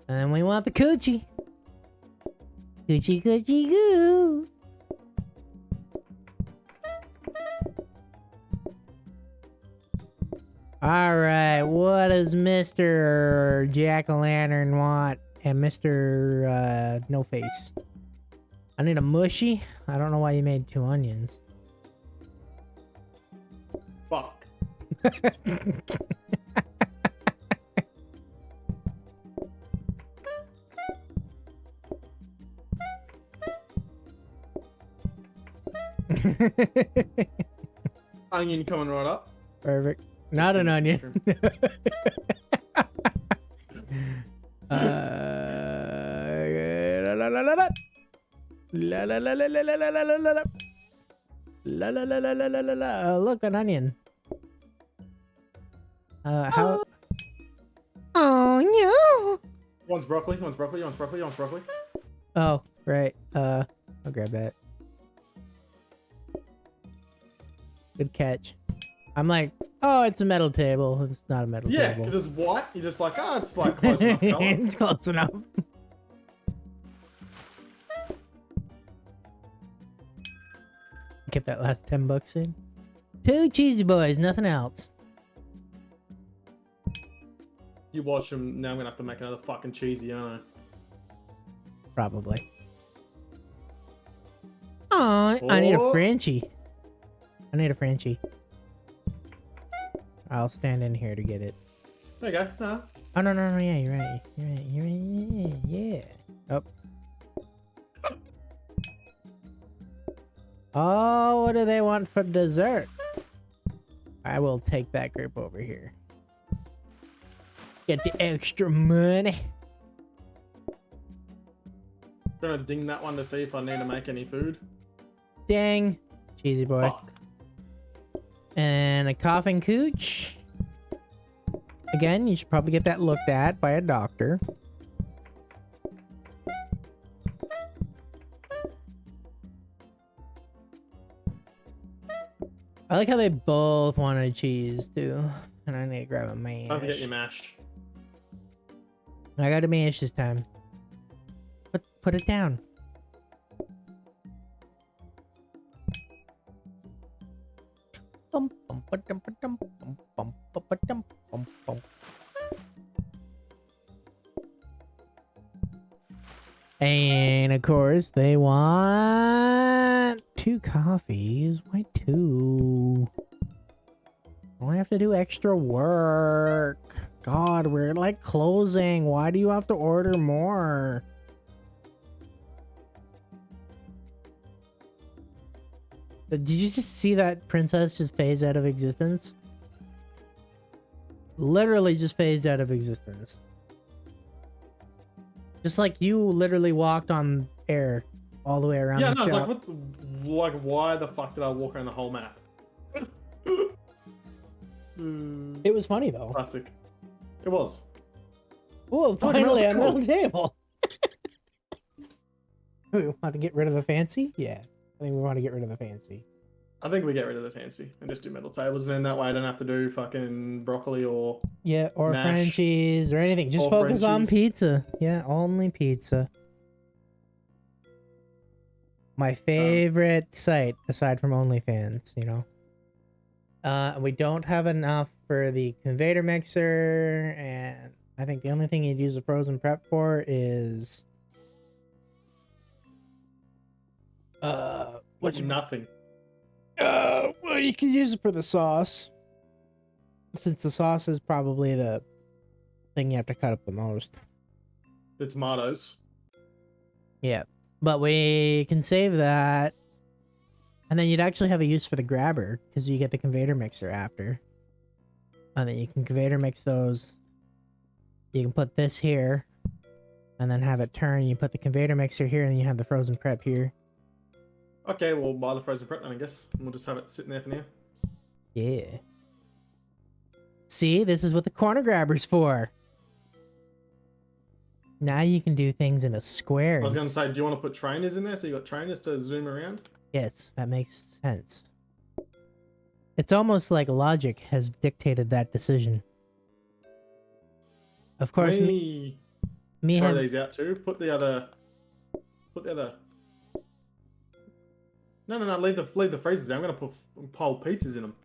And then we want the coochie. Coochie, coochie, goo. Alright, what does Mr. Jack-o'-lantern want? And Mr. No Face. I need a mushy. I don't know why you made 2 onions. Fuck. Onion coming right up. Perfect. Not an onion. Look, an onion. How? Oh no! One's broccoli. One's broccoli. One's broccoli. One's broccoli. Oh, right. I'll grab that. Good catch. I'm like, oh, it's a metal table. It's not a metal Yeah, table. because it's white. You're just like, oh, it's like close enough color. It's close enough. Get that last $10 in. 2 cheesy boys, nothing else. You watch them. Now I'm gonna have to make another fucking cheesy, aren't Probably. Oh, I need a Oh. Frenchie. I need a Frenchie. I'll stand in here to get it. I? There you go. No. Oh, no, no, no, yeah, you're right. You're right. You're right. Yeah. Oh. Oh, what do they want for dessert? I will take that group over here. Get the extra money. Gonna ding that one to see if I need to make any food. Dang. Cheesy boy. Fuck. And a coughing cooch. Again, you should probably get that looked at by a doctor. I like how they both wanted cheese too. And I need to grab a mash. Don't forget your mash. I got a mash this time. Put it down. And of course, they want 2 coffees. Why 2? I have to do extra work. God, we're like closing. Why do you have to order more? Did you just see that princess just phase out of existence? Literally just phased out of existence. Just like you literally walked on air all the way around Yeah, the no, it's shop. like, like, why the fuck did I walk around the whole map? It was funny though. Classic. It was. Oh, Fucking finally a hell, metal table. We want to get rid of the fancy? Yeah. I think we want to get rid of the fancy. I think we get rid of the fancy and just do metal tables, and then that way I don't have to do fucking broccoli or... Yeah, or Mash. Frenchies or anything. Just Or focus on Frenchies. pizza. Yeah, only pizza. My favorite site, aside from OnlyFans, you know. We don't have enough for the conveyor mixer, and I think the only thing you'd use a frozen prep for is... What's nothing? Well, you can use it for the sauce. Since the sauce is probably the thing you have to cut up the most. The tomatoes. Yeah. But we can save that. And then you'd actually have a use for the grabber because you get the conveyor mixer after. And then you can conveyor mix those. You can put this here and then have it turn. You put the conveyor mixer here and then you have the frozen prep here. Okay, we'll buy the frozen prep then, I guess. And we'll just have it sitting there for now. Yeah. See, this is what the corner grabber's for. Now you can do things in a square. I was going to say, do you want to put trainers in there so you got trainers to zoom around? Yes, that makes sense. It's almost like logic has dictated that decision. Of course, me throw these out too. Put the other. No. Leave the freezers there. I'm gonna put whole pizzas in them.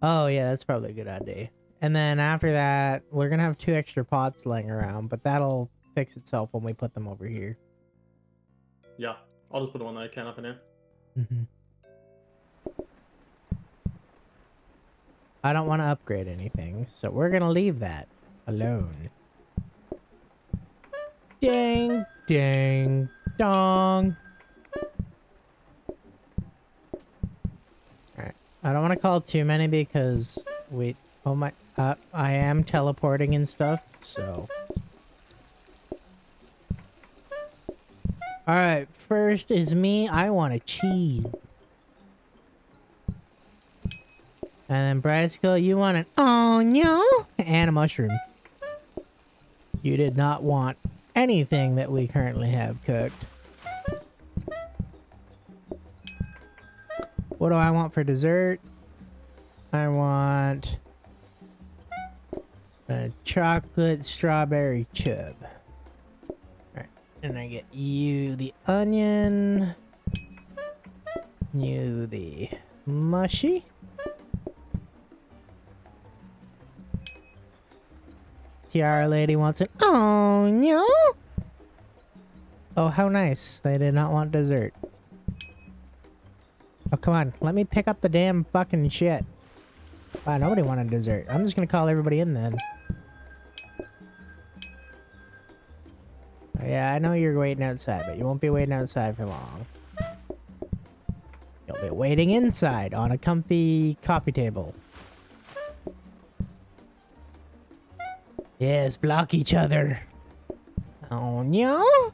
Oh yeah, that's probably a good idea. And then after that, we're gonna have 2 extra pots laying around, but that'll fix itself when we put them over here. Yeah, I'll just put them on the counter for now. I don't want to upgrade anything, so we're gonna leave that alone. Ding, ding, dong. Alright, I don't want to call too many because oh my, I am teleporting and stuff, so. Alright, first is me. I want a cheese. And then Brasco, you want an onion and a mushroom. You did not want anything that we currently have cooked. What do I want for dessert? I want a chocolate strawberry chub. Alright, and I get you the onion. You the mushy. Tiara lady wants an onion. Oh, how nice. They did not want dessert. Oh, come on. Let me pick up the damn fucking shit. Wow, nobody wanted dessert. I'm just gonna call everybody in then. Yeah, I know you're waiting outside, but you won't be waiting outside for long. You'll be waiting inside on a comfy coffee table. Yes, block each other. Oh, no.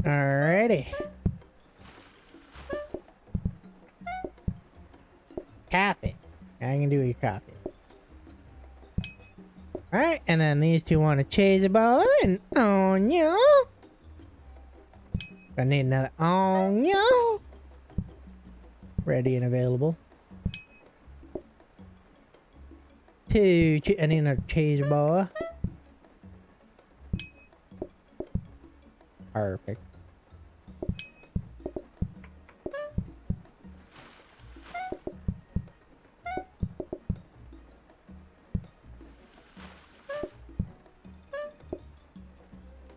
Alrighty. Coffee. I can do your coffee. Alright, and then these two want a cheesy boy and onion. I need another onion. Ready and available. I need another cheese boy. Perfect.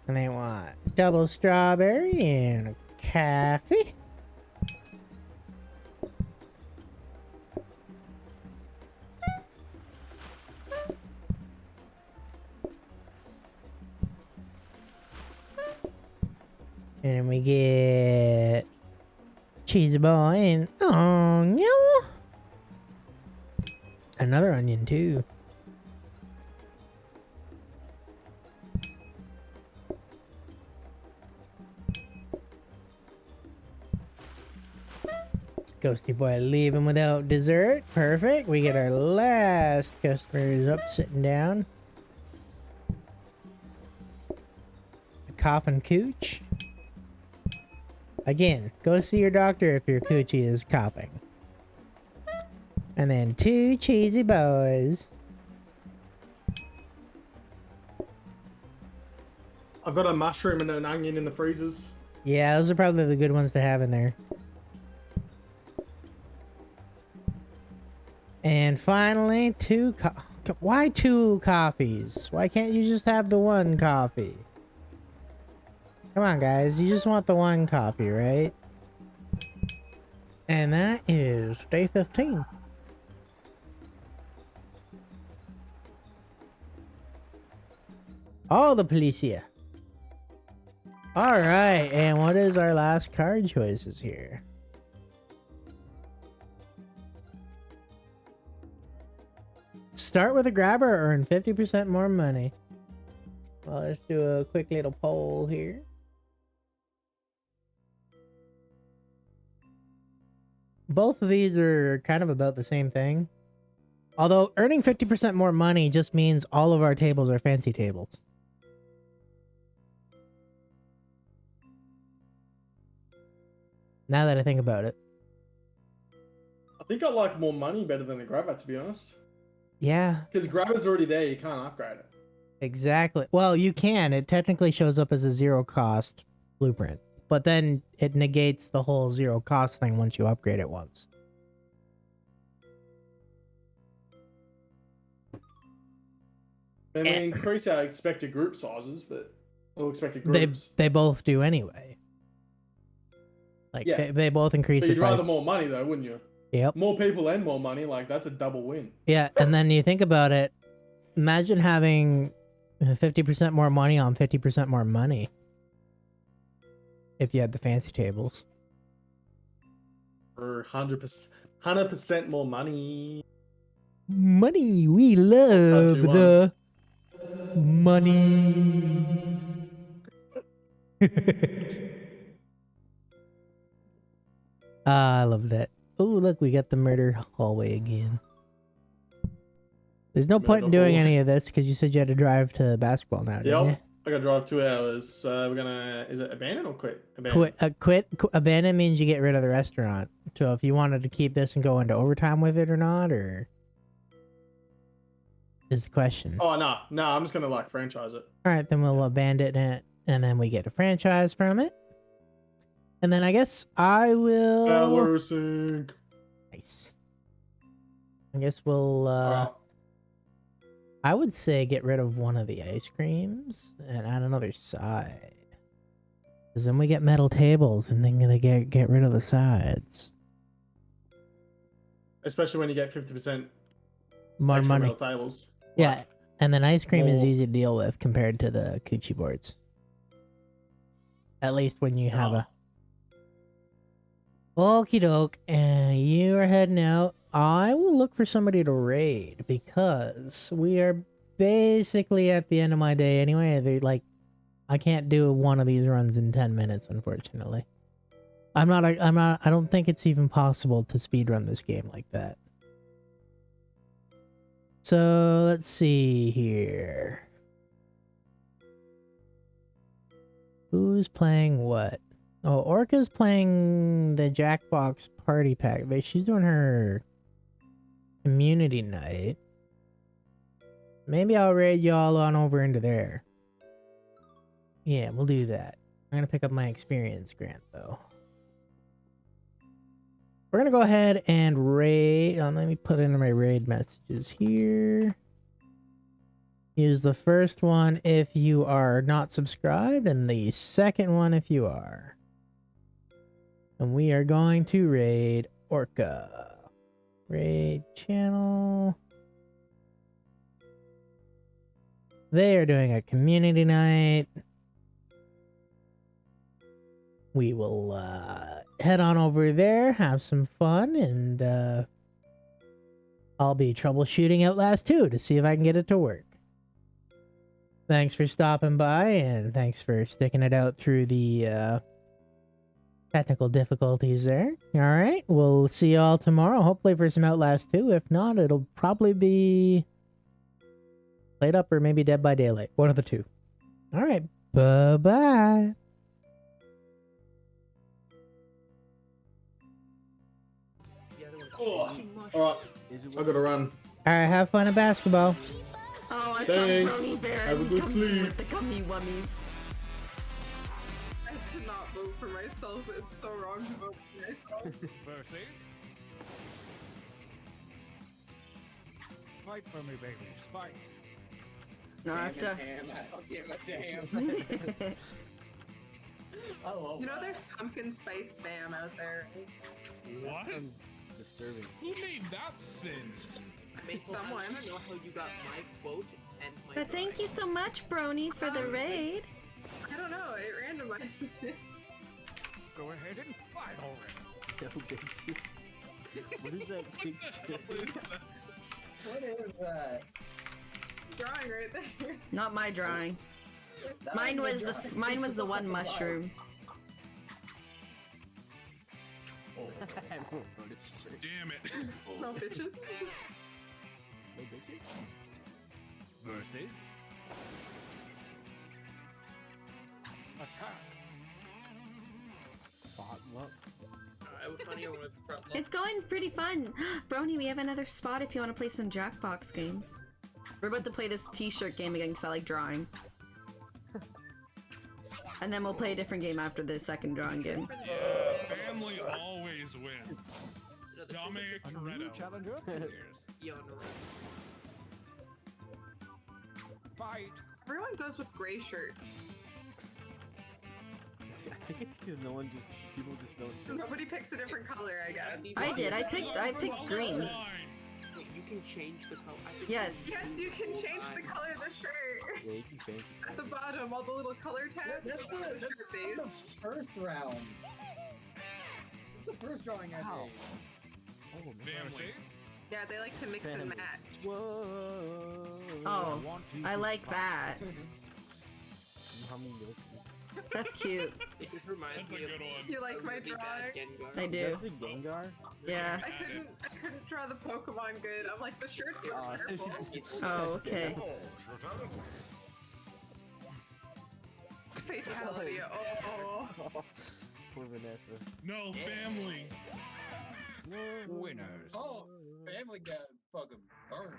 And they want double strawberry and a coffee. And we get cheese ball and onion. Another onion too. Ghosty boy leaving without dessert. Perfect. We get our last customers up sitting down. A coughing cooch. Again, go see your doctor if your coochie is coughing. And then 2 cheesy boys. I've got a mushroom and an onion in the freezers. Yeah, those are probably the good ones to have in there. And finally, why 2 coffees? Why can't you just have the 1 coffee? Come on, guys. You just want the 1 coffee, right? And that is day 15. All the policia. All right, and what is our last card choices here? Start with a grabber, earn 50% more money. Well, let's do a quick little poll here. Both of these are kind of about the same thing. Although earning 50% more money just means all of our tables are fancy tables. Now that I think about it. I think I like more money better than the grabber, to be honest. Yeah. Because grabber's already there, you can't upgrade it. Exactly. Well, you can. It technically shows up as a zero cost blueprint. But then it negates the whole zero cost thing once you upgrade it once. And we increase our expected group sizes, but expected groups. They both do anyway. Like yeah. they both increase. But you'd rather more money though, wouldn't you? Yep. More people and more money, like that's a double win. Yeah, and then you think about it. Imagine having 50% more money on 50% more money. If you had the fancy tables. For 100% more money. Money, we love the money. I love that. Oh, look, we got the murder hallway again. There's no point in doing any of this because you said you had to drive to basketball now, didn't you? I gotta drive 2 hours. So we're gonna. Is it abandon or quit? Abandon. Abandon means you get rid of the restaurant. So if you wanted to keep this and go into overtime with it or not, or is the question? Oh no, I'm just gonna like franchise it. All right, then we'll abandon it, and then we get a franchise from it. And then I guess I will. Power sync. Nice. I guess we'll. I would say get rid of one of the ice creams and add another side. Because then we get metal tables and then gonna get rid of the sides. Especially when you get 50% more money. Metal tables. Yeah, and then ice cream is easy to deal with compared to the coochie boards. At least when you have a... Okie doke, and you are heading out. I will look for somebody to raid because we are basically at the end of my day anyway. I can't do one of these runs in 10 minutes, unfortunately. I don't think it's even possible to speedrun this game like that. So let's see here. Who's playing what? Oh, Orca's playing the Jackbox Party Pack. She's doing her community night. Maybe I'll raid y'all on over into there. Yeah, we'll do that. I'm gonna pick up my experience grant though. We're gonna go ahead and raid. Let me put in my raid messages here. Use the first one if you are not subscribed, and the second one if you are. And we are going to raid Orca. Raid channel. They are doing a community night. We will head on over there, have some fun, and I'll be troubleshooting Outlast 2 to see if I can get it to work. Thanks for stopping by, and thanks for sticking it out through the technical difficulties there. Alright, we'll see you all tomorrow, hopefully for some Outlast 2. If not, it'll probably be PlateUp or maybe Dead by Daylight. One of the two. Alright, bye-bye. Oh, alright, I gotta run. Alright, have fun at basketball. Oh, I Thanks. saw Brony Bears. Have a good sleep. With the gummy wummies. I cannot vote for myself. It's so wrong to vote for myself. Versus. Fight for me, baby. Fight. No, that's a... I don't give a damn. I love there's pumpkin spice spam out there. What? Disturbing. Who made that sin? Someone. I don't know how you got my quote and my But thank drawing. you so much, Brony, for the raid. I don't know, it randomizes it. Go ahead and fight already. Yo, bitch. What is that picture? What is that? It's drawing right there. Not my drawing. That Mine was the the drawing. mine It's was just the a one bunch of mushroom. lines. Damn it. No bitches. No bitches? Versus. Attack. Potluck. I would funny one with front look. It's going pretty fun. Brony, we have another spot if you want to play some Jackbox games. We're about to play this t-shirt game again because I like drawing. And then we'll play a different game after the second drawing game. Yeah, family always wins. No, the Dominic A new Toretto. challenger appears. Yeah, on the right. Fight. Everyone goes with gray shirts. I think it's because people just don't show. Nobody picks a different color, I guess. I did. I picked green. Wait, you can change the color. I think Yes. Yes, you can change the color of the shirt. Yeah, you can change it. At the bottom, all the little color tabs. That's on the shirt base. first round. It's the first drawing I Ow. made. Oh, Versus. Yeah, they like to mix and Family. match. Whoa. Oh, I like that. How many milk? That's cute. It just reminds That's a me of good one. You like a my really bad drawing? Gengar. I do. That's a Gengar? Yeah. I couldn't draw the Pokemon good. I'm like, the shirts look Aw, purple. Oh, okay. Fatality. Oh. Poor Vanessa. No, family. Winners. Oh, Family Guy fucking burned.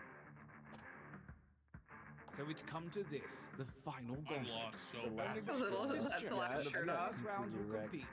So it's come to this, the final I lost so The bad. last A little, is that the last shirt off? Last rounds will You're right. compete